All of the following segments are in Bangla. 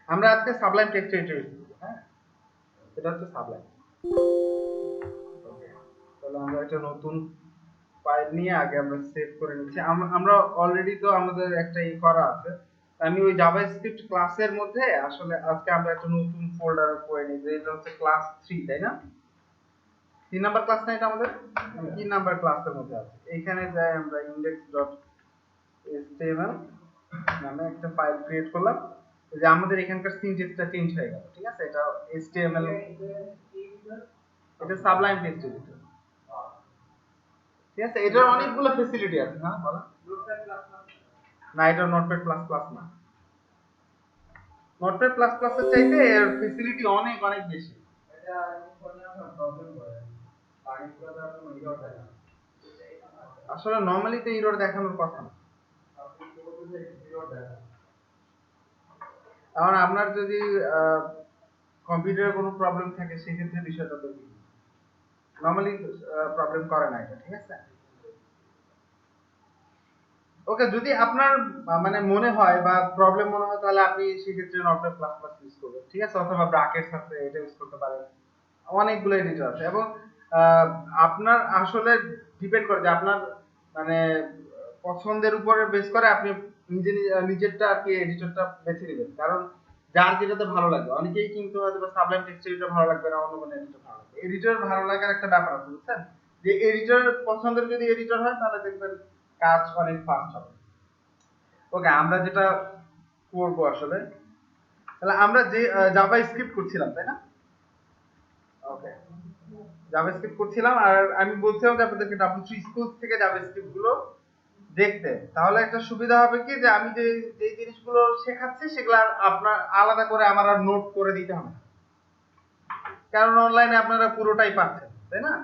আমরা আজকে সাবলাইম টেক্সট এডিটর ইউজ করব। হ্যাঁ, এটা হচ্ছে সাবলাইম। তাহলে আমরা একটা নতুন ফাইল নিয়ে আগে আমরা সেভ করে নিচ্ছি। আমরা অলরেডি তো আমাদের একটা করা আছে। আমি ওই জাভাস্ক্রিপ্ট ক্লাসের মধ্যে আসলে আজকে আমরা একটা নতুন ফোল্ডার করে নিই, যে এটা হচ্ছে ক্লাস 3, তাই না? 3 নাম্বার ক্লাস না এটা আমাদের? 3 নাম্বার ক্লাসের মধ্যে আছে। এখানে যাই আমরা index.html নামে একটা ফাইল ক্রিয়েট করলাম। যে আমাদের এখানকার সিনট্যাক্সটা চেঞ্জ হয়ে গেল। ঠিক আছে, এটা html, এটা সাবলাইম টেক্সট এডিটর। ঠিক আছে, এটার অনেকগুলো ফ্যাসিলিটি আছে। হ্যাঁ বলো। না, এটা নোটপ্যাড প্লাস প্লাস না। নোটপ্যাড প্লাস প্লাস এর চাইতে এর ফ্যাসিলিটি অনেক অনেক বেশি। এটা প্রবলেম করে আগেগুলোতে কোনো এরর দেয় না। আসলে নরমালি তো এরর দেখানোর কথা না। আপনি কি বলতে যে এরর দেখায়? কারণ আপনার যদি কম্পিউটারে কোনো প্রবলেম থাকে সেক্ষেত্রে বিষয়টা তো নরমালি প্রবলেম করে না এটা। ঠিক আছে, ওকে। যদি আপনার মানে মনে হয় বা প্রবলেম মনে হয় তাহলে আপনি সেক্ষেত্রে নটপ্যাড প্লাস প্লাস ইউজ করবেন। ঠিক আছে, অথবা ব্রাকেটস আছে, এটা ইউজ করতে পারেন। অনেকগুলো এডিটর আছে এবং আহ, আপনার আসলে ডিপেন্ড করে যে আপনার মানে পছন্দের উপরে বেস করে আপনি নিজেরটা আর কি এডিটরটা বেছে নেবেন। কারণ যার যেটাতে ভালো লাগবে, অনেকেই কিন্তু হয়তো সাবলাইম টেক্সট এডিটর ভালো লাগবে না, অন্য কোনো এডিটর ভালো লাগবে। এডিটর ভালো লাগার একটা ব্যাপার আছে, বুঝছেন? যে এডিটর পছন্দের যদি এডিটর হয় তাহলে দেখবেন কাজ অনেক ফাস্ট হবে। ওকে, আমরা যেটা করব আসলে, তাহলে আমরা যে জাভা স্ক্রিপ্ট করছিলাম, তাই না? ওকে, জাভাস্ক্রিপ্ট করছিলাম আর আমি বলছিলাম যে আপনাদেরকে W3 স্কুল থেকে জাভাস্ক্রিপ্ট গুলো দেখতে। তাহলে একটা সুবিধা হবে কি, যে আমি যে যে জিনিসগুলো শেখাচ্ছি সেগুলো আর আপনার আলাদা করে আমার আর নোট করে দিতে হবে না, কারণ অনলাইনে আপনারা পুরোটাই পাচ্ছেন, তাই না?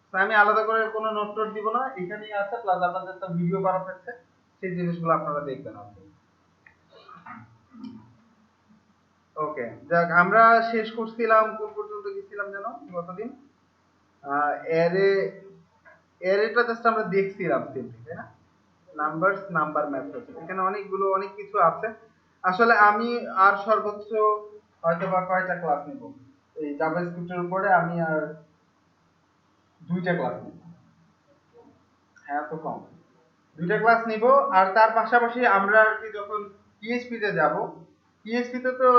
তো আমি আলাদা করে কোনো নোট টোট দিব না, এখানেই আছে। প্লাস আপনাদের একটা ভিডিও করা থাকছে, সেই জিনিসগুলো আপনারা দেখবেন। ওকে, যাক, আমরা শেষ করছিলাম কোন পর্যন্ত গেছিলাম যেন গতদিন? অ্যারে, অ্যারেটা জাস্ট আমরা দেখছিলাম সিম্পলি, তাই না? নাম্বারস, নাম্বার মেথড, এখানে অনেকগুলো অনেক কিছু আছে। আসলে আমি আর সর্বোচ্চ হয়তো বা কয়টা ক্লাস নিব এই জাভাস্ক্রিপ্টের উপরে, আমি আর 2টা ক্লাস নিব। হ্যাঁ, তো কম 2টা ক্লাস নিব। আর তার পাশাপাশি আমরা আর কি যখন পিএইচপি তে যাব, পিএইচপি তে তো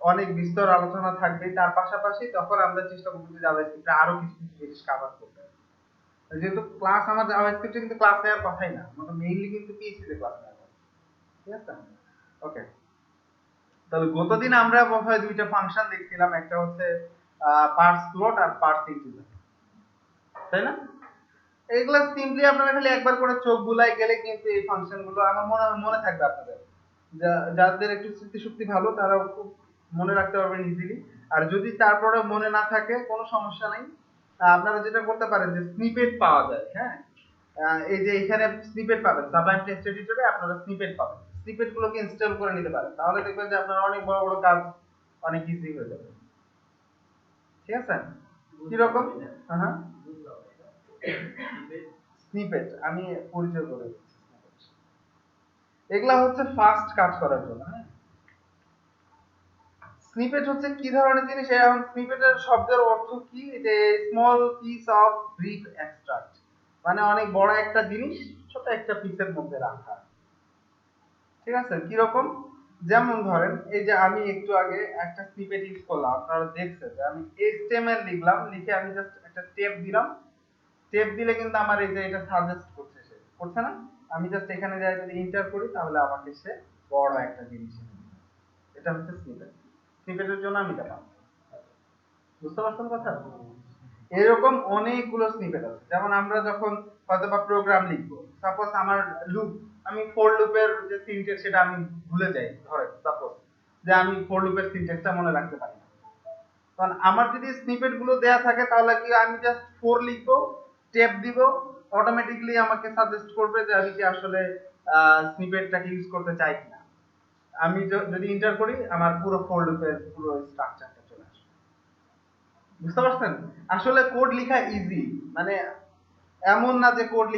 অনেক বিস্তর আলোচনা থাকবে। তার পাশাপাশি তখন আমরা চেষ্টা করব যে জাভাস্ক্রিপ্টে আরো কিছু কিছু জিনিস কভার করতে। যেহেতু ক্লাস আমার জাভাস্ক্রিপ্টে কিন্তু ক্লাস নেওয়ার কথাই না, আমাদের মেইনলি কিন্তু পিএইচপি তে ক্লাস নেওয়া। ঠিক আছে, ওকে। তবে গতদিন আমরা বোধহয় 2টা ফাংশন দেখছিলাম, একটা হচ্ছে পার্স ফ্লোট আর পার্স ইন্টিজার, তাই না? এগুলা সিম্পলি আপনারা খালি একবার করে চোখ বুলাই গেলে কিন্তু এই ফাংশন গুলো আমার মনে হয় মনে থাকবে আপনাদের। যাদের একটু স্মৃতিশক্তি ভালো তারাও খুব মনে রাখতে পারবেন ইজিলি। আর যদি তারপরে মনে না থাকে কোনো সমস্যা নাই, আপনারা যেটা করতে পারেন যে স্নিপেট পাওয়া যায়। হ্যাঁ, এই যে এখানে স্নিপেট পাবেন, সাবলাইম টেক্সট এডিটরে আপনারা স্নিপেট পাবেন। স্নিপেট গুলোকে ইনস্টল করে নিতে পারেন, তাহলে দেখবেন যে আপনার অনেক বড় বড় কাজ অনেক ইজি হয়ে যাবে। ঠিক আছে, কিরকম? হ্যাঁ, স্নিপেট আমি পরিচয় করে দিচ্ছি। এগুলা হচ্ছে ফাস্ট কাজ করার জন্য। হ্যাঁ, স্নিপেট হচ্ছে কি ধরনের জিনিস? এখন স্নিপেটের শব্দের অর্থ কি? যে small piece of brief extract, মানে অনেক বড় একটা জিনিস ছোট একটা পিসের মধ্যে রাখা। ঠিক আছে, কিরকম? যেমন ধরেন এই যে আমি একটু আগে একটা স্নিপেট ইউজ করলাম, আপনারা দেখছেন যে আমি HTML লিখলাম, লিখে আমি জাস্ট একটা টেপ দিলাম। টেপ দিলে কিন্তু আমার এই যে এটা সাজেস্ট করছে, সে করছে না? আমি জাস্ট এখানে যাই যদি এন্টার করি তাহলে আমাকে সে বড় একটা জিনিস এনে দিবে। এটা হচ্ছে স্নিপেট। স্নিপেটের জন্য আমি এটা পাবো। বুঝতে পারছেন কথা? এরকম অনেকগুলো স্নিপেট আছে। যেমন আমরা যখন হয়তো বা প্রোগ্রাম লিখবো, সাপোজ আমার লুপ, আমি ফর লুপের যে সিনট্যাক্স সেটা আমি ভুলে যাই, ধরে সাপোজ যে আমি ফর লুপের সিনট্যাক্সটা মনে রাখতে পারি না। কারণ আমার যদি স্নিপেট গুলো দেয়া থাকে তাহলে কি আমি জাস্ট ফর লিখবো, টেপ দিব, অটোমেটিক্যালি আমাকে সাজেস্ট করবে যে আমি কি আসলে স্নিপেটটাকে ইউজ করতে চাই কিনা। আমি যদি এন্টার করি আমার পুরো ফর লুপের পুরো স্ট্রাকচারটা চলে আসবে। বুঝতে পারছেন? আসলে কোড লেখা ইজি, মানে এমন না যে কোড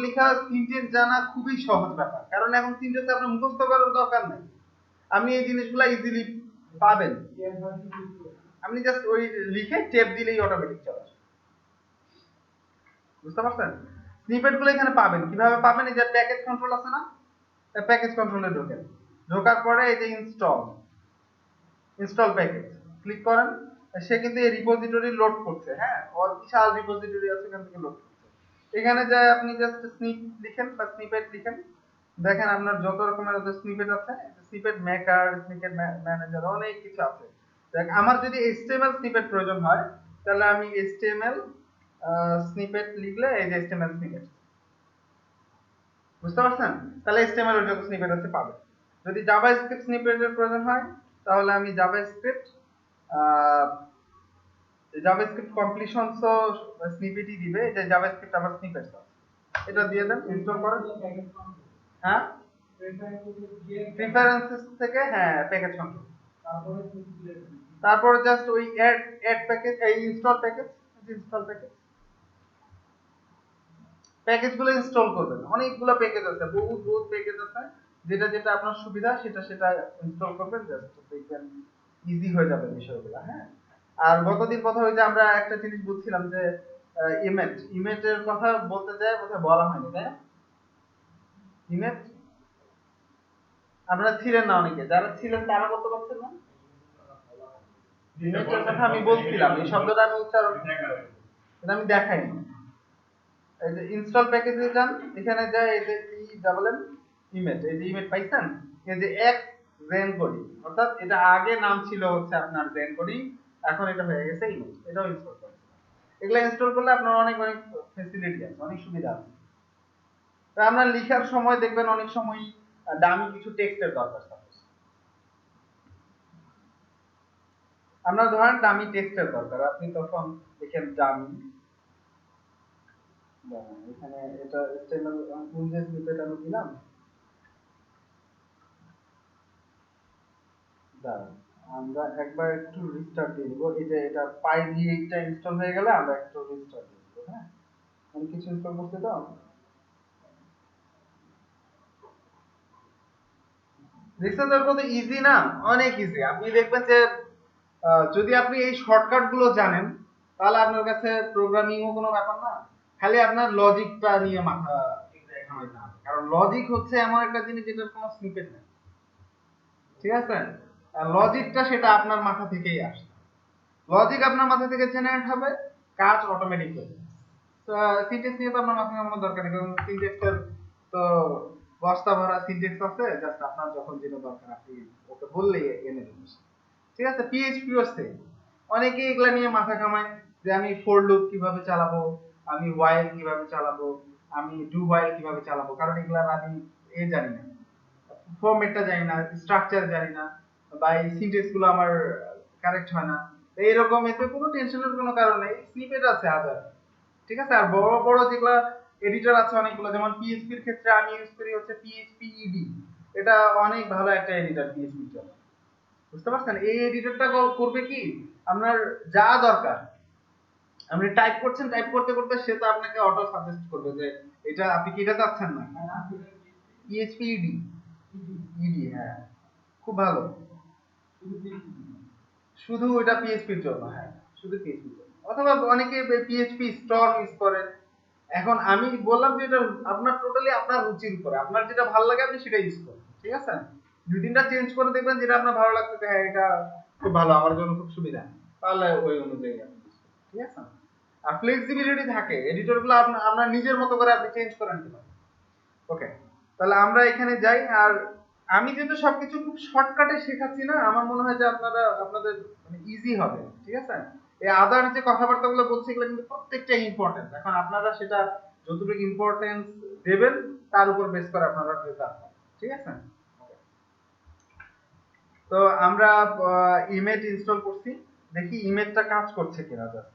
লেখা সিনট্যাক্স জানা খুবই সহজ ব্যাপার, কারণ এখন সিনট্যাক্স আপনার মুখস্থ করার দরকার নেই। আপনি এই জিনিসগুলো ইজিলি পাবেন। আপনি জাস্ট ওই লিখে টেপ দিলেই অটোমেটিক চলে আসবে। বুঝতে পারছেন? স্নিপেট গুলো এখানে পাবেন। কিভাবে পাবেন? এই যে প্যাকেজ কন্ট্রোল আছে না, প্যাকেজ কন্ট্রোলে ঢোকেন। ঢোকার পরে এই যে ইনস্টল প্যাকেজ ক্লিক করেন। সে কিন্তু এই রিপোজিটরি লোড করছে। হ্যাঁ, ওর বিশাল রিপোজিটরি আছে, এখান থেকে লোড করছে। এখানে যায় আপনি জাস্ট স্নিপ লিখেন বা স্নিপেট লিখেন। দেখেন আপনার যত রকমের স্নিপেট আছে, স্নিপেট মেকার, স্নিপেট ম্যানেজার, অনেক কিছু আছে। দেখ, আমার যদি HTML স্নিপেট প্রয়োজন হয়, তাহলে আমি HTML স্নিপেট লিখলে এই যে HTML স্নিপেট, বুঝতে পারছেন? তাহলে HTML এর যত স্নিপেট আছে পাবেন। যদি জাভাস্ক্রিপ্ট স্নিপেটের প্রয়োজন হয়, তাহলে আমি জাভাস্ক্রিপ্ট কমপ্লিশনস স্নিপেটই দিবে। এটা জাভাস্ক্রিপ্ট আবার স্নিপেটস আছে, এটা দিয়ে দেন, ইনস্টল করেন। হ্যাঁ, প্রেফারেন্সেস থেকে, হ্যাঁ, প্যাকেজ কন্ট্রোল। তারপরে জাস্ট ওই অ্যাড প্যাকেজ, এই ইনস্টল প্যাকেজ প্যাকেজগুলো ইনস্টল করবেন। অনেকগুলো প্যাকেজ আছে, বহুত প্যাকেজ আছে। যেটা যেটা আপনার সুবিধা সেটা সেটা ইনস্টল করবেন, জাস্ট দেখবেন ইজি হয়ে যাবে বিষয়গুলো। হ্যাঁ, আর গতদিন কথা হই যে আমরা একটা জিনিস বুঝছিলাম যে ইমেজের কথা বলতে যায়, বোধহয় বলা হয়নি, তাই না? ইমেজ আপনারা ছিলেন না, অনেকে যারা ছিলেন তারা বলতে পারছেন না। ইমেজের কথা আমি বলছিলাম, এই শব্দটা আমি উচ্চারণ, এটা আমি দেখাইনি। এই যে ইনস্টল প্যাকেজে যান, এখানে যায় এই যে ইমেজ, এই যে ইমেজ পাইছেন, এই যে এক্স জেনকোডিং, অর্থাৎ এটা আগে নাম ছিল হচ্ছে আপনার জেনকোডিং, এখন এটা হয়ে গেছে ইমেজ। এটাও ইনস্টল করতে, এগুলা ইনস্টল করলে আপনার অনেক অনেক ফ্যাসিলিটি আছে, অনেক সুবিধা আছে। তো আপনার লেখার সময় দেখবেন অনেক সময় দামি কিছু টেক্সটের দরকার, আপনার ধরেন দামি টেক্সটের দরকার, আপনি তখন লিখেন দামি, এখানে এটা HTML ইমেজ স্নিপেট আমি দিলাম, দাঁড়ান আমরা একবার একটু রিস্টার্ট দিয়ে দিব। এই যে এটা পাই দিয়ে এটা ইনস্টল হয়ে গেলে আমরা একটু রিস্টার্ট দিয়ে দিব। হ্যাঁ, আমি কিছু ইনস্টল করতে দাও। দেখছেন তো কত ইজি না? অনেক ইজি। আপনি দেখবেন যে যদি আপনি এই শর্টকাট গুলো জানেন, তাহলে আপনার কাছে প্রোগ্রামিংও কোনো ব্যাপার না, খালি আপনার লজিকটা নিয়ে মাথা ঘামাইতে হবে। কারণ লজিক হচ্ছে এমন একটা জিনিস যেটার কোনো স্নিপেট নেই, ঠিক আছে? আর লজিকটা সেটা আপনার মাথা থেকেই আসে। লজিক আপনার মাথা থেকে জেনারেট হবে, কাজ অটোমেটিক হয়ে যাবে। তো সিনট্যাক্স নিয়ে তো আপনার মাথা ঘামানোর দরকার নেই, কারণ সিনট্যাক্সের তো বস্তা ভরা সিনট্যাক্স আছে, জাস্ট আপনার যখন যেটা দরকার আপনি ওকে বললেই এনে দেবে। ঠিক আছে, পিএইচপিও সেম। অনেকে এগুলা নিয়ে মাথা ঘামায় যে আমি ফর লুপ কিভাবে চালাবো, আমি হোয়াইল কিভাবে চালাবো, আমি ডু হোয়াইল কিভাবে চালাবো, কারণ এগুলা আমি জানি না, ফরম্যাটটা জানি না, স্ট্রাকচার জানি না, বা এই সিনট্যাক্স গুলো আমার কারেক্ট হয় না। এইরকম এতে কোনো টেনশনের কোনো কারণ নেই, স্নিপেট আছে হাজার। ঠিক আছে, আর বড় বড় যেগুলা এডিটর আছে অনেকগুলো, যেমন পিএইচপির ক্ষেত্রে আমি ইউজ করি হচ্ছে পিএইচপি ইডি। এটা অনেক ভালো একটা এডিটর পিএইচপির জন্য। বুঝতে পারছেন? এই এডিটরটা করবে কি, আপনার যা দরকার আপনি টাইপ করছেন, টাইপ করতে করতে সে তো আপনাকে অটো সাজেস্ট করবে যে এটা আপনি কি এটা চাচ্ছেন না। পিএইচপি ইডি, ইডি, হ্যাঁ, খুব ভালো। শুধু এটা পিএইচপির জন্য, হ্যাঁ, শুধু পিএইচপির জন্য। অথবা অনেকে পিএইচপি স্টর্ম ইউজ করে। এখন আমি বললাম যে এটা আপনার টোটালি আপনার রুচির উপরে, আপনার যেটা ভালো লাগে আপনি সেটা ইউজ করুন। ঠিক আছে, দুই তিনটা চেঞ্জ করে দেখবেন যেটা আপনার ভালো লাগছে, হ্যাঁ এটা খুব ভালো, আমার জন্য খুব সুবিধা, তাহলে ওই অনুযায়ী আপনি use করুন। ঠিক আছে, আর ফ্লেক্সিবিলিটি থাকে, এডিটর গুলো আপনার নিজের মতো করে আপনি চেঞ্জ করে নিতে পারেন। ওকে, তাহলে আমরা এখানে যাই। আর আমি যেহেতু সবকিছু খুব শর্টকাটে শেখাচ্ছি না, আমার মনে হয় যে আপনাদের মানে ইজি হবে। ঠিক আছে, এই আদার যে কথাবার্তাগুলো বলছি এগুলো কিন্তু প্রত্যেকটা ইম্পর্টেন্ট। এখন আপনারা সেটা যতটুকু ইম্পর্টেন্স দেবেন তার উপর বেস করে আপনারা রেজাল্ট পাবেন। ঠিক আছে, তো আমরা ইমেজ ইনস্টল করছি, দেখি ইমেজটা কাজ করছে কিনা। জাস্ট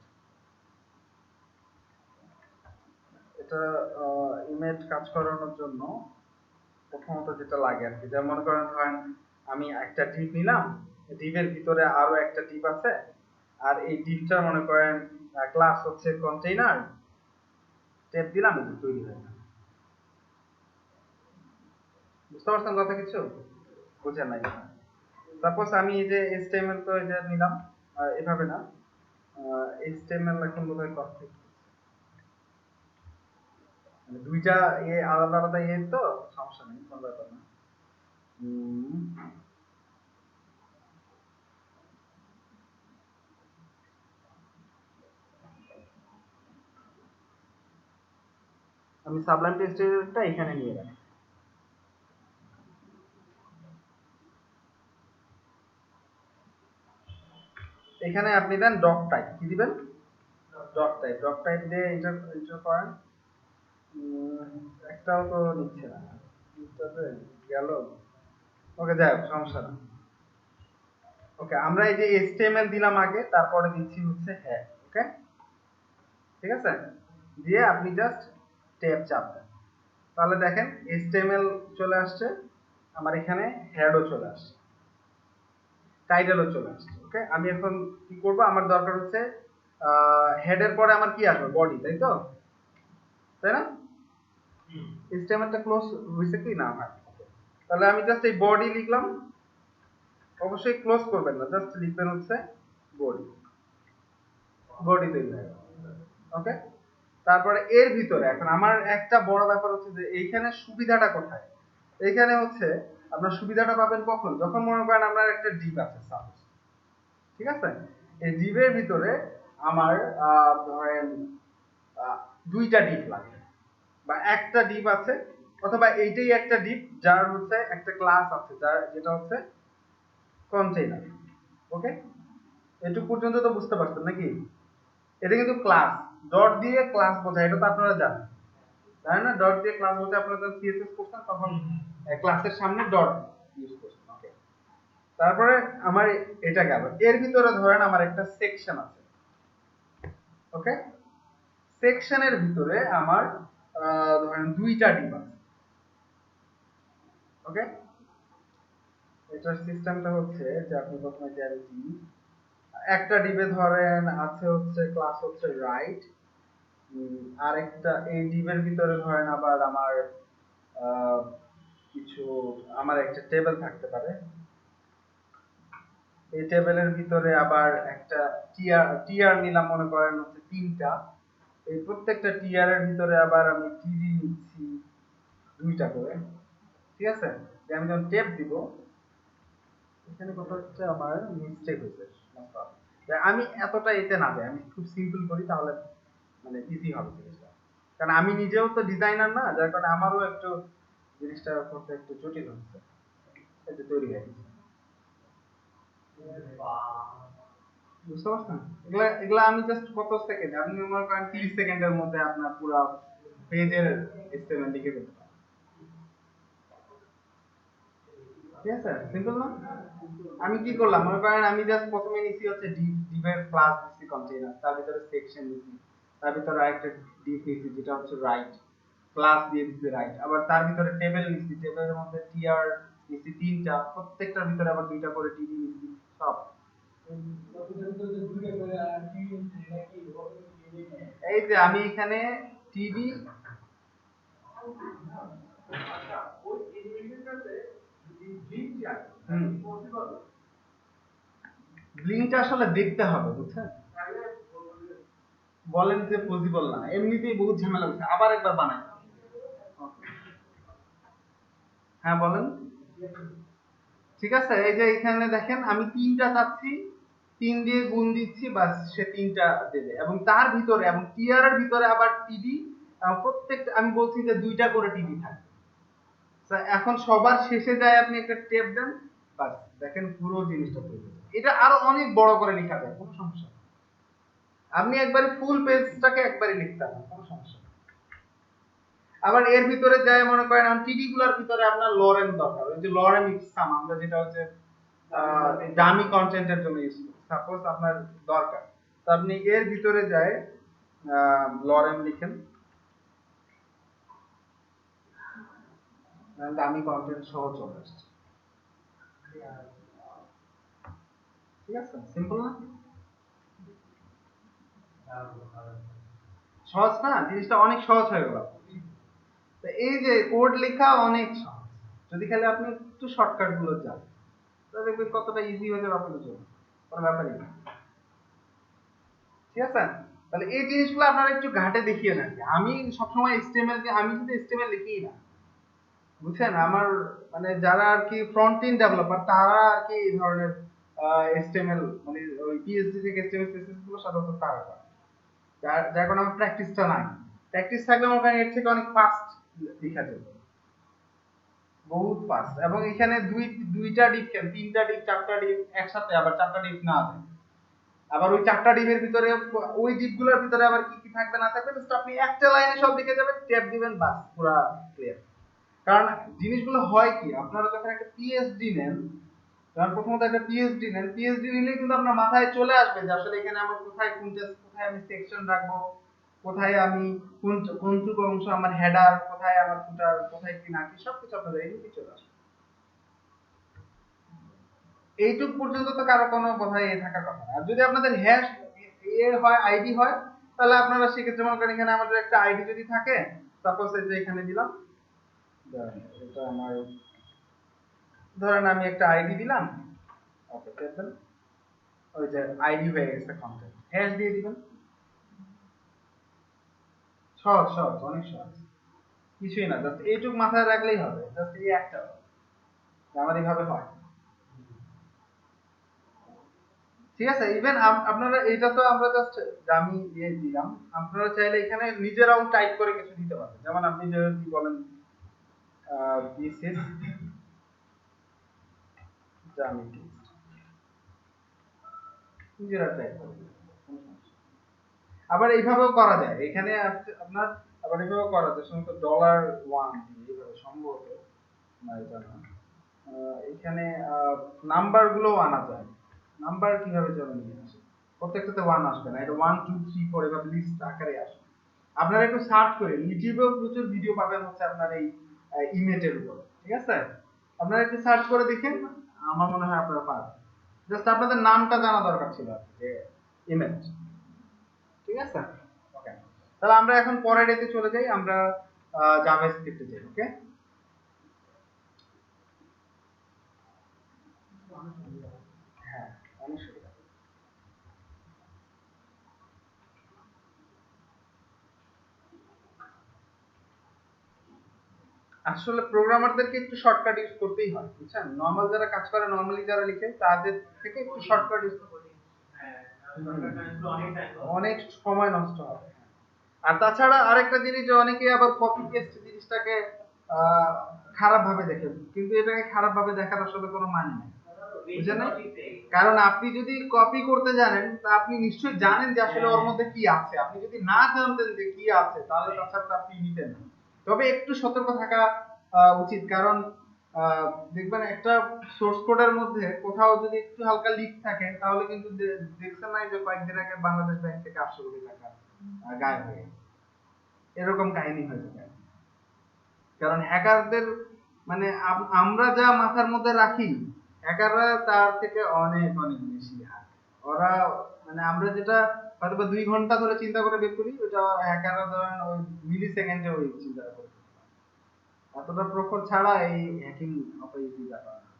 এটা ইমেজ কাজ করানোর জন্য প্রথমত যেটা লাগে আর কি, যেমন মনে করেন ধরেন আমি একটা ডিপ নিলাম, ডিপের ভিতরে আরো একটা ডিপ আছে, আর এই ডিপটা মনে করেন ক্লাস হচ্ছে কন্টেইনার, ট্যাব দিলাম, এটা তৈরি হয়ে গেল। বুঝতে পারছেন কথা কিছু? বুঝেন নাই? সাপোজ আমি এই যে HTML তো এটা নিলাম, এভাবে না, HTML এখন বোধহয় কনফিগ, মানে দুইটা আলাদা আলাদা তো সমস্যা নেই, কোনো ব্যাপার না। আমি সাবলাইম টেক্সট এডিটরটা এখানে নিয়ে রাখি। এখানে আপনি দেন ডক টাইপ, কি দিবেন? ডক টাইপ দিয়ে এন্টার করেন। একটাও তো নিচ্ছে না, এটাতে গেল। ওকে, যাই হোক, সমস্যা না। ওকে, আমরা এই যে HTML দিলাম আগে, তারপরে দিচ্ছি হচ্ছে হ্যাঁ। ওকে, ঠিক আছে, দিয়ে আপনি জাস্ট ট্যাব চাপ দেন, তাহলে দেখেন HTML চলে আসছে, আমার এখানে হেডও চলে আসছে, টাইটেলও চলে আসছে। ওকে, আমি এখন কি করব, আমার দরকার হচ্ছে হেডের পরে আমার কি আসবে, বডি, তাই তো, তাই না? HTML টা ক্লোজ হইছে কি না হয়, তাহলে আমি জাস্ট এই বডি লিখলাম, অবশ্যই ক্লোজ করবেন না, জাস্ট লিখবেন হচ্ছে বডি, বডি তৈরি হয়। ওকে, তারপরে এর ভিতরে এখন আমার একটা বড় ব্যাপার হচ্ছে যে এইখানে সুবিধাটা কোথায়, এইখানে হচ্ছে আপনার সুবিধাটা পাবেন কখন, যখন মনে করেন আপনার একটা ডিপ আছে সাপোজ, ঠিক আছে, এই ডিপের ভিতরে আমার ধরেন দুইটা ডিপ লাগে, বা একটা ডিপ আছে, অথবা এইটাই একটা ডিপ যার হচ্ছে একটা ক্লাস আছে, যার যেটা হচ্ছে কন্টেইনার। ওকে, এটুকু পর্যন্ত তো বুঝতে পারছেন নাকি? এটা কিন্তু ক্লাস, ডট দিয়ে ক্লাস বোঝায়, এটা তো আপনারা জানেন, তাই না? ডট দিয়ে ক্লাস বোঝায়, আপনারা যখন সিএসএস করছেন তখন ক্লাসের সামনে ডট ইউজ করছেন। ওকে, তারপরে আমার এটা গেল, এর ভিতরে ধরেন আমার একটা সেকশন আছে। ওকে, সেকশনের ভিতরে আমার ধরেন দুইটা ডিপ আছে। ওকে, এটার সিস্টেমটা হচ্ছে যে আপনি প্রথমে একটা ডিবে ধরেন আছে হচ্ছে ক্লাস হচ্ছে রাইট, আরেকটা এই ডিবের ভিতরে ধরেন আবার আমার কিছু আমার একটা টেবিল থাকতে পারে, এই টেবিলের ভিতরে আবার একটা টিআর টিআর নিলাম মনে করেন হচ্ছে তিনটা, এই প্রত্যেকটা টিআর এর ভিতরে আবার আমি টিডি নিচ্ছি দুইটা করে, ঠিক আছে? আমি যখন টেপ দিব, এখানে কথা হচ্ছে আমার মিস্টেক হয়েছে, আমি এতটা এতে না যাই, আমি খুব সিম্পল করি, তাহলে মানে ইজি হবে জিনিসটা, কারণ আমি নিজেও তো ডিজাইনার না, যার কারণে আমারও একটু জিনিসটা করতে একটু জটিল হচ্ছে, এটা তৈরি হয়ে গেছে, বুঝতে পারছেন? এগুলা এগুলা আমি জাস্ট কত সেকেন্ড, আপনি মনে করেন 30 সেকেন্ডের মধ্যে আপনার পুরো পেজের এস্টিমেট লিখে দিতে পারেন, ঠিক আছে? সিম্পল না? আমি কি করলাম, মনে করেন আমি জাস্ট প্রথমে নিছি হচ্ছে ডিভের ক্লাস দিছি কন্টেইনার, তার ভিতরে সেকশন দিছি, তার ভিতরে আরেকটা ডিভ নিছি যেটা হচ্ছে রাইট, ক্লাস দিয়ে দিছি রাইট, আবার তার ভিতরে টেবিল নিছি, টেবিলের মধ্যে টিআর নিছি তিনটা, প্রত্যেকটার ভিতরে আবার দুইটা করে টিডি নিছি, সব এই যে আমি এখানে টিডি ব্লিংকটা আসলে দেখতে হবে, বুঝছেন? বলেন যে পসিবল না, এমনিতেই বহুত ঝামেলা হচ্ছে, আবার একবার বানাই। হ্যাঁ বলেন। ঠিক আছে, এই যে এখানে দেখেন আমি তিনটা চাচ্ছি, তিন দিয়ে গুণ দিচ্ছি, বাস সে তিনটা দেবে, এবং তার ভিতরে এবং টিআর এর ভিতরে আবার টিডি, প্রত্যেকটা আমি বলছি যে দুইটা করে টিডি থাকবে। এখন সবার শেষে যায় আপনি একটা টেপ দেন, বাস দেখেন পুরো জিনিসটা তৈরি হয়েছে। এটা আরো অনেক বড় করে লেখা যায়, কোনো সমস্যা নেই, আপনি একবারে ফুল পেজটাকে একবারে লিখতে পারেন, কোনো সমস্যা নেই। আবার এর ভিতরে যায় মনে করেন টিডি গুলার ভিতরে আপনার লরেন দরকার, ওই যে লরেন ইকসাম আমরা যেটা হচ্ছে দামি কন্টেন্টের জন্য ইউজ করি, সাপোজ আপনার দরকার, তো আপনি এর ভিতরে যায় লরেন লিখেন, দামি কন্টেন্ট সহ চলে আসছে, ঠিক আছে? সিম্পল না? সহজ না, জিনিসটা অনেক সহজ হয়ে গেল। তো এই যে কোড লেখা অনেক সহজ, যদি খালি আপনি একটু শর্টকাট গুলো জানেন, তাহলে দেখবেন কতটা ইজি হয়ে যাবে আপনাদের জন্য, কোনো ব্যাপারই না। ঠিক আছে, তাহলে এই জিনিসগুলো আপনারা একটু ঘাটে দেখিয়ে নেন। আমি সবসময় HTML কে, আমি কিন্তু HTML লিখি না, বুঝছেন? আমার মানে যারা আর কি ফ্রন্ট এন্ড ডেভেলপার তারা আর কি এই ধরনের HTML মানে ওই PHP থেকে HTML CSS গুলো সাধারণত তারা করে। যার কারণে আমার প্র্যাকটিসটা নাই। প্র্যাকটিস থাকলে আমার কাছে এর থেকে অনেক ফাস্ট লেখা যেত, বহুত ফাস্ট। এবং এখানে দুইটা ডিপ কেন, তিনটা ডিপ, চারটা ডিপ একসাথে, আবার চারটা ডিপ না আছে। আবার ওই চারটা ডিপের ভিতরে ওই ডিপগুলোর ভিতরে আবার কি কি থাকবে না থাকবে, জাস্ট আপনি একটা লাইনে সব লিখে যাবেন, ট্যাব দিবেন, বাস পুরো ক্লিয়ার। কারণ জিনিসগুলো হয় কি, আপনারা যখন একটা পিএইচডি নেন, যখন প্রথমত একটা পিএইচডি নেন, পিএইচডি নিলে কিন্তু আপনার মাথায় চলে আসবে যে আসলে এখানে আমার কোথায় কোথায় আমি সেকশন রাখবো, কোথায় আমি কোনটুকু অংশ আমার হেডার, কোথায় আমার ফুটার, কোথায় কি না কি, সবকিছু আপনাদের এমনি চলে আসবে। এইটুক পর্যন্ত তো কারো কোনো বোধহয় থাকার কথা না। আর যদি আপনাদের হ্যাশ হয়, আইডি হয়, তাহলে আপনারা সেক্ষেত্রে মনে করেন এখানে আমাদের একটা আইডি যদি থাকে, সাপোজ এই যে এখানে দিলাম, এটা আমার, ধরেন আমি একটা আইডি দিলাম, ওকে দেখেন ওই যে আইডি হয়ে গেছে, কন্টেন্ট হ্যাশ দিয়ে দিবেন। সহজ সহজ, অনেক সহজ, কিছুই না, জাস্ট এইটুক মাথায় রাখলেই হবে, জাস্ট এই একটা, আমার এইভাবে হয়। ঠিক আছে, ইভেন আপনারা এটা তো আমরা জাস্ট আমি দিয়ে দিলাম, আপনারা চাইলে এখানে নিজেরাও টাইপ করে কিছু দিতে পারেন। যেমন আপনি যদি বলেন দিস ইজ জ্যামিতি, নিজেরা টাইপ করে দিবেন, আবার এইভাবেও করা যায়। এখানে আপনার আবার এইভাবেও করা যায়, সম্ভবত $1 দিয়ে এইভাবে, সম্ভবত না এটা না, এখানে নাম্বার গুলো আনা যায়। নাম্বার কিভাবে যেন নিয়ে আসে, প্রত্যেকটাতে 1 আসবে না, এটা 1 2 3 4 এভাবে লিস্ট আকারে আসে। আপনারা একটু সার্চ করে ইউটিউবেও প্রচুর ভিডিও পাবেন হচ্ছে আপনার এই ইমেজের উপর। ঠিক আছে, আপনারা একটু সার্চ করে দেখেন, আমার মনে হয় আপনারা পাবেন। জাস্ট আপনাদের নামটা জানা দরকার ছিল যে ইমেজ। ঠিক আছে, ওকে। তাহলে আমরা এখন পরের এতে চলে যাই, আমরা জাভাস্ক্রিপ্টে যাই। ওকে, হ্যাঁ, অনেক সুবিধা। আসলে প্রোগ্রামারদেরকে একটু শর্টকাট ইউজ করতেই হয়, বুঝছেন? নরমাল যারা কাজ করে, নরমালি যারা লিখে, তাদের থেকে একটু শর্টকাট ইউজ করতে, অনেক সময় নষ্ট হবে। আর তাছাড়া আরেকটা জিনিস, যে অনেকে আবার কপি পেস্ট জিনিসটাকে আহ, খারাপ ভাবে দেখে, কিন্তু এটাকে খারাপ ভাবে দেখার আসলে কোনো মানে নেই, বুঝছেন না? কারণ আপনি যদি কপি করতে জানেন, তা আপনি নিশ্চয়ই জানেন যে আসলে ওর মধ্যে কি আছে। আপনি যদি না জানতেন যে কি আছে, তাহলে তাছাড়া আপনি নিতেন না। তবে একটু সতর্ক থাকা উচিত, কারণ আহ, দেখবেন একটা সোর্স কোডের মধ্যে কোথাও যদি একটু হালকা লিক থাকে, তাহলে কিন্তু দেখছেন না যে কয়েকদিন আগে বাংলাদেশ ব্যাংক থেকে 800 কোটি টাকা গায়েব হয়ে গেছে, এরকম কাহিনী হয়ে যাবে। কারণ হ্যাকারদের মানে আমরা যা মাথার মধ্যে রাখি, হ্যাকাররা তার থেকে অনেক অনেক বেশি হার। ওরা মানে আমরা যেটা হয়তো 2 ঘন্টা ধরে চিন্তা করে বের করি, ওটা হ্যাকাররা ধরেন ওই মিলি সেকেন্ডে ওই চিন্তা করে। এতটা প্রখর ছাড়া এই হ্যাকিং অত ইজি ব্যাপার না।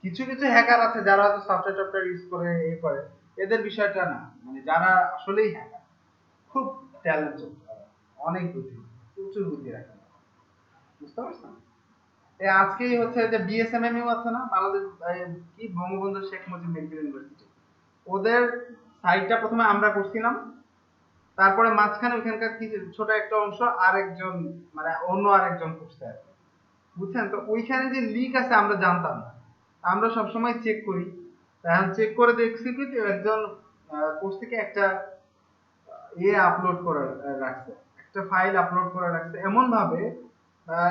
কিছু কিছু হ্যাকার আছে যারা হয়তো সফটওয়্যার ইউজ করে করে, এদের বিষয়টা না, মানে যারা আসলেই হ্যাকার, খুব ট্যালেন্টেড, অনেক বুদ্ধি, প্রচুর বুদ্ধি রাখে, বুঝতে পারছেন? এই আজকেই হচ্ছে যে বিএসএমএমইউ আছে না, বাংলাদেশ কি বঙ্গবন্ধু শেখ মুজিব মেডিকেল ইউনিভার্সিটি, ওদের সাইটটা প্রথমে আমরা করছিলাম, তারপরে মাঝখানে ওখানকার কিছু ছোট একটা অংশ আরেকজন মানে অন্য আরেকজন করছে আর কি। বুঝছেন? তো ওইখানে যে লিক আছে আমরা জানতাম না, আমরা সবসময় চেক করি। এখন চেক করে দেখছি কি যে একজন কোর্স থেকে একটা আপলোড করে রাখছে, একটা ফাইল আপলোড করে রাখছে এমন ভাবে,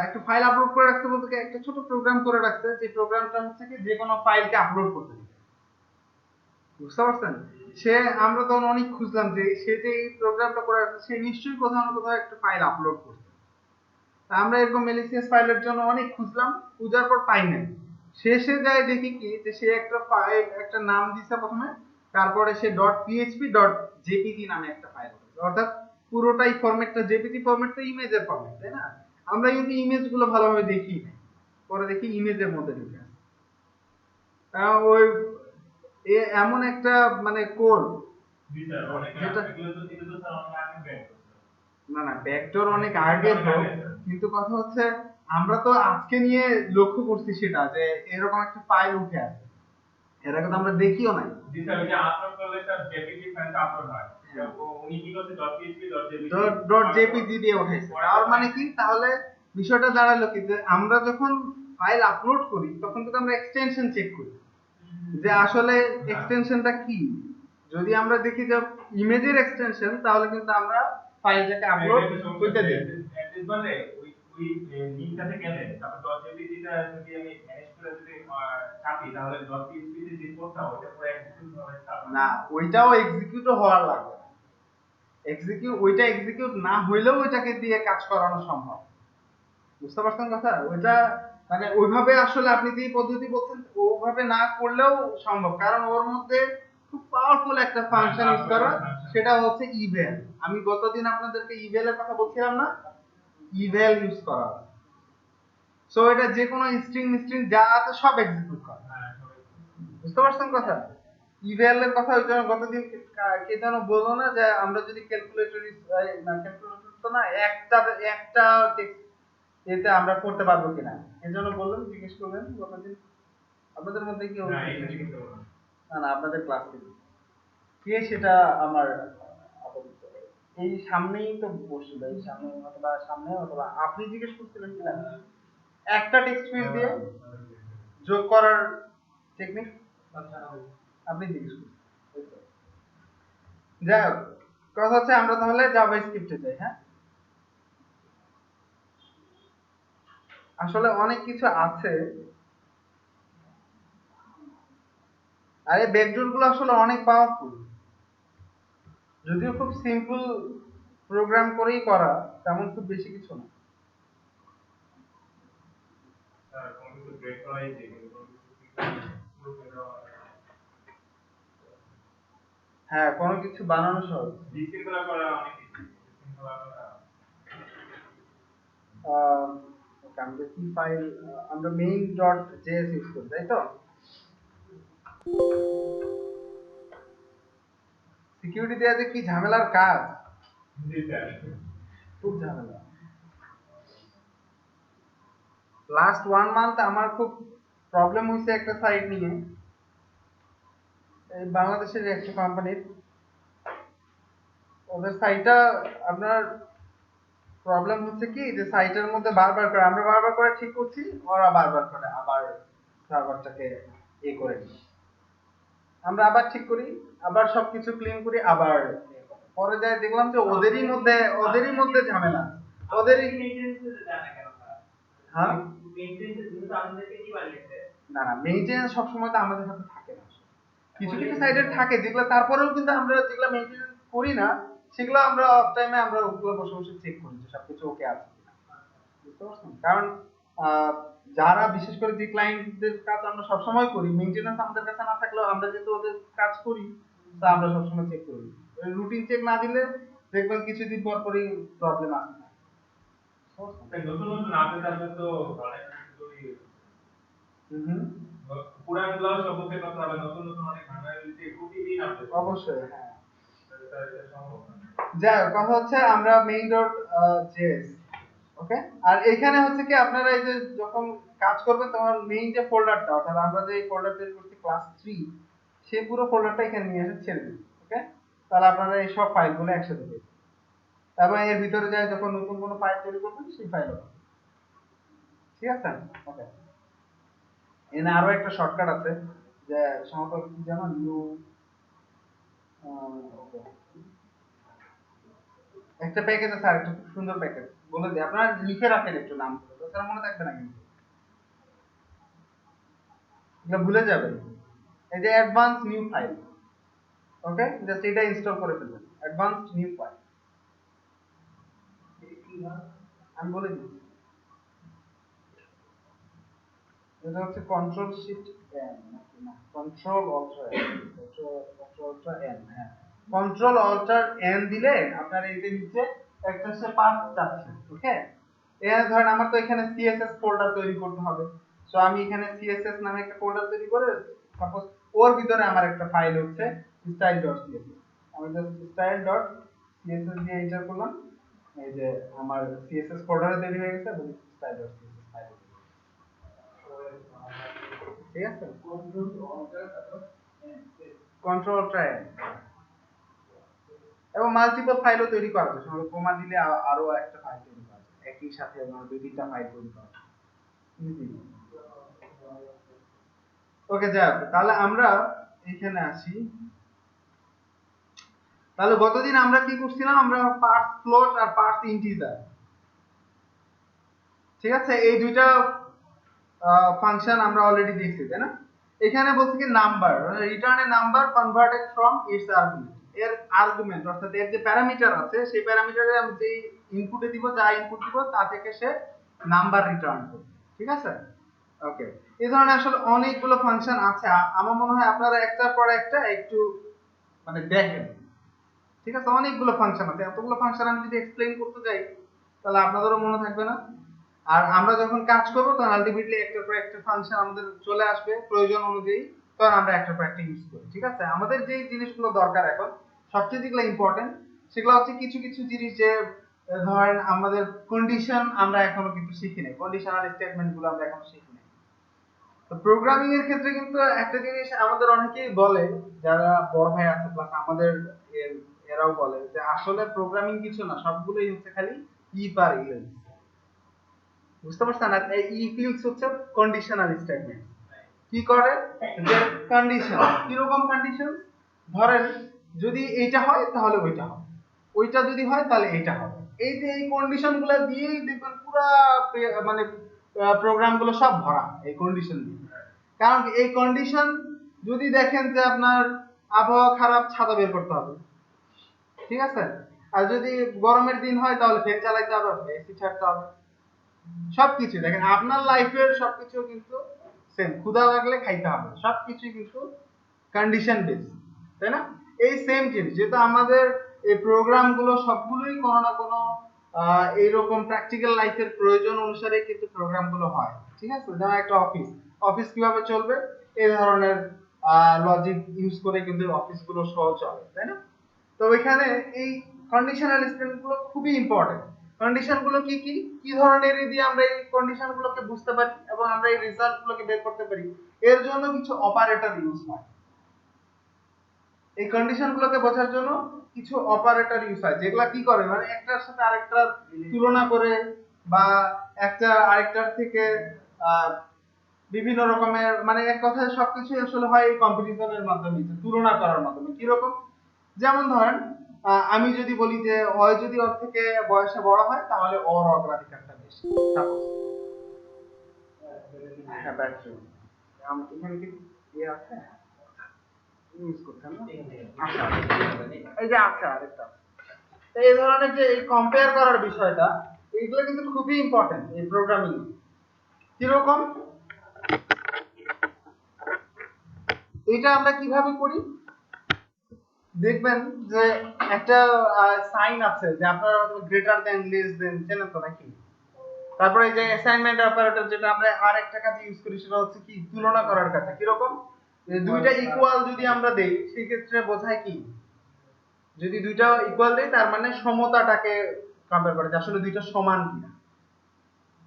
একটা ফাইল আপলোড করে রাখতে বলতে কি একটা ছোট প্রোগ্রাম করে রাখছে, যে প্রোগ্রামটা হচ্ছে কি যে কোনো ফাইলকে আপলোড করতে দিবে, বুঝতে পারছেন? সে, আমরা তখন অনেক খুঁজলাম যে সে যে এই প্রোগ্রামটা করে রাখছে, সে নিশ্চয়ই কোথাও না কোথাও একটা ফাইল আপলোড করছে। তা আমরা এরকম মেলিসিয়াস ফাইলের জন্য অনেক খুঁজলাম, খোঁজার পর পাই নাই। শেষে যাই দেখি কি যে সে একটা ফাইল, একটা নাম দিছে প্রথমে, তারপরে সে .php.jpg নামে একটা ফাইল, অর্থাৎ পুরোটাই ফরম্যাটটা জেপিজি ফরম্যাট, তো ইমেজের ফরম্যাট, তাই না? আমরা কিন্তু ইমেজ গুলো ভালোভাবে দেখি নাই, পরে দেখি ইমেজের মধ্যে ঢুকে আছে। ওই এমন একটা মানে কোড যেটা না না ব্যাকডোর অনেক আগে তো, কিন্তু কথা হচ্ছে আমরা তো আজকে নিয়ে লক্ষ্য করছি সেটা যে এরকম একটা ফাইল উঠে আসে, এর আগে তো আমরা দেখিও নাই। জি স্যার, ওই যে আপলোড করলে স্যার জেপিজি ফাইলটা আপলোড হয়, তো উনি কি করছে .php.jpg দিয়ে উঠাইছে। তার মানে কি তাহলে বিষয়টা দাঁড়ালো কি যে আমরা যখন ফাইল আপলোড করি তখন কিন্তু আমরা এক্সটেনশন চেক করি যে আসলে এক্সটেনশনটা কি। যদি আমরা দেখি যে ইমেজের এক্সটেনশন তাহলে কিন্তু আমরা ফাইলটাকে আপলোড করতে দিই। মানে ওই ওই লিংকটাতে গেলে তারপর .jpg টা যদি আমি ম্যানেজ করে যদি চাপি তাহলে .php তে যে কোডটা ওটা পুরো এক্সিকিউট হবে না, ওইটাও এক্সিকিউট হওয়ার লাগবে। ওইটা এক্সিকিউট না হইলেও ওইটাকে দিয়ে কাজ করানো সম্ভব। বুঝতে পারছেন কথা? ওইটা মানে ওইভাবে আসলে আপনি যে পদ্ধতি বলছেন ওইভাবে না করলেও সম্ভব, কারণ ওর মধ্যে খুব পাওয়ারফুল একটা ফাংশন ইউজ করা, সেটা হচ্ছে ইভেল। আমি গতদিন আপনাদেরকে ইভেলের কথা বলছিলাম না, ইভেল ইউজ করা। সো এটা যে কোনো স্ট্রিং যা আছে সব এক্সিকিউট করে। বুঝতে পারছেন কথা? ইভেল এর কথা ওই জন্য গতদিন কে যেন বললো না যে আমরা যদি ক্যালকুলেটর না ক্যালকুলেটর তো না একটা টেক্সট এতে আমরা করতে পারবো কিনা এজন্য বললাম, জিজ্ঞেস করলেন গতদিন আপনাদের মধ্যে কেউ না না আপনাদের ক্লাস কে সেটা আমার এই সামনেই তো বসছিল, এই সামনে অথবা সামনে অথবা আপনি জিজ্ঞেস করছিলেন কিনা একটা টেক্সট ফিল্ড দিয়ে যোগ করার টেকনিক আপনি জিজ্ঞেস করছেন। যাই হোক, কথা হচ্ছে আমরা তাহলে জাভাস্ক্রিপ্টে যাই। হ্যাঁ, আসলে অনেক কিছু আছে। আরে ব্যাকডোর গুলো আসলে অনেক পাওয়ারফুল, যদিও খুব সিম্পল প্রোগ্রাম করেই করা, তেমন খুব বেশি কিছু না। হ্যাঁ, কোনো কিছু বানানো সহজ। বিশৃঙ্খলা করা অনেক কিছু আমরা কি ফাইল আমরা main.js ইউজ করি তাই তো? সিকিউরিটি দেওয়া যে কি ঝামেলার কাজ, খুব ঝামেলা। লাস্ট 1 মান্থ আমার খুব প্রবলেম হয়েছে একটা সাইট নিয়ে, এই বাংলাদেশের একটা কোম্পানির। ওদের সাইটটা আপনার প্রবলেম হচ্ছে কি যে সাইটের মধ্যে বারবার করে আমরা বারবার করে ঠিক করছি, ওরা বারবার করে আবার সার্ভারটাকে করে নিই। আমরা আবার ঠিক করি, আবার সবকিছু ক্লিন করি, আবার পরে যাই দেখলাম যে ওদেরই মধ্যে ঝামেলা, ওদেরই হ্যাঁ না না মেইনটেনেন্স সবসময় তো আমাদের সাথে থাকে না। কিছু কিছু সাইডে থাকে যেগুলো তারপরেও কিন্তু আমরা যেগুলো মেইনটেনেন্স করি না সেগুলো আমরা অফ টাইমে আমরা ওগুলো বসে বসে চেক করি যে সবকিছু ওকে আছে কিনা। বুঝতে পারছেন? কারণ যারা বিশেষ করে যে ক্লায়েন্টদের কাজ আমরা সবসময় করি, মেইনটেনেন্স আমাদের কাছে না থাকলেও আমরা যেহেতু ওদের কাজ করি তা আমরা সবসময় চেক করি। রুটিন চেক না দিলে দেখবেন কিছুদিন পর পরই প্রবলেম আসে। নতুন নতুন আপডেট আসলে তো অনেক পুরানগুলো সব ওকে করতে হবে, নতুন নতুন অনেক ফাংশনালিটি প্রতিদিন আপডেট অবশ্যই। হ্যাঁ, যাই হোক, কথা হচ্ছে আমরা main.js ওকে। আর এখানে হচ্ছে কি আপনারা এই যে যখন কাজ করবেন তখন মেইন যে ফোল্ডারটা অর্থাৎ আমরা যে ফোল্ডার তৈরি করছি ক্লাস 3 সেই পুরো ফোল্ডারটা এখানে নিয়ে এসে ছেড়ে দিন। ওকে, তাহলে আপনারা এই সব ফাইলগুলো একসাথে পেয়ে যাবেন। তারপর এর ভিতরে যায় যখন নতুন কোনো ফাইল তৈরি করবেন সেই ফাইলও পাবেন। ঠিক আছে? ওকে, এখানে আরো একটা শর্টকাট আছে যে সম্ভবত কি জানো নিউ ওকে একটা প্যাকেজ আছে, আর একটা খুব সুন্দর প্যাকেজ বলে দিই, আপনারা লিখে রাখেন একটু নাম করে, তাছাড়া মনে থাকবে না কিন্তু এটা ভুলে যাবেন। এই যে অ্যাডভান্স নিউ ফাইল, ওকে, জাস্ট এটা ইনস্টল করে ফেলবেন, অ্যাডভান্স নিউ ফাইল। আমি বলে দিচ্ছি, এটা হচ্ছে কন্ট্রোল শিফট এন নাকি না control alter N, control alter N, হ্যাঁ কন্ট্রোল অল্টার এন দিলে আপনার এই যে নিচে একটা সে পাথ যাচ্ছে। ওকে, এখানে ধরেন আমার তো এখানে সিএসএস ফোল্ডার তৈরি করতে হবে, সো আমি এখানে সিএসএস নামে একটা ফোল্ডার তৈরি করে সাপোজ ওর ভিতরে আমার একটা ফাইল হচ্ছে style.css, আমি জাস্ট style.css দিয়ে এন্টার করলাম, এই যে আমার css ফোল্ডারে তৈরি হয়ে গেছে এবং style.css ফাইল, ঠিক আছে। কন্ট্রোল ট্রাই এবং মাল্টিপল ফাইলও তৈরি করা যায়, সঙ্গে কমা দিলে আরো একটা ফাইল তৈরি করা যায়, একই সাথে দুই তিনটা ফাইল তৈরি করা যায় ইজি। ওকে যাক, তাহলে আমরা এখানে আসি। তাহলে গতদিন আমরা কি করছিলাম, আমরা parts float are parts integer, ঠিক আছে, এই দুইটা ফাংশন আমরা অলরেডি দেখছি, তাই না। এখানে বলছি কি number, return A number converted from its argument, এর আর্গুমেন্ট অর্থাৎ এর যে প্যারামিটার আছে সেই প্যারামিটারে আমি যে ইনপুটে দিব, যা ইনপুট দিব তা থেকে সে নাম্বার রিটার্ন করবে, ঠিক আছে। ওকে, এই ধরনের আসলে অনেকগুলো ফাংশন আছে, আমার মনে হয় আপনারা একটার পর একটা একটু মানে দেখেন, ঠিক আছে। অনেকগুলো ফাংশন আছে, এতগুলো ফাংশন আমি যদি এক্সপ্লেইন করতে যাই তাহলে আপনাদেরও মনে থাকবে না। আর আমরা যখন কাজ করব তখন আলটিমেটলি একটার পর একটা ফাংশন আমাদের চলে আসবে প্রয়োজন অনুযায়ী, তখন আমরা একটার পর একটা ইউজ করি, ঠিক আছে। আমাদের যে জিনিসগুলো দরকার এখন সবচেয়ে যেগুলো ইম্পর্টেন্ট সেগুলো হচ্ছে কিছু কিছু জিনিস, যে ধরেন আমাদের কন্ডিশন আমরা এখনো কিন্তু শিখি নাই, কন্ডিশনাল স্টেটমেন্ট গুলো আমরা এখনো শিখি নাই। তো প্রোগ্রামিং এর ক্ষেত্রে কিন্তু একটা জিনিস আমাদের অনেকেই বলে, যারা বড় ভাই আছে প্লাস আমাদের এরাও বলে যে আসলে প্রোগ্রামিং কিছু না, সবগুলোই হচ্ছে খালি ইফ আর এলস, বুঝতে পারছেন। আর এই ইফ এলস হচ্ছে কন্ডিশনাল স্টেটমেন্ট, কি করে যে কন্ডিশন, কি রকম কন্ডিশন, ধরেন যদি এইটা হয় তাহলে ওইটা হবে, ওইটা যদি হয় তাহলে এইটা হবে, এই যে এই কন্ডিশনগুলো দিয়েই দেখবেন পুরো মানে প্রোগ্রামগুলো সব ভরা এই কন্ডিশন দিয়ে। কারণ এই কন্ডিশন যদি দেখেন যে আপনার আবহাওয়া খারাপ, ছাতা বের করতে হবে, ঠিক আছে। আর যদি গরমের দিন হয় তাহলে ফ্যান চালাইতে হবে, এসি ছাড়তে হবে, সবকিছু দেখেন আপনার লাইফের সবকিছু কিন্তু সেম, ক্ষুধা লাগলে খাইতে হবে, সবকিছু কিন্তু কন্ডিশন বেস, তাই না। এই সেম জিনিস যেহেতু আমাদের এই প্রোগ্রামগুলো সবগুলোই কোনো না কোনো এইরকম প্র্যাকটিক্যাল লাইফের প্রয়োজন অনুসারে কিন্তু প্রোগ্রামগুলো হয়, ঠিক আছে। যেমন একটা অফিস, অফিস কিভাবে চলবে, এই ধরনের লজিক ইউজ করে কিন্তু অফিসগুলো সহজ চলে, তাই না। তো এখানে এই কন্ডিশনাল স্টেটমেন্টগুলো খুবই ইম্পর্টেন্ট। কন্ডিশনগুলো কি কি কি ধরনের দিয়ে আমরা এই কন্ডিশনগুলোকে বুঝতে পারি এবং আমরা এই রেজাল্টগুলোকে বের করতে পারি, এর জন্য কিছু অপারেটর ইউজ হয়। এই কন্ডিশনগুলোকে বোঝার জন্য কিছু অপারেটর ইউজ হয়, যেগুলা কি করে মানে একটার সাথে আরেকটার তুলনা করে বা একটা আরেকটার থেকে বিভিন্ন রকমের, মানে এক কথায় সবকিছু আসলে হয় এই কম্পারিজনের মাধ্যমে, তুলনা করার মাধ্যমে। কি রকম, যেমন ধরেন আমি যদি বলি যে অয় যদি ওর থেকে বয়সে বড় হয় তাহলে ওর অগ্রাধিকারটা বেশি, সাপোজ। হ্যাঁ ব্যাটরি এখানে কি ইয়ে আছে ইউজ করতে না, আচ্ছা এই যে আচ্ছা আরেকটা, তো এই ধরনের যে এই কম্পেয়ার করার বিষয়টা, এইগুলো কিন্তু খুবই ইম্পর্টেন্ট এই প্রোগ্রামিং। কিরকম, এটা আমরা কিভাবে করি দেখবেন যে একটা সাইন আছে যে আপনারা গ্রেটার দেন লেস দেন চেনেন তো নাকি। তারপরে এই যে অ্যাসাইনমেন্ট অপারেটর যেটা আমরা আর একটা কাজে ইউজ করি সেটা হচ্ছে কি তুলনা করার কাজে। কি রকম, যে দুইটা ইকুয়াল যদি আমরা দেই সেই ক্ষেত্রে বোঝায় কি, যদি দুইটা ইকুয়াল দেই তার মানে সমতাটাকে কম্পেয়ার করে যে আসলে দুইটা সমান কিনা,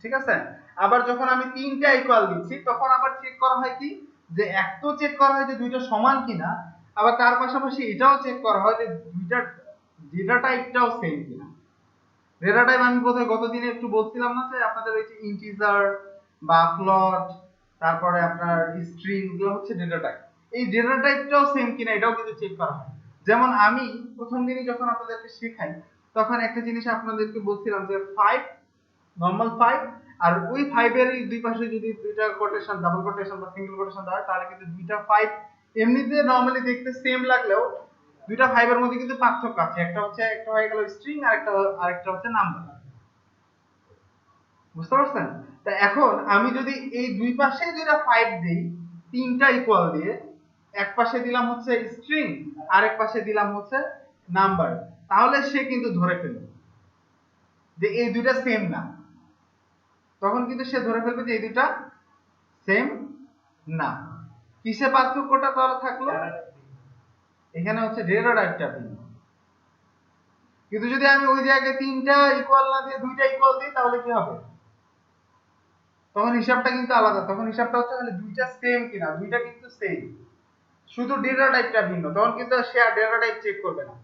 ঠিক আছে। আবার যখন আমি তিনটা ইকুয়াল দিচ্ছি তখন আবার চেক করা হয় কি, যে এক তো চেক করা হয় যে দুইটা সমান কিনা, আবার তার পাশাপাশি এটাও চেক করা হয় যে দুইটার ডেটা টাইপটাও সেম কিনা। ডেটা টাইপ আমি বোধহয় গতদিনে একটু বলছিলাম না যে আপনাদের ওই যে ইন্টিজার বা ফ্লোট, তারপরে আপনার স্ট্রিং, এগুলো হচ্ছে ডেটা টাইপ। এই ডেটা টাইপটাও সেম কিনা এটাও কিন্তু চেক করা হয়। যেমন আমি প্রথম দিনই যখন আপনাদেরকে শেখাই তখন একটা জিনিস আপনাদেরকে বলছিলাম যে 5 নরমাল 5, আর ওই 5 এর দুই পাশে যদি দুইটা কোটেশন, ডাবল কোটেশন বা সিঙ্গেল কোটেশন দেওয়া হয় তাহলে কিন্তু দুইটা 5 এমনিতে নরমালি দেখতে সেম লাগলেও দুইটা 5 এর মধ্যে কিন্তু পার্থক্য আছে, একটা হচ্ছে একটা হয়ে গেল স্ট্রিং আর আরেকটা হচ্ছে নাম্বার, বুঝতে পারছেন। তা এখন আমি যদি এই দুই পাশে যেটা 5 দেই তিনটা ইকুয়াল দিয়ে, এক পাশে দিলাম হচ্ছে স্ট্রিং আরেক পাশে দিলাম হচ্ছে নাম্বার, তাহলে সে কিন্তু ধরে ফেলবে যে এই দুইটা সেম না, তখন কিন্তু সে ধরে ফেলবে যে এই দুইটা সেম না। কিসে পার্থক্যটা তাহলে থাকলো? এখানে হচ্ছে ডেটা টাইপটা ভিন্ন। কিন্তু যদি আমি ওই জায়গায় তিনটা ইকুয়াল না দিয়ে দুইটা ইকুয়াল দিই তাহলে কি হবে? তখন হিসাবটা কিন্তু আলাদা। তখন হিসাবটা হচ্ছে তাহলে দুইটা সেম কিনা। দুইটা কিন্তু সেম, শুধু ডেটা টাইপটা ভিন্ন। তখন কিন্তু সে আর ডেটা টাইপ চেক করবে না,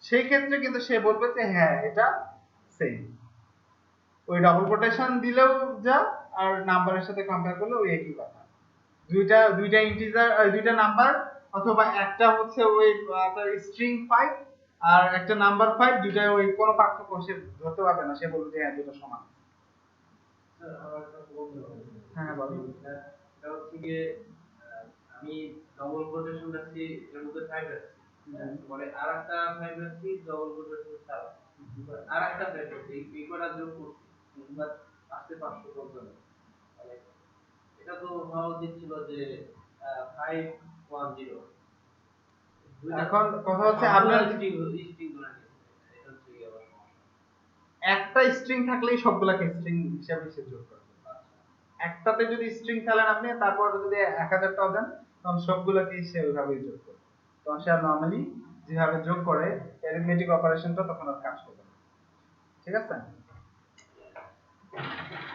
সেই ক্ষেত্রে কিন্তু সে বলবে যে হ্যাঁ এটা সেম। ওই ডাবল কোটেশন দিলেও যা, আর নাম্বারের সাথে কম্পেয়ার করলে ওই একই কথা। দুইটা ইন্টিজার, দুইটা নাম্বার, অথবা একটা হচ্ছে ওই আপনার স্ট্রিং 5 আর একটা নাম্বার 5, দুইটা ওই কোনো পার্থক্য সে ধরতে পারবে না, সে বলবে যে হ্যাঁ দুটো সমান। হ্যাঁ বলো। এটা হচ্ছে গিয়ে আমি ডবল কোটেশন রাখছি, এর মধ্যে 5 রাখছি, মানে আরেকটা 5 রাখছি ডবল কোটেশন ছাড়া, আরেকটা 5 রাখছি, এই কটা যোগ করছি, এবার আসতে 500 পর্যন্ত। মানে এটা তো হওয়া উচিত ছিল যে 510। এখন কথা হচ্ছে আপনার স্ট্রিং ধরে নিয়েছে, এটা হচ্ছে গিয়ে আবার সমস্যা। একটা স্ট্রিং থাকলেই সবগুলাকে স্ট্রিং হিসাবে সে যোগ করবে। একটাতে যদি স্ট্রিং ফেলেন আপনি, তারপর যদি 1000টাও দেন, তখন সবগুলোকেই সে ওইভাবেই যোগ করবে। তখন সে নরমালি যেভাবে যোগ করে অ্যারিথমেটিক অপারেশনটা তখন আর কাজ করবে না। ঠিক আছে?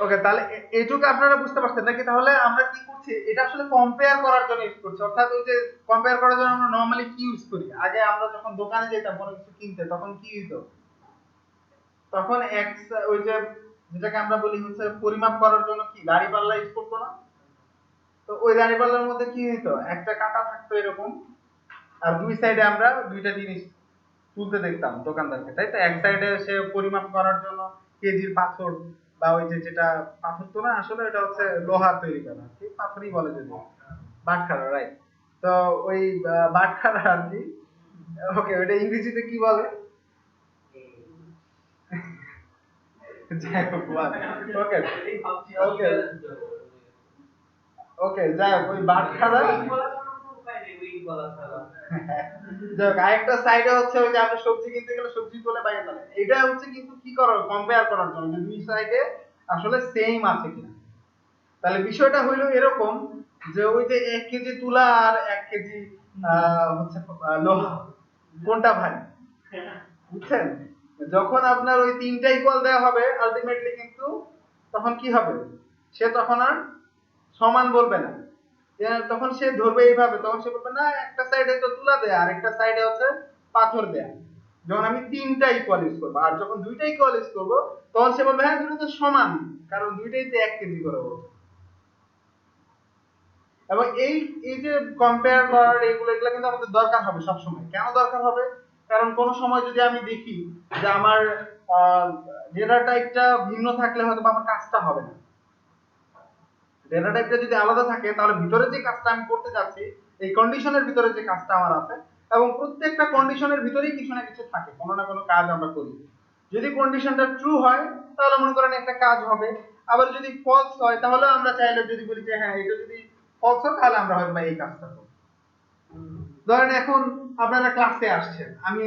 ওকে, তাহলে এইটুকু আপনারা বুঝতে পারছেন নাকি? তাহলে আমরা কি করছি, এটা আসলে কম্পেয়ার করার জন্য ইউজ করছি। অর্থাৎ ওই যে কম্পেয়ার করার জন্য আমরা নরমালি কি ইউজ করি, আগে আমরা যখন দোকানে যেতাম কোনো কিছু কিনতে, তখন কি হইতো, তখন এক্স ওই যে যেটাকে আমরা বলি হচ্ছে পরিমাপ করার জন্য কি দাঁড়িপাল্লা ইউজ করতো না? তো ওই দাঁড়িপাল্লার মধ্যে কি হইতো, একটা কাঁটা থাকতো এরকম, আর দুই সাইডে আমরা দুইটা জিনিস তুলতে দেখতাম দোকানদারকে, তাই তো? এক সাইডে সে পরিমাপ করার জন্য কেজির পাথর, বা ওই যে যেটা পাথর তো না আসলে এটা হচ্ছে লোহার তৈরি করা, ঠিক পাথরই বলে যদি, বাটখারা, রাইট। তো ওই বাটখারা আর কি, ওকে, ওইটা ইংরেজিতে কি বলে? যাই হোক, ওকে ওকে ওকে, যাই হোক, ওই বাটখারা, যাক আরেকটা সাইডে হচ্ছে ওই যে আপনি সবজি কিনতে গেলে সবজি তোলে বাইরে তোলে, এটা হচ্ছে কিন্তু কি করার, কম্পেয়ার করার জন্য যে দুই সাইডে আসলে সেম আছে কিনা। তাহলে বিষয়টা হইলো এরকম যে ওই যে 1 কেজি তুলা আর 1 কেজি হচ্ছে লোহা, কোনটা ভারী, বুঝছেন? যখন আপনার ওই তিনটা ইকুয়াল দেওয়া হবে আলটিমেটলি কিন্তু তখন কি হবে, সে তখন আর সমান বলবে না, তখন সে ধরবে এইভাবে, তখন সে বলবে না একটা সাইডে তো তুলা দেয়া আর একটা সাইডে হচ্ছে পাথর দেয়া। যখন আমি তিনটা ইকুয়াল ইউজ করবো, আর যখন দুইটা ইকুয়াল ইউজ করবো, তখন সে বলবে হ্যাঁ দুটো তো সমান, কারণ দুইটাই তো 1 কেজি করে বলছে। এবং এই এই যে কম্পেয়ার করার এগুলো কিন্তু আমাদের দরকার হবে সব সময়। কেন দরকার হবে? কারণ কোন সময় যদি আমি দেখি যে আমার ডেটা টাইপটা ভিন্ন থাকলে হয়তো আমার কাজটা হবে না। ডেটা টাইপটা যদি আলাদা থাকে তাহলে ভিতরে যে কাজটা আমি করতে যাচ্ছি, এই কন্ডিশনের ভিতরে যে কাজটা আমার আছে, এবং প্রত্যেকটা কন্ডিশনের ভিতরেই কিছু না কিছু থাকে, কোনো না কোনো কাজ আমরা করি। যদি কন্ডিশনটা ট্রু হয় তাহলে মনে করেন একটা কাজ হবে, আবার যদি ফলস হয় তাহলে আমরা চাইলে যদি বলি যে হ্যাঁ এটা যদি ফলস হয় তাহলে আমরা হয়তো এই কাজটা করব। ধরেন এখন আপনারা ক্লাসে আসছেন, আমি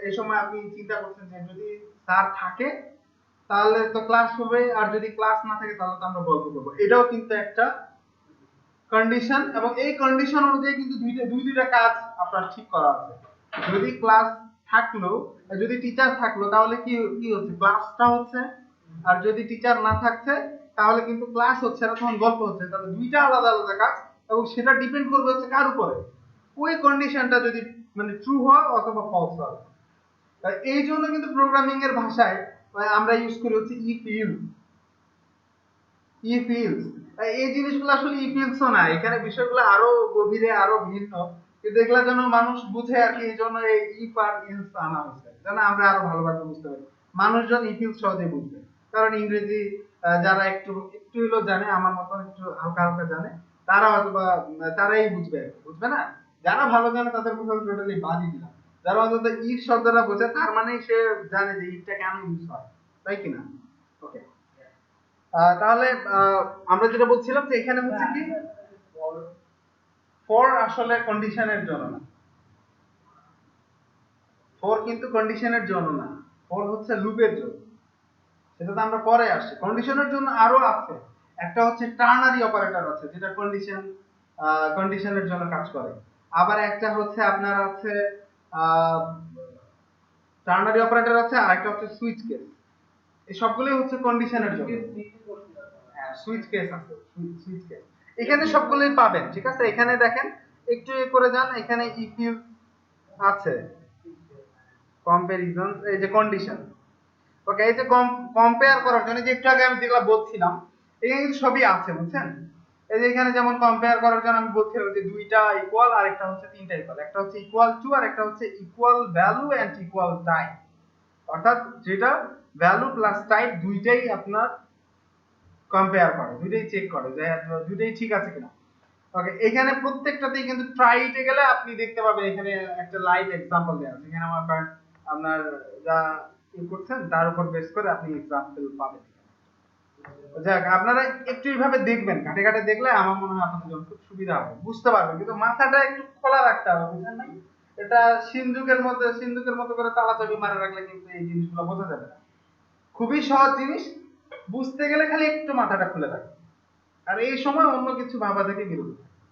এই সময় আপনি চিন্তা করছেন যে যদি স্যার থাকে তাহলে তো ক্লাস হবে, আর যদি ক্লাস না থাকে তাহলে তো আমরা গল্প করবো। এটাও কিন্তু একটা কন্ডিশন, এবং এই কন্ডিশন অনুযায়ী কিন্তু দুইটা কাজ আপনার ঠিক করা আছে। যদি ক্লাস থাকলো, যদি টিচার থাকলো তাহলে কি কি হচ্ছে, ক্লাসটা হচ্ছে, আর যদি টিচার না থাকছে তাহলে কিন্তু ক্লাস হচ্ছে না, তখন গল্প হচ্ছে। তাহলে দুইটা আলাদা আলাদা কাজ, এবং সেটা ডিপেন্ড করবে হচ্ছে কার উপরে, ওই কন্ডিশনটা যদি মানে ট্রু হয় অথবা ফলস হয়। এই জন্য কিন্তু প্রোগ্রামিং এর ভাষায় আমরা ইউজ করি হচ্ছে ইফ ইলস। ইফ ইলস এই জিনিসগুলো আসলে ইফ ইলস না, এখানে বিষয়গুলো আরো গভীরে আরো ভিন্ন, কিন্তু এগুলোর জন্য মানুষ বুঝে আর কি, এই জন্য এই ইফ আর ইলস আনা হয়েছে যেন আমরা আরো ভালোভাবে বুঝতে পারি। মানুষজন ইফ ইলস সহজে বুঝবে, কারণ ইংরেজি যারা একটু একটু হলেও জানে, আমার মতো একটু হালকা হালকা জানে, তারা হয়তো বা তারাই বুঝবে, বুঝবে না। যারা ভালো জানে তাদের কথা টোটালি বাদই দিলাম, যারা অন্তত ইফ শব্দটা বোঝে তার মানে সে জানে যে ইফটা কেন ইউজ হয়, তাই কিনা? ওকে, তাহলে আমরা যেটা বলছিলাম যে এখানে হচ্ছে কি ফর আসলে কন্ডিশনের জন্য না, ফর কিন্তু কন্ডিশনের জন্য না, ফর হচ্ছে লুপের জন্য। সেটা তো আমরা পরে আসছি। কন্ডিশনের জন্য আরো আছে, একটা হচ্ছে টার্নারি অপারেটর আছে যেটা কন্ডিশন কন্ডিশনের জন্য কাজ করে। আবার একটা হচ্ছে আপনার আছে টার্নারি অপারেটর আছে, আর একটা হচ্ছে সুইচ কেস। এই সবগুলোই হচ্ছে কন্ডিশনের জন্য। হ্যাঁ, সুইচ কেস আছে, সুইচ কেস এখানে সবগুলোই পাবেন, ঠিক আছে। এখানে দেখেন একটু করে যান, এখানে ইফ আছে, কম্পারিজন, এই যে কন্ডিশন। ওকে, এই যে কম্পেয়ার করার জন্য যে একটু আগে আমি যেগুলো বলছিলাম এখানে কিন্তু সবই আছে, বুঝছেন। এই যে এখানে যেমন কম্পেয়ার করার জন্য আমি বলছিলাম যে দুইটা ইকুয়াল আর একটা হচ্ছে তিনটা ইকুয়াল, একটা হচ্ছে ইকুয়াল টু আর একটা হচ্ছে equal value and equal type, অর্থাৎ যেটা ভ্যালু প্লাস টাইপ দুইটাই আপনার কম্পেয়ার করে, দুইটাই চেক করে যে দুইটাই ঠিক আছে কিনা। ওকে, এখানে প্রত্যেকটাতেই কিন্তু ট্রাইতে গেলে আপনি দেখতে পাবেন এখানে একটা লাইভ এক্সাম্পল দেওয়া আছে। এখানে আমার কারণ আপনার যা ই করছেন তার উপর বেস করে আপনি এক্সাম্পল পাবেন। যাক, আপনারা একটু এইভাবে দেখবেন, ঘাটে ঘাটে দেখলে আমার মনে হয় আপনাদের জন্য খুব সুবিধা হবে, বুঝতে পারবেন। কিন্তু মাথাটা একটু খোলা রাখতে হবে, বুঝলেন নাই? এটা সিন্ধুকের মতো করে তালা চাবি মারা রাখলে কিন্তু এই জিনিসগুলো বোঝা যাবে না। খুবই সহজ জিনিস, বুঝতে গেলে খালি একটু মাথাটা খুলে রাখবেন। আর এই সময় অন্য কিছু ভাবা থেকে বিরত থাকবেন,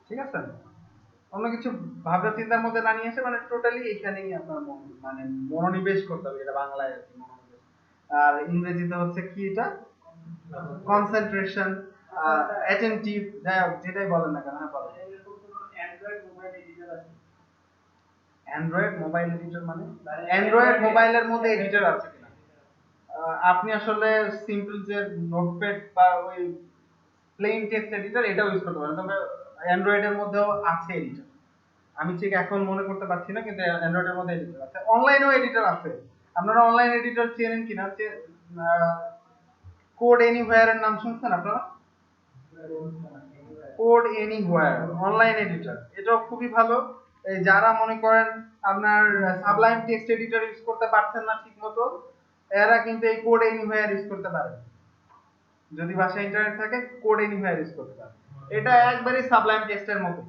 ঠিক আছে। অন্য কিছু ভাবনা চিন্তার মধ্যে না নিয়ে এসে মানে টোটালি এখানেই আপনার মানে মনোনিবেশ করতে হবে, এটা বাংলায় আর কি মনোনিবেশ। আর ইংরেজিতে হচ্ছে কি এটা, কনসেন্ট্রেশন, অ্যাটেনটিভ, যাই হোক যেটাই বলেন না কেন। হ্যাঁ বলেন। অ্যান্ড্রয়েড মোবাইল এডিটর মানে অ্যান্ড্রয়েড মোবাইলের মধ্যে এডিটর আছে কিনা? আপনি আসলে সিম্পল যে নোটপ্যাড বা ওই প্লেন টেক্সট এডিটর এটাও ইউজ করতে পারেন, তবে অ্যান্ড্রয়েডের মধ্যেও আছে এডিটর। আমি ঠিক এখন মনে করতে পারছি না, কিন্তু অ্যান্ড্রয়েডের মধ্যে এডিটর আছে, অনলাইনেও এডিটর আছে। আপনারা অনলাইন এডিটর চেনেন কিনা, যে কোড এনিওয়্যার এর নাম শুনছেন আপনারা? কোড এনিওয়্যার অনলাইন এডিটর, এটাও খুবই ভালো। এই যারা মনে করেন আপনার সাবলাইম টেক্সট এডিটর ইউজ করতে পারছেন না ঠিকমতো, এরা কিন্তু এই কোড এনিওয়্যার ইউজ করতে পারে। যদি বাসায় ইন্টারনেট থাকে কোড এনিওয়্যার ইউজ করতে পারে। এটা একবারই সাবলাইম টেক্সটের মতো,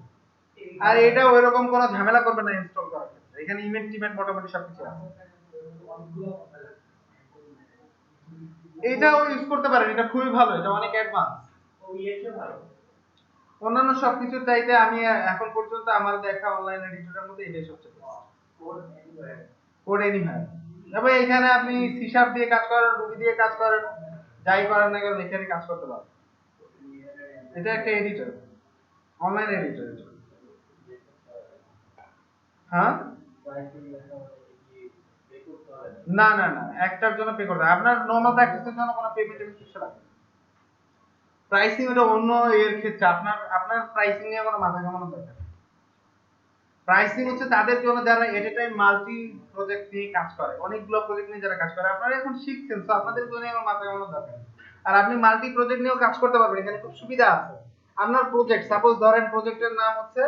আর এটা ওইরকম কোনো ঝামেলা করবে না ইনস্টল করার ক্ষেত্রে। এখানে ইমেজ টিমেজ মোটামুটি সবকিছু আছে। এটাও ইউজ করতে পারেন, এটা খুবই ভালো, এটা অনেক অ্যাডভান্স। অন্যান্য সবকিছুর চাইতে আমি এখন পর্যন্ত আমার দেখা অনলাইন এডিটরের মধ্যে এটাই সবচেয়ে কোড এনিওয়্যার। তবে এখানে আপনি সি শার্প দিয়ে কাজ করেন, রুবি দিয়ে কাজ করেন, যাই করেন না কেন এখানে কাজ করতে পারবেন। এটা একটা এডিটর, অনলাইন এডিটর। হ্যাঁ, না না না, একটার জন্য পে করতে হবে। আপনার নরমাল প্র্যাকটিসের জন্য কোনো পেমেন্টের কিছু লাগবে না। প্রাইসিং এটা অন্য এর ক্ষেত্রে, আপনার আপনার প্রাইসিং নিয়ে কোনো মাথা ঘামানোর দরকার নেই। প্রাইসিং হচ্ছে তাদের জন্য যারা এট এ টাইম মাল্টি প্রজেক্ট নিয়ে কাজ করে, অনেকগুলো প্রজেক্ট নিয়ে যারা কাজ করে। আপনারা এখন শিখছেন, তো আপনাদের জন্য আমার মাথা ঘামানোর দরকার নেই। আর আপনি মাল্টি প্রজেক্ট নিয়েও কাজ করতে পারবেন, এখানে খুব সুবিধা আছে। আপনার প্রজেক্ট সাপোজ ধরেন, প্রজেক্টের নাম হচ্ছে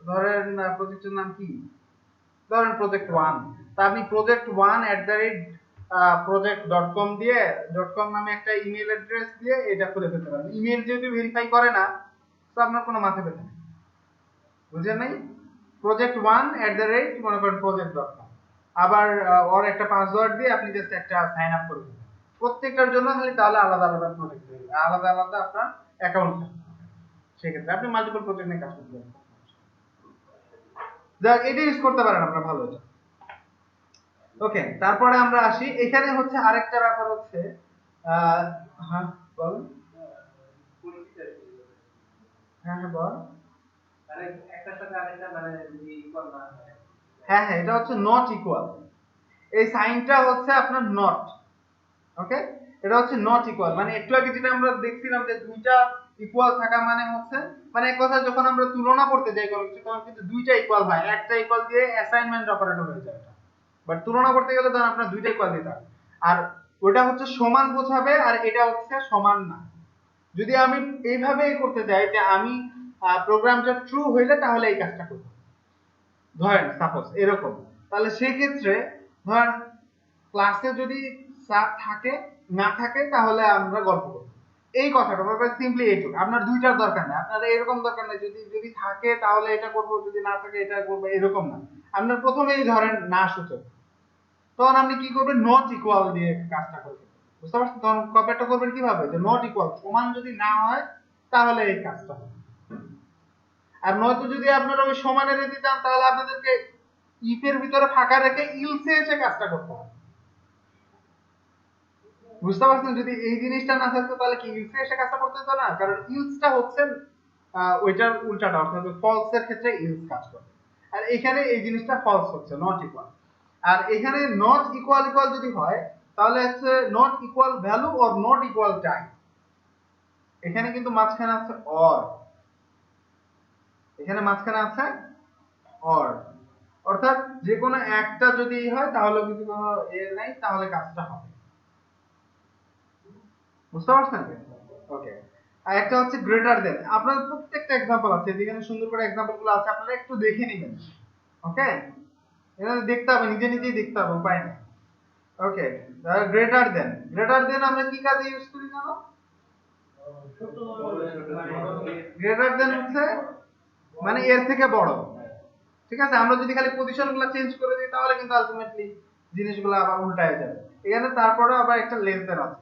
ধরেন প্রজেক্টের নাম কি, ধরেন প্রজেক্ট 1। তা আপনি project1@project.com দিয়ে .com নামে একটা ইমেল অ্যাড্রেস দিয়ে এটা খুলে ফেলতে পারেন। ইমেল যদি ভেরিফাই করে না, তো আপনার কোনো মাথা ব্যথা নেই, বুঝলেন নাই? project1 মনে করেন project.com, আবার ওর একটা পাসওয়ার্ড দিয়ে আপনি জাস্ট একটা সাইন আপ করে দিবেন প্রত্যেকটার জন্য খালি, তাহলে আলাদা আলাদা প্রজেক্ট দেবে, আলাদা আলাদা আপনার অ্যাকাউন্ট থাকবে। সেক্ষেত্রে আপনি মাল্টিপল প্রজেক্ট নিয়ে কাজ করতে পারবেন। যাক, এটা ইউজ করতে পারেন আপনারা, ভালো এটা। ওকে, তারপরে আমরা আসি, এখানে হচ্ছে আরেকটা ব্যাপার হচ্ছে হ্যাঁ বলুন। হ্যাঁ হ্যাঁ বল। হ্যাঁ হ্যাঁ, এটা হচ্ছে নট ইকুয়াল। এই সাইনটা হচ্ছে আপনার নট। ওকে, এটা হচ্ছে নট ইকুয়াল, মানে একটু আগে যেটা আমরা দেখছিলাম যে দুইটা ইকুয়াল থাকা মানে হচ্ছে, মানে এক কথা যখন আমরা তুলনা করতে যাই কোনো কিছু, তখন কিন্তু দুইটা ইকুয়াল হয়, একটা ইকুয়াল দিয়ে অ্যাসাইনমেন্ট অপারেটর হয়ে যায়। বাট তুলনা করতে গেলে তখন আপনার দুইটা ইকুয়াল দিতে হবে। আর ওটা হচ্ছে সমান বোঝাবে, আর এটা হচ্ছে সমান না। যদি আমি এইভাবে করতে চাই যে আমি প্রোগ্রামটা ট্রু হইলে তাহলে এই কাজটা করব, ধরেন সাপোজ এরকম, তাহলে সেই ক্ষেত্রে ধরেন ক্লাসে যদি স্যার থাকে না থাকে তাহলে আমরা গল্প করব, এই কথাটা ব্যাপার সিম্পলি এইটুকু। আপনার দুইটার দরকার নেই, আপনার এরকম দরকার নেই যদি যদি থাকে তাহলে এটা করব, যদি না থাকে এটা করব, এরকম না। আপনার প্রথমেই ধরেন না সূচক, তখন আপনি কি করবেন, নট ইকুয়াল দিয়ে কাজটা করবেন, বুঝতে পারছেন? তখন কপেটা করবেন কিভাবে, যে নট ইকুয়াল সমান যদি না হয় তাহলে এই কাজটা হবে। আর নয়তো যদি আপনারা ওই সমানে রেখে চান তাহলে আপনাদেরকে ইফ এর ভিতরে ফাঁকা রেখে ইলসে এসে কাজটা করতে হবে। বুঝতে পারছেন? যদি এই জিনিসটা না থাকতো তাহলে কি ইলসে এসে কাজটা করতে হতো না? কারণ ইলসটা হচ্ছে ওইটার উল্টাটা, অর্থাৎ ফলস এর ক্ষেত্রে ইলস কাজ করে। আর এখানে এই জিনিসটা ফলস হচ্ছে, নট ইকুয়াল। আর এখানে নট ইকুয়াল ইকুয়াল যদি হয় তাহলে হচ্ছে not equal value or not equal time. এখানে কিন্তু মাঝখানে আছে অর, এখানে মাঝখানে আছে অর, অর্থাৎ যে কোনো একটা যদি হয় তাহলে কিন্তু কোনো এর নাই, তাহলে কাজটা হবে। বুঝতে পারছেন? ওকে। আর একটা হচ্ছে গ্রেটার দেন। আপনাদের প্রত্যেকটা एग्जांपल আছে, যেখানে সুন্দর করে एग्जांपल গুলো আছে আপনারা একটু দেখে নেবেন। ওকে, এটা দেখতে হবে, নিজে নিজেই দেখতে হবে, উপায় নেই। ওকে, তাহলে গ্রেটার দেন আমরা কি কাজে ইউজ করি জানো? গ্রেটার দেন হচ্ছে মানে এর থেকে বড়। ঠিক আছে, আমরা যদি খালি পজিশনগুলো চেঞ্জ করে দিই তাহলে কিন্তু আলটিমেটলি জিনিসগুলো আবার উল্টায় যাবে। এখানে তারপরে আবার একটা লেস দেন আছে।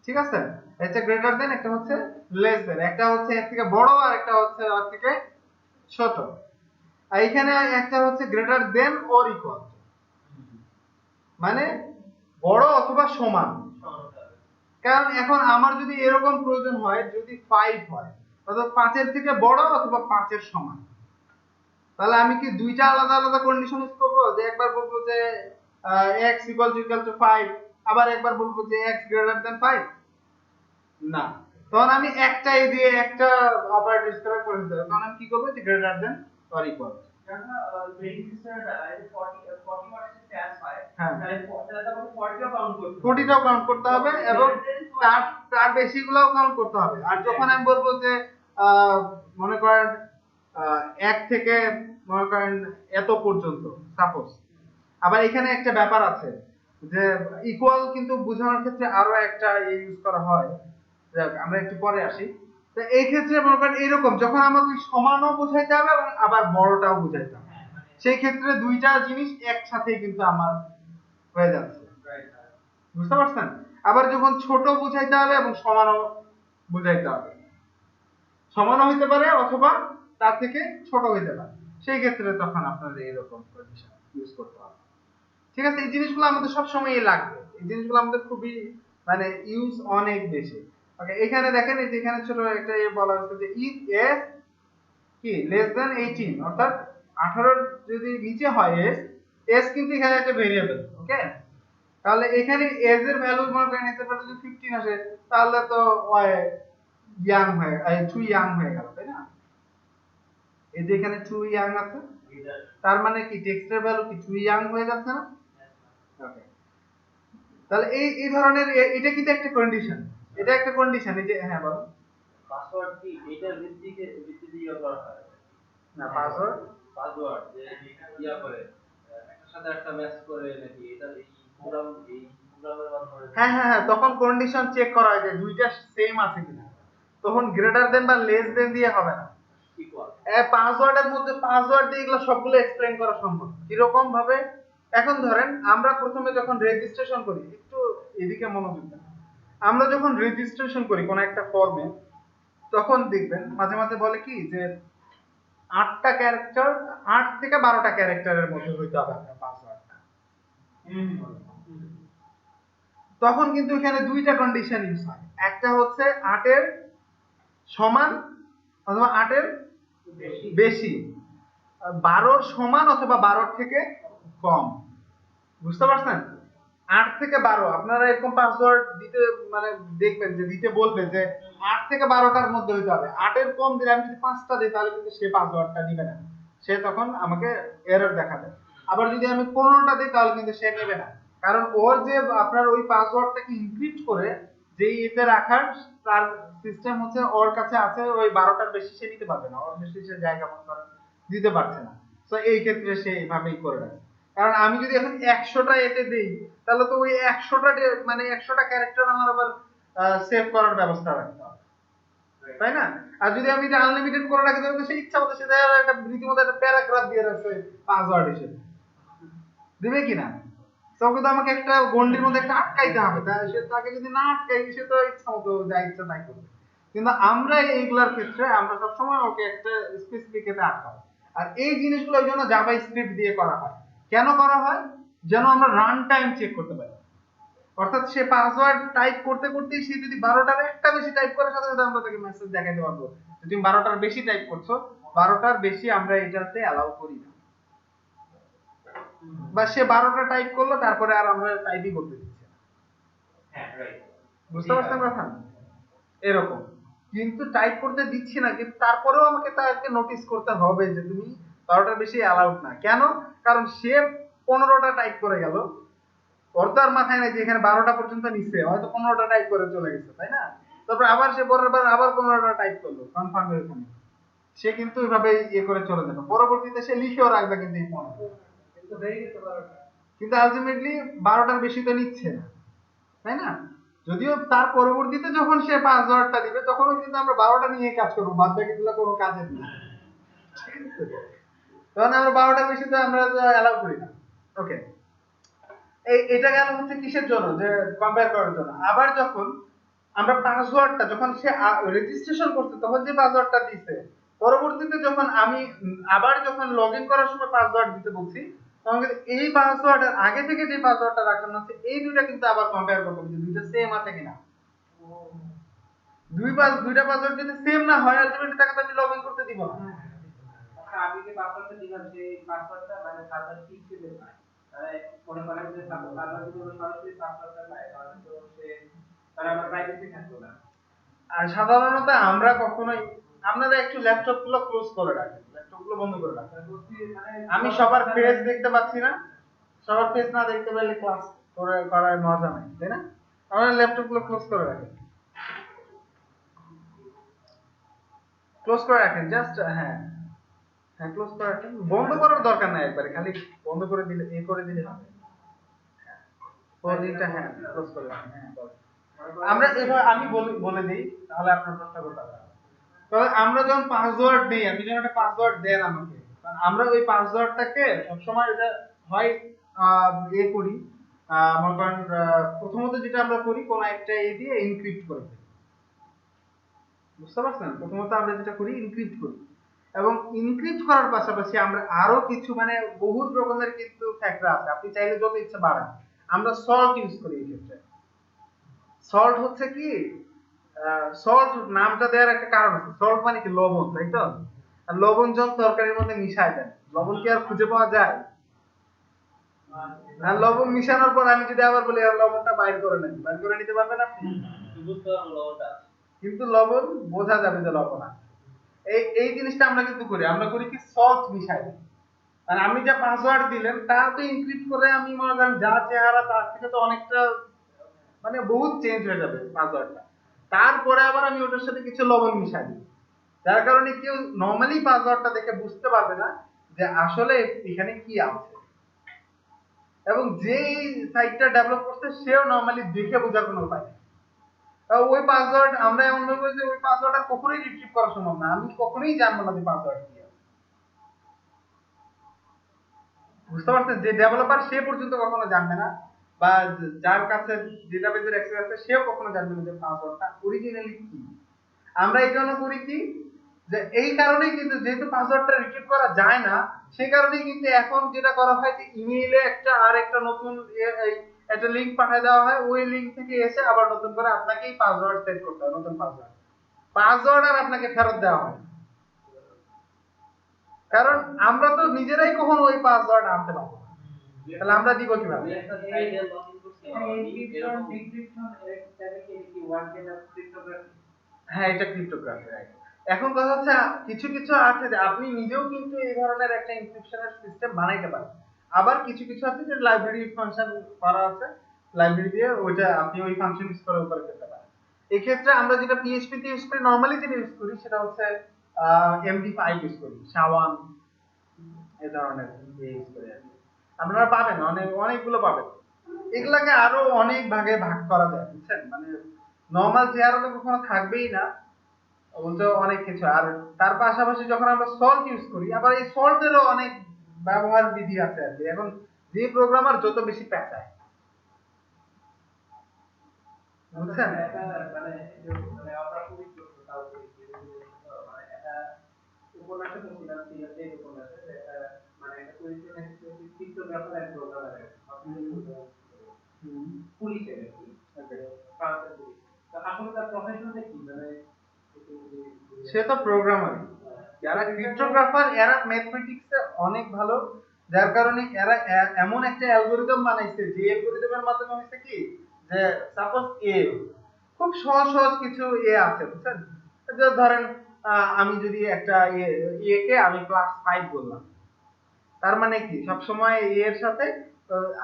ঠিক আছে, একটা গ্রেটার দেন, একটা হচ্ছে লেস দেন, একটা হচ্ছে এর থেকে বড় আর একটা হচ্ছে এর থেকে ছোট। আর এখানে একটা হচ্ছে গ্রেটার দেন অর ইকুয়াল, মানে বড় অথবা সমান। কারণ এখন আমার যদি এরকম প্রয়োজন হয়, যদি 5 হয় অর্থাৎ 5 এর থেকে বড় অথবা 5 এর সমান, তাহলে আমি কি দুইটা আলাদা আলাদা কন্ডিশন ইউজ করব? যে একবার বলবো যে x = 5, আবার একবার বলবো যে x > 5? না, তখন আমি একটাই দিয়ে একটা অপারেটর ইউজ করে দিতে হবে। তখন আমি কি করব, যে গ্রেটার দেন অর ইকুয়াল। হ্যাঁ, 40টাও কাউন্ট করতে হবে এবং তার তার বেশিগুলোও কাউন্ট করতে হবে। আর যখন আমি বলবো যে মনে করেন 1 থেকে মনে করেন এত পর্যন্ত সাপোজ, আবার এখানে একটা ব্যাপার আছে যে ইকুয়াল কিন্তু বোঝানোর ক্ষেত্রে আরো একটা ইউজ করা হয়, যাক আমরা একটু পরে আসি। তো এই ক্ষেত্রে মনে করেন এরকম যখন আমাকে সমানও বোঝাইতে হবে এবং আবার বড়টাও বোঝাইতে হবে, সেই ক্ষেত্রে দুইটা জিনিস একসাথেই কিন্তু আমার হয়ে যাচ্ছে। বুঝতে পারছেন? আবার যখন ছোট বুঝাইতে হবে এবং সমানও বুঝাইতে হবে, সমানও হইতে পারে অথবা তার থেকে ছোট হইতে পারে, সেই ক্ষেত্রে তখন আপনাদের এরকম কন্ডিশন ইউজ করতে হবে। ঠিক আছে, এই জিনিসগুলো আমাদের সব সময়ই লাগবে, এই জিনিসগুলো আমাদের খুবই মানে ইউজ অনেক বেশি। ওকে, এখানে দেখেন এই যে এখানে ছোট একটা বলা হচ্ছে যে ইফ এস কি লেস দেন 18, অর্থাৎ 18 যদি নিচে হয় এস, এস কিন্তু এখানে একটা ভেরিয়েবল। ওকে, তাহলে এখানে এজ এর ভ্যালু মনে করেন এজ এর ভ্যালু যদি 15 আসে তাহলে তো ইয়াং হয়ে টু ইয়াং হয়ে গেল, তাই না? এই যে এখানে টু ইয়াং আছে, তার মানে কি টেক্সটের ভ্যালু কি টু ইয়াং হয়ে যাচ্ছে না? ওকে, তাহলে এই এই ধরনের এটা কিন্তু একটা কন্ডিশন, এটা একটা কন্ডিশন। এই যে হ্যাঁ বলো, পাসওয়ার্ড কি এটার ভিত্তিতে ইয়া করা হয় না পাসওয়ার্ড পাসওয়ার্ড যে ইয়া করে একটার সাথে একটা ম্যাচ করে নাকি এটা এই প্রোগ্রামের মাধ্যমে? হ্যাঁ হ্যাঁ হ্যাঁ, তখন কন্ডিশন চেক করা হয় যে দুইটা সেম আছে কিনা, তখন গ্রেটার দেন বা লেস দেন দিয়ে হবে না। ইকুয়াল পাসওয়ার্ডের মধ্যে পাসওয়ার্ড দিয়ে এগুলো সবগুলো এক্সপ্লেইন করা সম্ভব। কিরকম ভাবে? এখন ধরেন আমরা প্রথমে যখন রেজিস্ট্রেশন করি, একটু এদিকে মনোযোগ দেন, আমরা যখন রেজিস্ট্রেশন করি কোন একটা ফর্মে, তখন দেখবেন মাঝে মাঝে বলে কি যে 8টা ক্যারেক্টার, 8 থেকে 12টা ক্যারেক্টারের মধ্যে হইতে হবে আপনার পাসওয়ার্ডটা। তখন কিন্তু এখানে দুইটা কন্ডিশন ইউজ হয়, একটা হচ্ছে 8 এর সমান অথবা 8 এর বেশি, 12 সমান অথবা 12 থেকে কম। বুঝতে পারছেন? 8 থেকে 12 আপনারা এরকম পাসওয়ার্ড দিতে মানে দেখবেন যে দিতে বলবে যে 8 থেকে 12টার মধ্যে হইতে হবে। 8 এর কম দিলে আমি যদি 5টা দিই তাহলে কিন্তু সে পাসওয়ার্ডটা দিবে না, সে তখন আমাকে এরর দেখাবে। আবার যদি আমি 15টা দিই তাহলে কিন্তু সে নেবে না, কারণ ওর যে আপনার ওই পাসওয়ার্ডটাকে এনক্রিপ্ট করে যেই এতে রাখার তার সিস্টেম হচ্ছে ওর কাছে আছে, ওই 12টার বেশি সে নিতে পারবে না, ওর বেশি সে জায়গা মতো দিতে পারছে না। তো এই ক্ষেত্রে সে এইভাবেই করে রাখে। কারণ আমি যদি এখন 100টা এতে দেই তাহলে তো ওই 100টা মানে 100টা ক্যারেক্টার আমার আবার সেভ করার ব্যবস্থা রাখতে হবে, তাই না? আর যদি আমি এটা আনলিমিটেড করে রাখি তাহলে সে ইচ্ছা মতো সে একটা রীতিমতো একটা প্যারাগ্রাফ দিয়ে রাখছে পাসওয়ার্ড হিসেবে, দিবে কিনা? তবে তো আমাকে একটা গন্ডির মধ্যে একটা আটকাইতে হবে, তাই সে তাকে যদি না আটকাই সে তো ইচ্ছা মতো যা ইচ্ছা তাই করবে। কিন্তু আমরা এইগুলার ক্ষেত্রে আমরা সবসময় ওকে একটা স্পেসিফিক এতে আটকাবো। আর এই জিনিসগুলো ওই জন্য জাভা স্ক্রিপ্ট দিয়ে করা হয়। কেন করা হয়? যেন আমরা রান টাইম চেক করতে পারি। অর্থাৎ সে পাসওয়ার্ড টাইপ করতে করতেই সে যদি 12টার একটা বেশি টাইপ করার সাথে সাথে আমরা তাকে মেসেজ দেখাতে পারবো যে তুমি 12টার বেশি টাইপ করছো, 12টার বেশি আমরা এটাতে অ্যালাউ করি না। বা সে 12টা টাইপ করলো তারপরে আর আমরা টাইপই করতে দিচ্ছি না। হ্যাঁ রাইট, বুঝতে পারছেন কথা? এরকম কিন্তু টাইপ করতে দিচ্ছি না, কিন্তু তারপরেও আমাকে তাকে নোটিস করতে হবে যে তুমি 12টার বেশি অ্যালাউড না। কেন? কারণ সে 15টা টাইপ করে গেল, ওর তো আর মাথায় নেই যে এখানে 12টা পর্যন্ত নিচ্ছে, হয়তো 15টা টাইপ করে চলে গেছে, তাই না? তারপর আবার সে পরের বার আবার 15টা টাইপ করলো কনফার্ম এর জন্য, সে কিন্তু ওইভাবে ইয়ে করে চলে যাবে, পরবর্তীতে সে লিখেও রাখবে কিন্তু এই 15, কিন্তু হয়ে গেছে 12টা। কিন্তু আলটিমেটলি 12টার বেশি তো নিচ্ছে না, তাই না? যদিও তার পরবর্তীতে যখন সে পাসওয়ার্ডটা দিবে তখনও কিন্তু আমরা 12টা নিয়ে কাজ করবো, বাদ বাকিগুলো কোনো কাজের না, ঠিক আছে? তখন আমরা 12টার বেশি তো আমরা অ্যালাউ করি না। ওকে, এটা গেল হচ্ছে কিসের জন্য, যে কম্পেয়ার করার জন্য। আবার যখন আমরা পাসওয়ার্ডটা যখন সে রেজিস্ট্রেশন করছে তখন যে পাসওয়ার্ডটা দিছে, পরবর্তীতে যখন আমি আবার যখন লগ ইন করার সময় পাসওয়ার্ড দিতে বলছি, তখন কিন্তু এই পাসওয়ার্ডের আগে থেকে যে পাসওয়ার্ডটা রাখানো আছে এই দুইটা কিন্তু আবার কম্পেয়ার করতে হবে যে দুইটা সেম আছে কিনা। দুইটা পাসওয়ার্ড যদি সেম না হয় আলটিমেটলি তাকে তো আমি লগ ইন করতে দিব না। আচ্ছা, আমি যে পাসওয়ার্ডটা দিলাম সেই পাসওয়ার্ডটা মানে সার্ভার কি হিসেবে পায়? মানে মনে করেন যে সার্ভার যদি সরাসরি পাসওয়ার্ডটা পায় তাহলে তো সে তাহলে আমার প্রাইভেসি থাকলো না। আর সাধারণত আমরা কখনোই, আপনারা একটু ল্যাপটপ গুলো ক্লোজ করে রাখেন, ল্যাপটপ গুলো বন্ধ করে রাখেন। আমি সবার ফেস দেখতে পাচ্ছি না, সবার ফেস না দেখতে পেলে ক্লাস করে করার মজা নাই, তাই না? আমরা ল্যাপটপ গুলো ক্লোজ করে রাখেন, ক্লোজ করে রাখেন জাস্ট, হ্যাঁ হ্যাঁ ক্লোজ করে রাখেন, বন্ধ করার দরকার নাই, একবারে খালি বন্ধ করে দিলে করে দিলে হবে। কোডিংটা হ্যাঁ ক্লোজ করে রাখেন, হ্যাঁ বলেন। আমরা এবার আমি বলে দিই তাহলে আপনার প্রশ্ন করতে হবে। তবে আমরা যখন পাসওয়ার্ড দিই, আপনি যখন একটা পাসওয়ার্ড দেন আমাকে, কারণ আমরা ওই পাসওয়ার্ডটাকে সবসময় এটা হয় ইয়ে করি, মনে করেন প্রথমত যেটা আমরা করি কোন একটা এ দিয়ে এনক্রিপ্ট করে দিই। বুঝতে পারছেন? প্রথমত আমরা যেটা করি এনক্রিপ্ট করি, এবং এনক্রিপ্ট করার পাশাপাশি আমরা আরো কিছু মানে বহুত রকমের কিন্তু ফ্যাক্টর আছে, আপনি চাইলে যত ইচ্ছা বাড়ান। আমরা সল্ট ইউজ করি এই ক্ষেত্রে। সল্ট হচ্ছে কি, সল্ট নামটা দেওয়ার একটা কারণ আছে, সল্ট মানে কি লবণ, তাই তো? আর লবণ যখন তরকারির মধ্যে মিশায় দেন, লবণ কি আর খুঁজে পাওয়া যায়? আর লবণ মিশানোর পর আমি যদি আবার বলি আর লবণটা বাইর করে নেন, বাইর করে নিতে পারবেন আপনি? বুঝতে পারলাম লবণটা আছে। কিন্তু লবণ বোঝা যাবে যে লবণ আছে। এই জিনিসটা আমরা কিন্তু করি, আমরা করি কি সল্ট মিশাই দিই। আর আমি যা পাসওয়ার্ড দিলেন তা তো এনক্রিপ্ট করে আমি মনে করেন যা চেহারা তার থেকে তো অনেকটা মানে বহুত চেঞ্জ হয়ে যাবে পাসওয়ার্ডটা, তারপরে আবার আমি ওটার সাথে কিছু লবণ মিশাই দিই, যার কারণে কেউ নর্মালি পাসওয়ার্ডটা দেখে বুঝতে পারবে না যে আসলে এখানে কি আছে, এবং যে সাইটটা ডেভেলপ করছে সেও নর্মালি দেখে বোঝার কোনো উপায় নেই। ওই পাসওয়ার্ড আমরা এমন ভাবে যে ওই পাসওয়ার্ড আর কখনোই রিট্রিভ করা সম্ভব না, আমি কখনোই জানবো না যে পাসওয়ার্ড কি আছে। বুঝতে পারছেন? যে ডেভেলপার সে পর্যন্ত কখনো জানবে না, বা যার কাছে ডেটাবেজের অ্যাক্সেস আছে সেও কখনো জানবে না যে পাসওয়ার্ডটা অরিজিনালি কি। আমরা এই জন্য করি কি, যে এই কারণেই কিন্তু যেহেতু পাসওয়ার্ডটা রিট্রিভ করা যায় না, সেই কারণেই কিন্তু এখন যেটা করা হয় যে ইমেইলে একটা আর একটা নতুন একটা লিংক পাঠিয়ে দেওয়া হয়, ওই লিংক থেকে এসে আবার নতুন করে আপনাকেই পাসওয়ার্ড সেট করতে হয়, নতুন পাসওয়ার্ড। পাসওয়ার্ড আর আপনাকে ফেরত দেওয়া হয়, কারণ আমরা তো নিজেরাই কখনো ওই পাসওয়ার্ড আনতে পারবো না, তাহলে আমরা দিব কিভাবে? আমি একটা সাইটে লগইন করছি, এনক্রিপশন ডিক্রিপশন এর কি ওয়ান টাইম ক্রিপ্টোগ্রাফি। হ্যাঁ এটা ক্রিপ্টোগ্রাফি, রাইট। এখন কথা হচ্ছে কিছু কিছু আছে যে আপনি নিজেও কিন্তু এই ধরনের একটা এনক্রিপশনের সিস্টেম বানাইতে পারেন, আবার কিছু কিছু আছে যে লাইব্রেরি ফাংশন করা আছে, লাইব্রেরি দিয়ে ওইটা আপনি ওই ফাংশন ইউজ করে উপরে ফেলতে পারেন। এই ক্ষেত্রে আমরা যেটা পিএইচপি তে ইউজ করি, নরমালি যেটা ইউজ করি সেটা হচ্ছে এমডি5 ইউজ করি, শাওয়ান এই ধরনের ইউজ করি আর কি। আপনারা পাবেন অনেকগুলো পাবেন, এগুলাকে আরো অনেক ভাগে ভাগ করা যায়, বুঝছেন? মানে নরমাল চেহারা তো কখনো থাকবেই না, বলতে অনেক কিছু। আর তার পাশাপাশি যখন আমরা সল্ট ইউজ করি, আবার এই সল্টেরও অনেক ব্যবহার বিধি আছে আর কি। এখন যে প্রোগ্রামার যত বেশি পেঁচায়, বুঝছেন? এটা মানে মানে অপ্রাসঙ্গিক উপন্যাসে তো ছিলাম সিরিয়াসে উপন্যাসে মানে একটা পরিচয় ক্রিপ্টোগ্রাফার এন্ড প্রোগ্রামার পুলিশের আর কি ফ্রান্সের পুলিশ তো আসলে তার প্রফেশনটা কি মানে সে তো প্রোগ্রামার। যারা ক্রিপ্টোগ্রাফার এরা ম্যাথমেটিক্সে অনেক ভালো, যার কারণে এরা এমন একটা অ্যালগরিদম বানাইছে যে অ্যালগরিদমের মাধ্যমে হচ্ছে কি যে সাপোজ এ খুব সহজ সহজ কিছু এ আছে বুঝছেন, যে ধরেন আমি যদি একটা এ কে আমি +5 বললাম, তার মানে কি সবসময় এ এর সাথে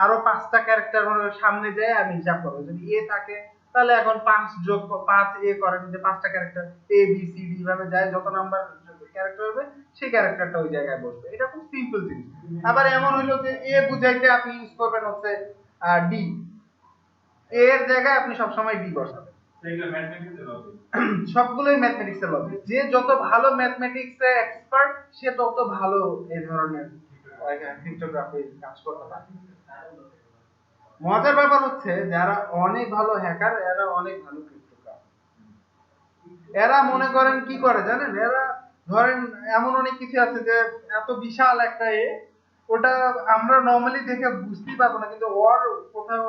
আরো 5টা ক্যারেক্টার সামনে যায় আমি হিসাব করবো, যদি এ থাকে তাহলে এখন 5 যোগ 5 এ করেন যে 5টা character A B C D ভাবে যায়, যত নাম্বার ক্যারেক্টার হবে সেই ক্যারেক্টারটা ওই জায়গায় বসবে। এটা খুব সিম্পল জিনিস। আবার এমন হলো যে এ বুঝাইতে আপনি ইউজ করবেন হচ্ছে ডি, এ এর জায়গায় আপনি সবসময় ডি বসাবেন। সবগুলোই ম্যাথমেটিক্সের লজিক। যে যত ভালো ম্যাথমেটিক্সে এক্সপার্ট সে তত ভালো এই ধরনের ক্রিপ্টোগ্রাফি কাজ করতে পারে। মজার ব্যাপার হচ্ছে যারা অনেক ভালো হ্যাকার এরা অনেক ভালো ক্রিপ্টোগ্রাফার। এরা মনে করেন কি করে জানেন, এরা ধরেন এমন অনেক কিছু আছে যে এত বিশাল একটা ওটা আমরা নরমালি দেখে বুঝতেই পারবো না, কিন্তু ওর কোথাও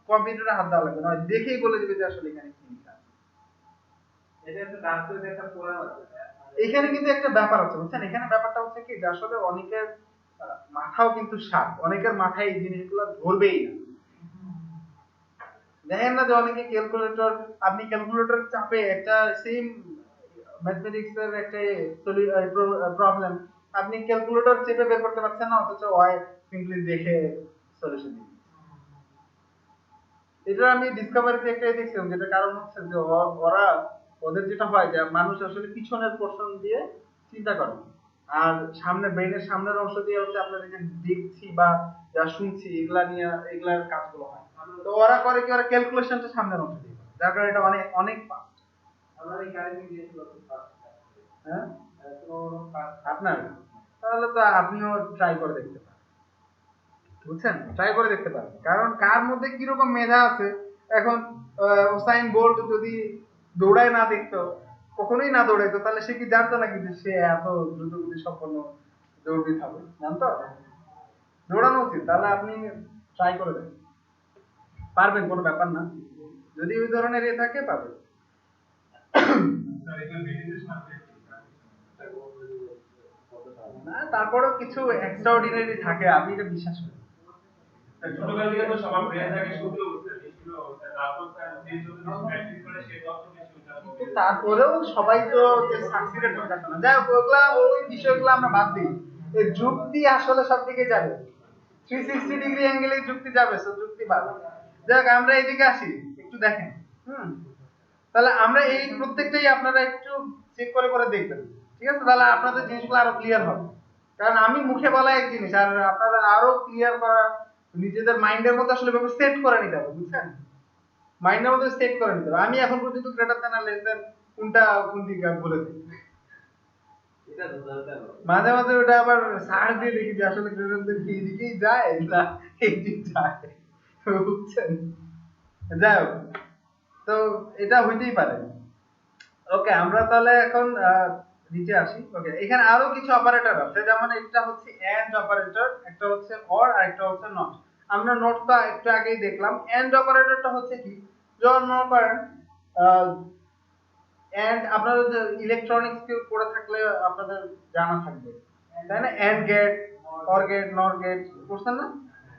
কম্পিউটারে হাত দেওয়া লাগবে না, দেখেই বলে দিবে যে আসলে এখানে কি লেখা আছে। এটা একটা ট্রান্সলেট একটা প্রোগ্রাম আছে। এখানে কিন্তু একটা ব্যাপার আছে বুঝছেন, এখানে ব্যাপারটা হচ্ছে কি যে আসলে অনেকের মাথাও কিন্তু শার্প, অনেকের মাথায় এই জিনিসগুলো ধরবেই না। দেখেন না যে অনেকে ক্যালকুলেটর, আপনি ক্যালকুলেটর চাপে একটা সেম ম্যাথমেটিক্স এর একটা প্রবলেম আপনি ক্যালকুলেটর চেপে বের করতে পারছেন না, অথচ ওয়াই সিম্পলি দেখে সলিউশন দিচ্ছে। এটা আমি ডিসকভারিতে একটাই দেখছিলাম, যেটা কারণ হচ্ছে যে ওরা ওদের যেটা হয় যে মানুষ আসলে পিছনের পোর্শন দিয়ে চিন্তা করে, আর সামনে ব্রেনের সামনের অংশ দিয়ে হচ্ছে আপনারা যে দেখছি বা যা শুনছি এগুলা নিয়ে এগুলার কাজগুলো হয়। তো ওরা করে কি, ওরা ক্যালকুলেশনটা সামনের অংশ দিয়ে করে, যার কারণে এটা অনেক অনেক ফাস্ট। আমার এই কারেন্ট জিনিসগুলো খুব ফাস্ট। হ্যাঁ তো ফাস্ট আপনার, তাহলে তো আপনিও ট্রাই করে দেখতে পারেন, বুঝছেন, ট্রাই করে দেখতে পারেন, কারণ কার মধ্যে কিরকম মেধা আছে। এখন ওসাইন বোল্ট যদি দৌড়ায় না দেখতো, কখনোই না দৌড়াইতো, তাহলে সে কি জানতো নাকি যে সে এত দ্রুতগতি সম্পন্ন দৌড়বিদ হবে, জানতো? দৌড়ানো উচিত। তাহলে আপনি ট্রাই করে দেখেন, পারবেন, কোনো ব্যাপার না, যদি ওই ধরনের থাকে পারবেন। না তারপরেও কিছু এক্সট্রাঅর্ডিনারি থাকে, আমি এটা বিশ্বাস করি। ছোটকাল থেকে তো সবার ব্রেন থাকে শুধু বেশিরভাগ অবস্থায়, তারপর তার যে যত বেশি প্র্যাকটিস করে সে তত বেশি ওটা হবে। তারপরেও সবাই তো যে সাকসিডেড করতে না, যাই হোক ওগুলা ওই বিষয়গুলো আমরা বাদ দিই। এই যুক্তি আসলে সব দিকে যাবে, 360 ডিগ্রি অ্যাঙ্গেলে যুক্তি যাবে, সো যুক্তি বাদ। যাক আমরা এইদিকে আসি, একটু দেখেন। তাহলে আমরা এই প্রত্যেকটাই আপনারা একটু চেক করে করে দেখবেন, ঠিক আছে? তাহলে আপনাদের জিনিসগুলো আরো ক্লিয়ার হবে, কারণ আমি মুখে বলা এক জিনিস, আর আপনারা আরো ক্লিয়ার করা নিজেদের মাইন্ডের মধ্যে আসলে ভাবে সেট করে নিতে হবে, বুঝছেন? মাইন্ডের মধ্যে সেট করে নিতে হবে। আমি এখন পর্যন্ত গ্রেটার দ্যান আর লেস দ্যান কোনটা কোন দিকে বলে দিই, এটা দরকার মাঝে মাঝে ওটা আবার সার্চ দিয়ে দেখি যে আসলে গ্রেটার দ্যান কি এদিকেই যায় না এইদিকে যায়, বুঝছেন? যাই হোক, তো এটা হইতেই পারে। ওকে, আমরা তাহলে এখন নিচে আসি। ওকে, এখানে আরো কিছু অপারেটর আছে, যেমন একটা হচ্ছে এন্ড অপারেটর, একটা হচ্ছে অর, আর একটা হচ্ছে নট। আমরা নটটা একটু আগেই দেখলাম। এন্ড অপারেটরটা হচ্ছে কি, যখন মনে করেন এন্ড আপনারা যে ইলেকট্রনিক্স কে পড়ে থাকলে আপনাদের জানা থাকবে, তাই না? And gate, or gate, not gate পড়ছেন না?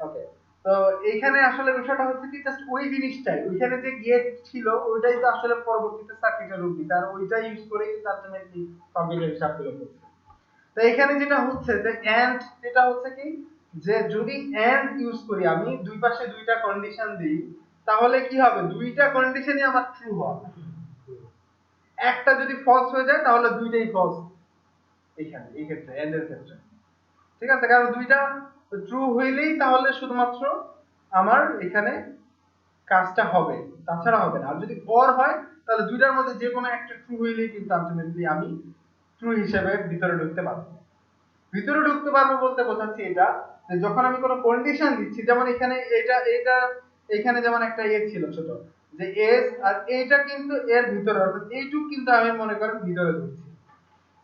ওকে, তো এইখানে আসলে বিষয়টা হচ্ছে কি, জাস্ট ওই জিনিসটাই, ওইখানে যে গেট ছিল ওইটাই তো আসলে পরবর্তীতে সার্কিটের রূপ দিতে, আর ওইটাই ইউজ করে কিন্তু আলটিমেটলি কম্পিউটার হিসাবগুলো করছে। তো এখানে যেটা হচ্ছে যে এন্ড, যেটা হচ্ছে কি যে যদি এন্ড ইউজ করি, আমি দুই পাশে দুইটা কন্ডিশন দিই, তাহলে কি হবে, দুইটা কন্ডিশনই আমার ট্রু হবে। একটা যদি ফলস হয়ে যায় তাহলে দুইটাই ফলস এখানে, এই ক্ষেত্রে এন্ড এর ক্ষেত্রে, ঠিক আছে? কারণ দুইটা ট্রু হইলেই তাহলে শুধুমাত্র আমার এখানে কাজটা হবে, তাছাড়া হবে না। আর যদি অর হয় তাহলে দুইটার মধ্যে যে কোনো একটা ট্রু হইলেই কিন্তু আলটিমেটলি আমি ট্রু হিসেবে ভিতরে ঢুকতে পারবো। ভিতরে ঢুকতে পারবো বলতে বোঝাচ্ছি এটা যে যখন আমি কোনো কন্ডিশন দিচ্ছি, যেমন এখানে এটা এখানে যেমন একটা ছিল ছোট, যে এস, আর এইটা কিন্তু এর ভিতরে, অর্থাৎ এইটুক কিন্তু আমি মনে করেন ভিতরে ঢুকছি।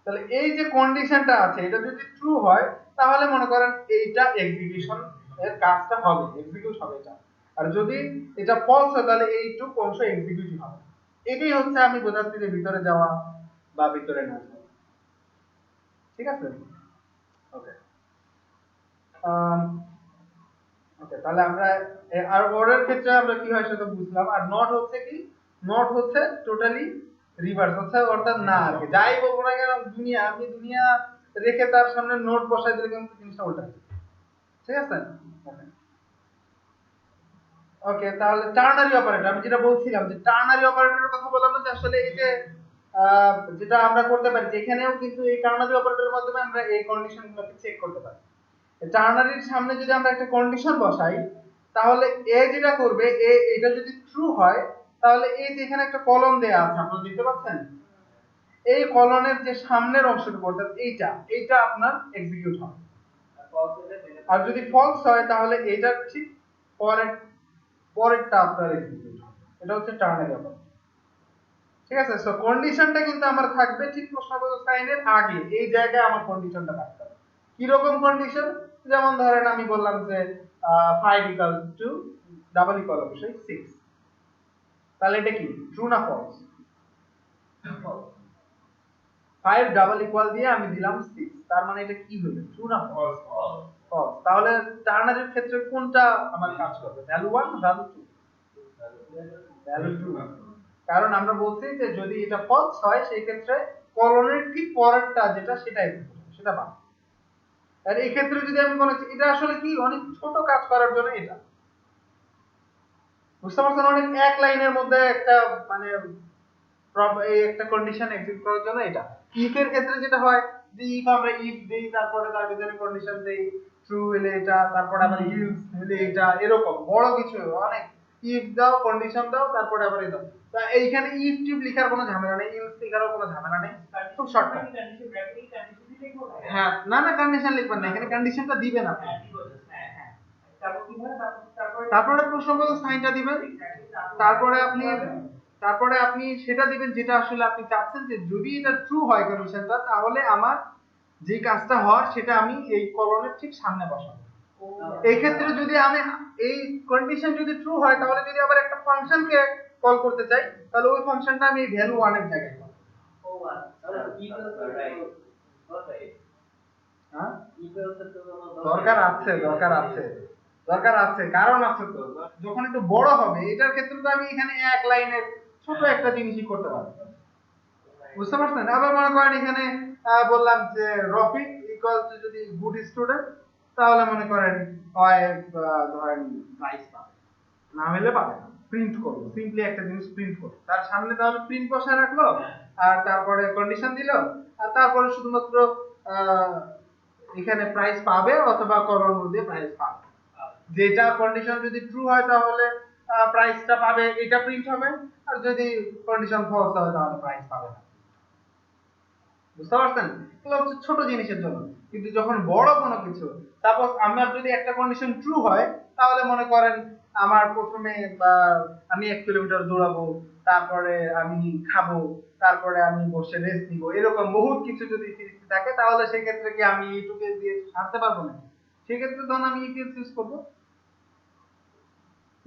তাহলে এই যে কন্ডিশনটা আছে এটা যদি ট্রু হয় তাহলে মনে করেন এইটা এক্সিকিউশন এর কাজটা হবে, এক্সিকিউট হবে এটা। আর যদি এটা ফলস হয় তাহলে এইটুকু অংশ এক্সিকিউট হবে। এটাই হচ্ছে আমি বোঝাচ্ছি যে ভিতরে যাওয়া বা ভিতরে না যাওয়া। ঠিক আছে? ওকে। ওকে, তাহলে আমরা আর অর্ডার ক্ষেত্রে আমরা কি হয় সেটা বুঝলাম। আর নট হচ্ছে কি, নট হচ্ছে টোটালি রিভার্স, হচ্ছে অর্থাৎ না আর কি। যাই বলবো না কেন দুনিয়া, আমি দুনিয়া রেখে তার সামনে নোট বসাই দিলে কিন্তু জিনিসটা উল্টা যায়। ঠিক আছে? ওকে, তাহলে টার্নারি অপারেটর আমি যেটা বলছিলাম যে টার্নারি অপারেটরের কথা বললাম না, যে আসলে এই যে যেটা আমরা করতে পারি যেখানেও কিন্তু এই টার্নারি অপারেটরের মাধ্যমে আমরা এই কন্ডিশনগুলোকে চেক করতে পারি। টার্নারির সামনে যদি আমরা একটা কন্ডিশন বসাই তাহলে এ যেটা করবে, এটা যদি ট্রু হয় তাহলে এই যে এখানে একটা কলম দেয়া আছে আপনারা দেখতে পাচ্ছেন, এই কলনের যে সামনের অংশটুকু অর্থাৎ এইটা আপনার এক্সিকিউট হবে। আর যদি ফলস হয় তাহলে এইটা ঠিক পরেরটা আপনার এক্সিকিউট হবে। এটা হচ্ছে টার্নারি অপারেটর। ঠিক আছে? সো কন্ডিশনটা কিন্তু আমার থাকবে ঠিক প্রশ্নবোধক সাইনের আগে, এই জায়গায় আমার কন্ডিশনটা থাকতে হবে। কি রকম কন্ডিশন? যেমন ধরেন আমি বললাম যে 5 equals to ডাবল ইকুয়াল অবশ্যই 6, তাহলে এটা কি ট্রু না ফলস? 5 ডাবল ইকুয়াল দিয়ে আমি দিলাম 6, তার মানে এটা কি হলো, ট্রু না ফলস? ফলস। তাহলে টার্নারির ক্ষেত্রে কোনটা আমার কাজ করবে, ভ্যালু 1 না ভ্যালু 2? ভ্যালু 2, কারণ আমরা বলছি যে যদি এটা ফলস হয় সেই ক্ষেত্রে কলনের ঠিক পরেরটা যেটা সেটা এক্সিকিউট হবে, সেটা বাদ। আর এই ক্ষেত্রে যদি আমি বলেছি এটা আসলে কি অনেক ছোট কাজ করার জন্য, এটা বুঝতে পারছেন, অনেক এক লাইনের মধ্যে একটা মানে এই একটা কন্ডিশন এক্সিকিউট করার জন্য এটা। ইফ এর ক্ষেত্রে যেটা হয় যে ইফ আমরা ইফ দেই তারপরে তার ভিতরে কন্ডিশন দেই, ট্রু হলে এটা, তারপরে আবার ইলস হলে এটা, এরকম বড় কিছু অনেক ইফ দাও কন্ডিশন দাও তারপরে আবার এটা। তা এইখানে ইফ টিপ লেখার কোনো ঝামেলা নেই, ইলস লেখারও কোনো ঝামেলা নেই, খুব শর্টকাট। হ্যাঁ, না না কন্ডিশন লিখবেন না, এখানে কন্ডিশনটা দিবেন আপনি। তারপরে প্রশ্নবোধক সাইনটা দিবেন, তারপরে আপনি সেটা দিবেন যেটা আসলে আপনি চাচ্ছেন, যে যদি এটা ট্রু হয় কন্ডিশনটা তাহলে আমার যে কাজটা হওয়ার সেটা আমি এই কলনের ঠিক সামনে বসাবো। এই ক্ষেত্রে যদি আমি এই কন্ডিশন যদি ট্রু হয় তাহলে যদি আবার একটা ফাংশনকে কল করতে চাই তাহলে ওই ফাংশনটা আমি ভ্যালু 1 এর জায়গায় পাবো। হ্যাঁ, দরকার আছে কারণ আছে তো, যখন একটু বড় হবে এটার ক্ষেত্রে তো আমি এখানে এক লাইনের ছোট একটা জিনিসই করতে পারবো। বুঝতে পারছেন? আবার মনে করেন এখানে বললাম যে রফিক ইকুয়াল টু যদি গুড স্টুডেন্ট, তাহলে মনে করেন হয় ধরেন প্রাইস পাবে, না হলে পাবে না, প্রিন্ট করবো, সিম্পলি একটা জিনিস প্রিন্ট করবো, তার সামনে তাহলে প্রিন্ট বসায় রাখলো আর তারপরে কন্ডিশন দিল, আর তারপরে শুধুমাত্র এখানে প্রাইস পাবে অথবা করোর মধ্যে প্রাইস পাবে, যেটা কন্ডিশন যদি ট্রু হয় তাহলে প্রাইসটা পাবে, এটা প্রিন্ট হবে, আর যদি কন্ডিশন ফলস হয় তাহলে প্রাইস পাবে না। বুঝতে পারছেন? এগুলো হচ্ছে ছোট জিনিসের জন্য, কিন্তু যখন বড় কোনো কিছু, সাপোজ আমার যদি একটা কন্ডিশন ট্রু হয় তাহলে মনে করেন আমার প্রথমে আমি 1 কিলোমিটার দৌড়াবো, তারপরে আমি খাবো, তারপরে আমি বসে রেস্ট নিব, এরকম বহুত কিছু যদি থাকে তাহলে সেই ক্ষেত্রে কি আমি এইটুকু দিয়ে সারতে পারবো না? সেই ক্ষেত্রে তখন আমি ইফ এলস ইউজ করবো।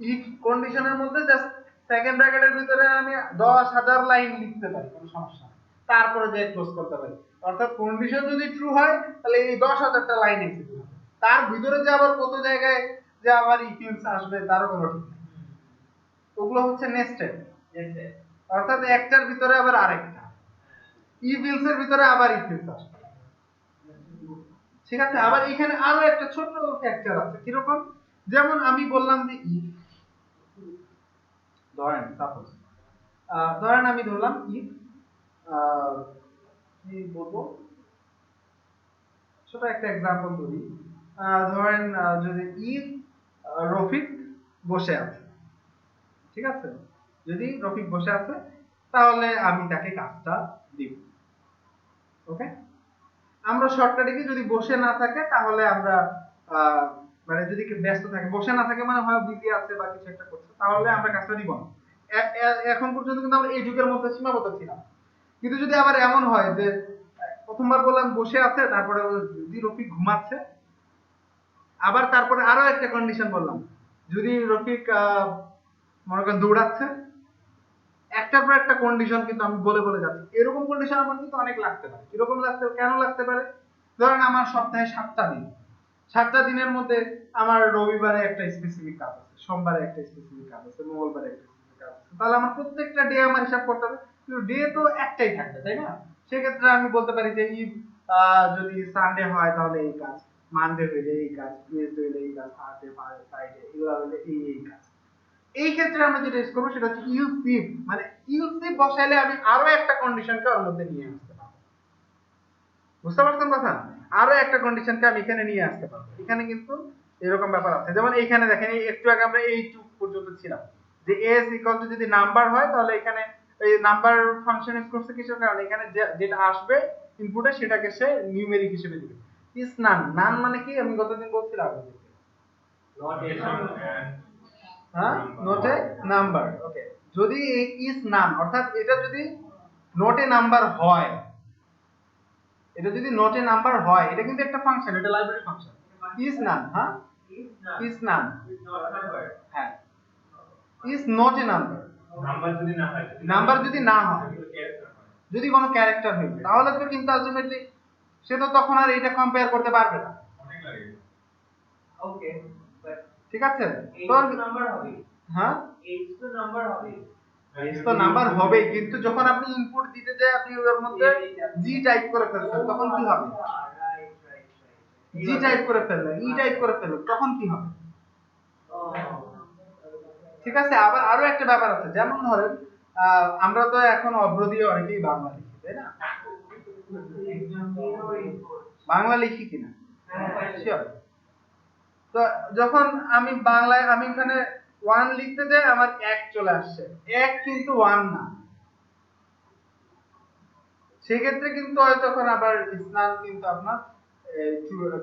ইফ কন্ডিশনের মধ্যে জাস্ট সেকেন্ড ব্র্যাকেটের ভিতরে আমি 10,000 লাইন লিখতে পারি, কোনো সমস্যা নেই, তারপরে যে ক্লোজ করতে পারি। অর্থাৎ কন্ডিশন যদি ট্রু হয় তাহলে এই 10,000টা লাইন এক্সিকিউট হবে, তার ভিতরে যে আবার কত জায়গায় যে আবার ইফ এলস আসবে তারও কোনো ঠিক নেই। ওগুলো হচ্ছে নেস্টেড, অর্থাৎ একটার ভিতরে আবার আরেকটা, ইফ এলস এর ভিতরে আবার ইফ এলস আসবে। ঠিক আছে? আবার এখানে আরো একটা ছোট ফ্যাক্টর আছে, কিরকম? যেমন আমি বললাম যে ইফ, ধরেন সাপোজ ধরেন আমি ধরলাম ইফ কি বলবো, ছোট একটা एग्जांपल ধরি, ধরেন যদি ইফ রফিক বসে আছে, ঠিক আছে, যদি রফিক বসে আছে তাহলে আমি তাকে কাজটা দিব। ওকে, আমরা শর্টকাটে কি যদি বসে না থাকে তাহলে আমরা মানে যদি ব্যস্ত থাকে, বসে না থাকে মানে হয় বিজি আছে বা কিছু একটা করছে, তাহলে আমরা কাজটা দিব না। এখন পর্যন্ত কিন্তু আমরা এই যুগের মধ্যে সীমাবদ্ধ ছিলাম। কিন্তু যদি আবার এমন হয় যে প্রথমবার বললাম বসে আছে, তারপরে যদি রফিক ঘুমাচ্ছে, আবার তারপরে আরো একটা কন্ডিশন বললাম, যদি রফিক মনে করেন দৌড়াচ্ছে, একটার পর একটা কন্ডিশন কিন্তু আমি বলে বলে যাচ্ছি। এরকম কন্ডিশন আমার কিন্তু অনেক লাগতে পারে। কিরকম লাগতে, কেন লাগতে পারে? ধরেন আমার সপ্তাহে 7টা দিন, 7টা দিনের মধ্যে আমার রবিবারে একটা স্পেসিফিক কাজ আছে, সোমবারে একটা স্পেসিফিক কাজ আছে, মঙ্গলবারে একটা স্পেসিফিক কাজ আছে, তাহলে আমার প্রত্যেকটা ডে আমার হিসাব করতে হবে। কিন্তু ডে তো একটাই থাকবে, তাই না? সেক্ষেত্রে আমি বলতে পারি যে যদি সানডে হয় তাহলে এই কাজ, মানডে হইলে এই কাজ, টুইসডে হইলে এই কাজ, থার্সডে, ফ্রাইডে এগুলো হইলে এই কাজ। এই ক্ষেত্রে আমরা যেটা ইউজ করবো সেটা হচ্ছে ইউসিভ, মানে ইউসিভ বসাইলে আমি আরো একটা কন্ডিশনকে ওর মধ্যে নিয়ে আসতে পারবো। বুঝতে পারছেন কথা? আরো একটা কন্ডিশনকে আমি এখানে নিয়ে আসতে পারবো। এখানে কিন্তু এরকম ব্যাপার আছে। যেমন এইখানে দেখেন, এই একটু আগে আমরা এই টু পর্যন্ত ছিলাম, যে এস ইকুয়াল টু যদি নাম্বার হয় তাহলে এখানে এই নাম্বার ফাংশন ইউজ করছে কিসের কারণে? এখানে যেটা আসবে ইনপুটে সেটাকে সে নিউমেরিক হিসেবে দিবে। ইস নান, নান মানে কি আমি গতদিন বলছিলাম, নট এ হ্যাঁ, নট এ নাম্বার। ওকে, যদি এই ইজ নান অর্থাৎ এটা যদি নট এ নাম্বার হয়, এটা যদি নট এ নাম্বার হয়, এটা কিন্তু একটা ফাংশন, এটা লাইব্রেরি ফাংশন। ইজ নান, হ্যাঁ, ইজ নান, হ্যাঁ, is not a number, number যদি না হয়, নাম্বার যদি না হয়, যদি কোনো ক্যারেক্টার হয়, তাহলে তো কিন্তু আলটিমেটলি সে তো তখন আর এটা কম্পেয়ার করতে পারবে না। অনেক লাগে। ওকে, বাট ঠিক আছে? তো এই নাম্বার হবে, হ্যাঁ, এই তো নাম্বার হবে, এস তো নাম্বার হবে, কিন্তু যখন আপনি ইনপুট দিতে যায় আপনি ওর মধ্যে জি টাইপ করে ফেলছেন, তখন কি হবে? রাইট রাইট জি টাইপ করে ফেললেন, ই টাইপ করে ফেললেন, তখন কি হবে? ঠিক আছে? আবার আরো একটা ব্যাপার আছে, যেমন ধরেন আমরা তো এখন অভ্র দিয়ে অনেকেই বাংলা লিখি, তাই না? বাংলা লিখি কিনা? শিওর। তো যখন আমি বাংলায় আমি এখানে ওয়ান লিখতে যাই, আমার এক চলে আসছে, এক কিন্তু ওয়ান না। সেক্ষেত্রে কিন্তু হয়তো তখন আবার স্নান কিন্তু আপনার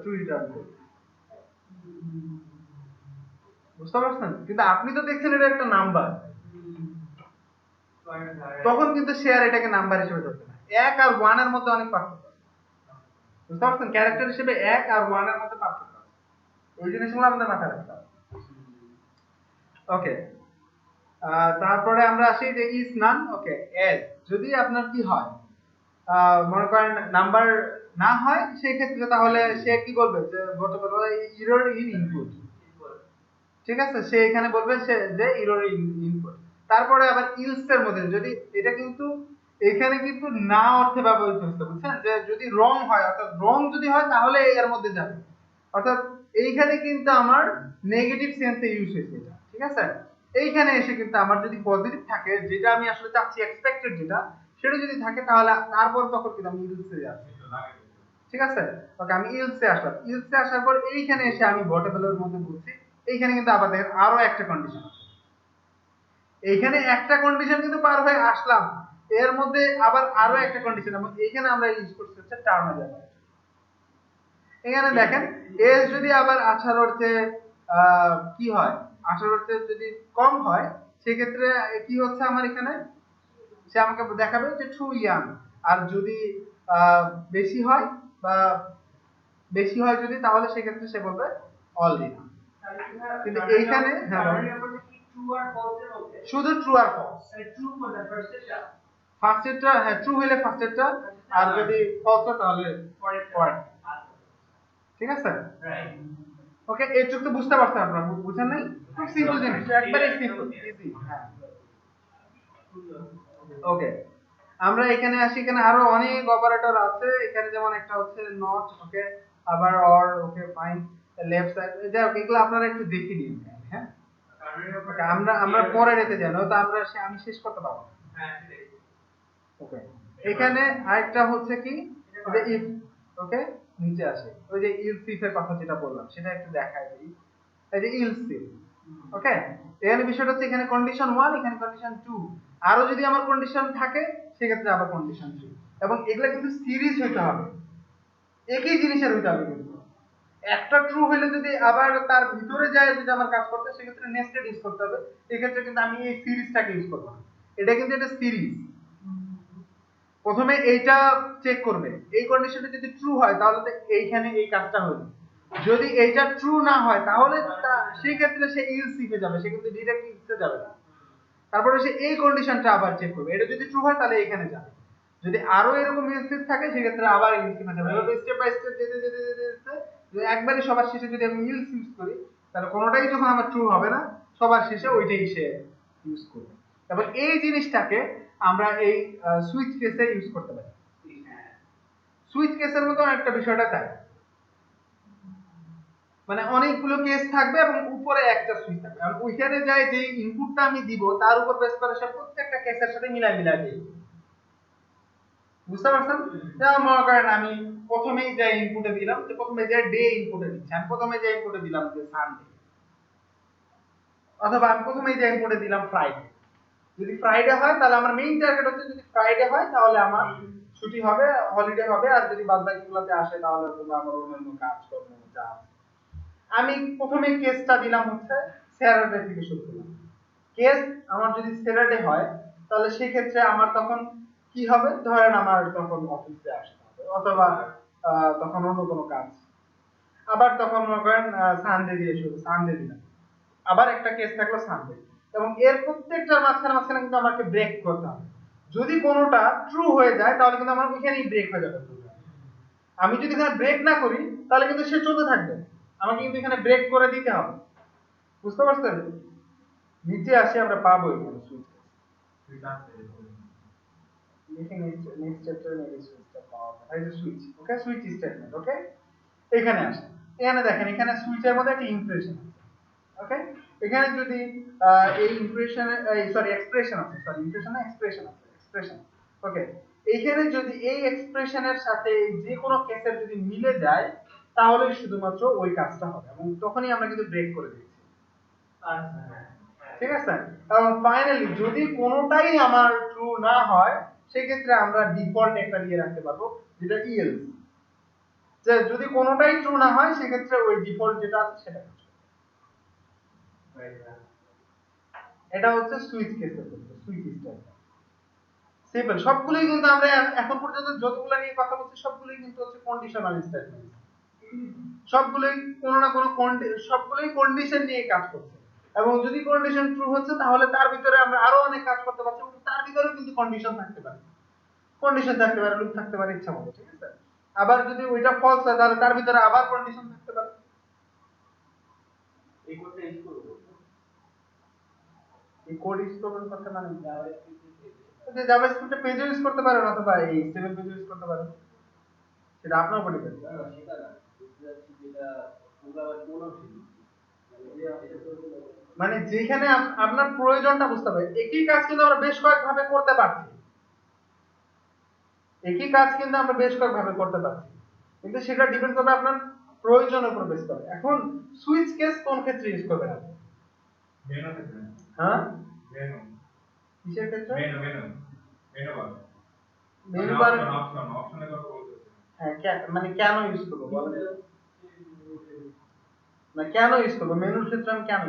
ট্রু রিটার্ন করবে। বুঝতে পারছেন? কিন্তু আপনি তো দেখছেন এটা একটা নাম্বার, তখন কিন্তু শেয়ার এটাকে নাম্বার হিসেবে ধরবে না। এক আর ওয়ান এর মধ্যে অনেক পার্থক্য আছে। বুঝতে পারছেন? ক্যারেক্টার হিসেবে এক আর ওয়ান এর মধ্যে পার্থক্য আছে। ওই জিনিসগুলো আমাদের মাথায় রাখতে হবে। ওকে, তারপরে আমরা আসি যে ইজ নান। ওকে, এজ যদি আপনার কি হয়, মনে করেন নাম্বার না হয়, সেই ক্ষেত্রে তাহলে সে কি বলবে যে এরর ইন ইনপুট। ঠিক আছে, সে এখানে বলবে সে যে এরর ইন ইনপুট। তারপরে আবার ইলস এর মধ্যে যদি এটা কিন্তু এখানে কিন্তু না অর্থে ব্যবহৃত হচ্ছে, বুঝছেন? যে যদি রং হয়, অর্থাৎ রং যদি হয় তাহলে এর মধ্যে যাবে, অর্থাৎ এইখানে কিন্তু আমার নেগেটিভ সেন্সে ইউজ হয়েছে এটা। ঠিক আছে, এইখানে এসে কিন্তু আমার যদি পজিটিভ থাকে, যেটা আমি আসলে চাচ্ছি, এক্সপেক্টেড যেটা, সেটা যদি থাকে, তাহলে তারপর তখন কিন্তু আমি ইলসে যাচ্ছি। ঠিক আছে, ওকে, আমি ইলসে আসলাম। ইলসে আসার পর এইখানে এসে আমি ভোটেবলের মধ্যে বলছি। এইখানে কিন্তু আবার দেখেন আরো একটা কন্ডিশন আছে। এইখানে একটা কন্ডিশন কিন্তু পার হয়ে আসলাম, এর মধ্যে আবার আরো একটা কন্ডিশন, এবং এইখানে আমরা ইউজ করছি হচ্ছে টার্নার। এখানে দেখেন এজ যদি আবার 18 চেয়ে কি হয়, 18 চেয়ে যদি কম হয়, সেক্ষেত্রে কি হচ্ছে আমার এখানে, সে আমাকে দেখাবে যে টু ইয়াং। আর যদি বেশি হয় বা বেশি হয় যদি, তাহলে সেক্ষেত্রে সে বলবে অল ইয়াং। কিন্তু এইখানে হ্যাঁ, শুধু ট্রু আর ফলস। ফার্স্টেরটা, হ্যাঁ, ট্রু হলে ফার্স্টেরটা, আর যদি ফলস হয় তাহলে পরেরটা। ঠিক আছে? ওকে, এইটুকু তো বুঝতে পারছেন আপনারা? বুঝেন নাই? খুব সিম্পল জিনিস, একবারে সিম্পল, ইজি। হ্যাঁ, ওকে, আমরা এখানে আসি। এখানে আরো অনেক অপারেটর আছে। এখানে যেমন একটা হচ্ছে নট, ওকে, আবার or, okay, fine, left side, যাই হোক, এগুলো আপনারা একটু দেখে নিন। হ্যাঁ, ওকে, আমরা পরে রেখে যাই, নয়তো আমি শেষ করতে পারবো না। ওকে, এখানে আরেকটা হচ্ছে কি, যে ইফ। ওকে, নিচে আসে ওই যে ইলস ইফ এর কথা যেটা বললাম, সেটা একটু দেখাই দিই। এই যে ইলস ইফ। ওকে, এখানে বিষয়টা হচ্ছে এখানে কন্ডিশন 1, এখানে কন্ডিশন 2, আরো যদি আমার কন্ডিশন থাকে সেক্ষেত্রে আবার কন্ডিশন 3, এবং এগুলা কিন্তু সিরিজ হইতে হবে, একই জিনিসের হইতে হবে। কিন্তু একটা ট্রু হইলে যদি আবার তার ভিতরে যায় যদি আমার কাজ করতে, সেক্ষেত্রে নেস্টেড ইউজ করতে হবে। এই ক্ষেত্রে কিন্তু আমি এই সিরিজটাকে ইউজ করব না, এটা কিন্তু এটা সিরিজ। প্রথমে এইটা চেক করবে, এই কন্ডিশনটা যদি ট্রু হয় তাহলে তো এইখানে এই কাজটা হলো। যদি এইটা ট্রু না হয় তাহলে সেই ক্ষেত্রে সে ইলস ইফে যাবে, সে কিন্তু ডিরেক্ট ইলসে যাবে না। তারপরে সে এই কন্ডিশনটা আবার চেক করবে, এটা যদি ট্রু হয় তাহলে এখানে যাবে, যদি আরো এরকম ইলস থাকে সেক্ষেত্রে আবার ইলস ইফে যাবে। এভাবে স্টেপ বাই স্টেপ যেতে যেতে যেতে যেতে যদি একবারে সবার শেষে যদি আমি ইলস ইউজ করি তাহলে কোনোটাই যখন আমার ট্রু হবে না, সবার শেষে ওইটাই সে ইউজ করবে। তারপর এই জিনিসটাকে আমরা এই সুইচ কেসে ইউজ করতে পারি। সুইচ কেসের মতো একটা বিষয়টা তাই, মানে অনেকগুলো কেস থাকবে এবং উপরে একটা সুইচ থাকবে, আর ওইখানে যায় যে ইনপুটটা আমি দিব তার উপর বেস করে সে প্রত্যেকটা কেসের সাথে মিলাই দিই। বুঝতে পারছেন? যেমন মনে করেন আমি প্রথমেই যে ইনপুটে দিলাম, যে প্রথমে যে ডে ইনপুটে দিচ্ছি, আমি প্রথমে যে ইনপুটে দিলাম যে সানডে, অথবা আমি প্রথমেই যে ইনপুটে দিলাম ফ্রাইডে। যদি ফ্রাইডে হয় তাহলে আমার মেইন টার্গেট হচ্ছে যদি ফ্রাইডে হয় তাহলে আমার ছুটি হবে, হলিডে হবে, আর যদি বাদ বাকিগুলোতে আসে তাহলে আমার অন্যান্য কাজকর্ম যা আছে। আমি প্রথমে কেসটা দিলাম হচ্ছে স্যাটারডে থেকে শুরু করলাম। কেস আমার যদি স্যাটারডে হয় তাহলে সেই ক্ষেত্রে আমার তখন কি হবে, ধরেন আমার তখন অফিসে আসতে হবে, অথবা তখন অন্য কোনো কাজ। আবার তখন মনে করেন সানডে দিয়ে শুরু, সানডে দিলাম, আবার একটা কেস থাকলো সানডে, এবং এর প্রত্যেকটার মাঝখানে মাঝখানে কিন্তু আমাকে ব্রেক করতে হবে। যদি কোনোটা ট্রু হয়ে যায় তাহলে কিন্তু আমার ওইখানেই ব্রেক হয়ে যাবে। আমি যদি এখানে ব্রেক না করি তাহলে কিন্তু সে চলতে থাকবে, আমাকে কিন্তু এখানে ব্রেক করে দিতে হবে। বুঝতে পারছেন? নিচে আসি আমরা পাবো এখানে সুইচ নেক্সট চ্যাপ্টারে মেবি সুইচটা পাওয়া যায়, এই যে সুইচ, ওকে, সুইচ স্টেটমেন্ট, ওকে। এখানে আসেন, এখানে দেখেন এখানে সুইচের মধ্যে একটা ইমপ্রেশন আছে, ওকে। এখানে যদি এই ইমপ্রেশন, সরি এক্সপ্রেশন আছে, সরি ইমপ্রেশন না এক্সপ্রেশন আছে, এক্সপ্রেশন, ওকে। এইখানে যদি এই এক্সপ্রেশনের সাথে যে কোনো কেসের যদি মিলে যায় তাহলে শুধুমাত্র ওই কাজটা হবে, এবং তখনই আমরা কিন্তু ব্রেক করে দিচ্ছি। ঠিক আছে? এবং ফাইনালি যদি কোনোটাই আমার ট্রু না হয় সেক্ষেত্রে আমরা ডিফল্ট একটা দিয়ে রাখতে পারবো যেটা ইএলস, যে যদি কোনোটাই ট্রু না হয় সেক্ষেত্রে ওই ডিফল্ট যেটা আছে সেটা। এটা হচ্ছে সুইচ কেসের ক্ষেত্রে সুইচ স্টেটমেন্ট। সিম্পল, সবগুলোই কিন্তু আমরা এখন পর্যন্ত যতগুলো নিয়ে কথা বলছি সবগুলোই কিন্তু হচ্ছে কন্ডিশনাল স্টেটমেন্ট। সবগুলোই কোনো না কোনো সবগুলোই কন্ডিশন নিয়ে কাজ করছে, এবং যদি কন্ডিশন ট্রু হচ্ছে তাহলে তার ভিতরে আমরা আরো অনেক কাজ করতে পারছি, এবং তার ভিতরেও কিন্তু কন্ডিশন থাকতে পারে, কন্ডিশন থাকতে পারে, লুপ থাকতে পারে, ইচ্ছা মতো। ঠিক আছে? আবার যদি ওইটা ফলস হয় তাহলে তার ভিতরে আবার কন্ডিশন থাকতে পারে। এই কোডটা ইউজ করব, এই কোড ইউজ করবেন কথা মানে যে জাভাস্ক্রিপ্টে পেজও ইউজ করতে পারেন অথবা এই HTML পেজও ইউজ করতে পারেন, সেটা আপনার উপর ডিপেন্ড করে। সেটা না বুঝতে যাচ্ছি যেটা প্রোগ্রামার কোন মানে যেখানে আপনার প্রয়োজনটা বুঝতে হবে। একই কাজ কিন্তু আমরা বেশ কয়েকভাবে করতে পারছি, একই কাজ কিন্তু আমরা বেশ কয়েকভাবে করতে পারছি, কিন্তু সেটা ডিপেন্ড করবে আপনার প্রয়োজনের উপর বেস করে। এখন সুইচ কেস কোন ক্ষেত্রে ইউজ করবেন আপনি? মেনু ক্ষেত্রে। হ্যাঁ, মেনু কিসের ক্ষেত্রে? Menu bar. মেনু বার, অপশনে কথা বলতেছি। হ্যাঁ, মানে কেন ইউজ করব বলেন? না কেন ইউজ করব, মেনুর ক্ষেত্রে আমি কেন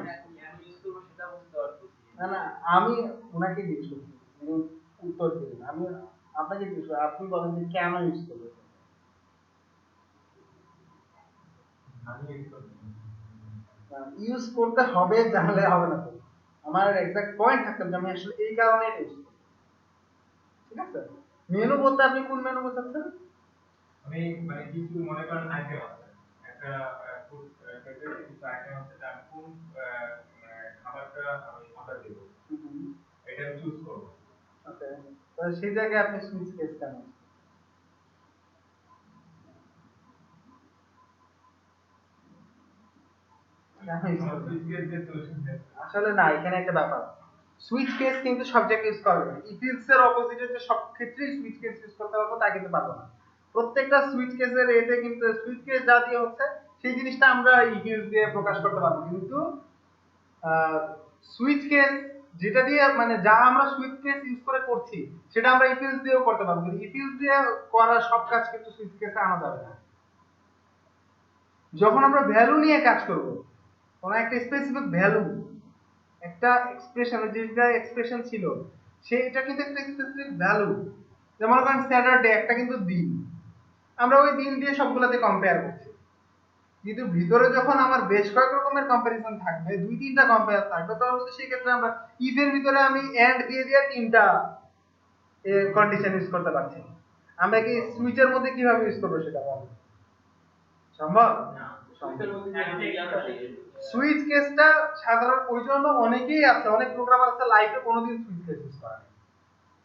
ইউজ করব সেটা বুঝতে পারছি না না, আমি ওনাকে জিজ্ঞেস করছি, উনি উত্তর দিলেন, আমি আপনাকে জিজ্ঞেস করি, আপনি বলেন যে কেন ইউজ করবেন? ইউজ করতে হবে জানলে হবে না তো, আমার এক্সাক্ট পয়েন্ট থাকতে হবে যে আমি আসলে এই কারণে ইউজ করব। ঠিক আছে? মেনু বলতে আপনি কোন মেনু বোঝাচ্ছেন? আমি মানে কিছু মনে করেন আইটেম আছে, একটা ফুড প্যাকেজে কিছু আইটেম আছে, যে আমি কোন খাবারটা আমি অর্ডার দেব, এটা আমি চুজ করব। ওকে, তাহলে সেই জায়গায় আপনি সুইচ কেস কেন? আসলে না, এখানে একটা ব্যাপার, সুইচ কেস কিন্তু সব জায়গায় ইউজ করা যাবে না। ইফিলস এর অপোজিটে যে সব ক্ষেত্রেই সুইচ কেস ইউজ করতে পারবো তা কিন্তু পারবো না। প্রত্যেকটা সুইচ কেসের এতে কিন্তু সুইচ কেস যা দিয়ে হচ্ছে সেই জিনিসটা আমরা ইফিলস দিয়ে প্রকাশ করতে পারবো, কিন্তু সুইচ কেস যেটা দিয়ে মানে যা আমরা সুইচ কেস ইউজ করে করছি সেটা আমরা ইফিলস দিয়েও করতে পারবো, কিন্তু ইফিলস দিয়ে করা সব কাজ কিন্তু সুইচ কেসে আনা যাবে না। যখন আমরা ভ্যালু নিয়ে কাজ করব, কোন একটা স্পেসিফিক ভ্যালু, একটা এক্সপ্রেশন, যেটা এক্সপ্রেশন ছিল সেটা কিন্তু একটা স্পেসিফিক ভ্যালু, যেমন করেন স্যাটারডে একটা কিন্তু দিন, আমরা ওই দিন দিয়ে সবগুলোতে কম্পেয়ার করছি, কিন্তু ভিতরে যখন আমার বেশ কয়েক রকমের কম্পারিজন থাকবে, দুই তিনটা কম্পেয়ার থাকবে, তখন তো সেই ক্ষেত্রে আমরা ইফের ভিতরে আমি এন্ড দিয়ে দিয়ে তিনটা কন্ডিশন ইউজ করতে পারছি। আমরা কি সুইচের মধ্যে কিভাবে ইউজ করবো সেটা বল, সম্ভব? সুইচ কেসটা সাধারণ ওই জন্য অনেকেই আছে, অনেক প্রোগ্রামার আছে লাইফে কোনোদিন সুইচ কেস ইউজ করে না,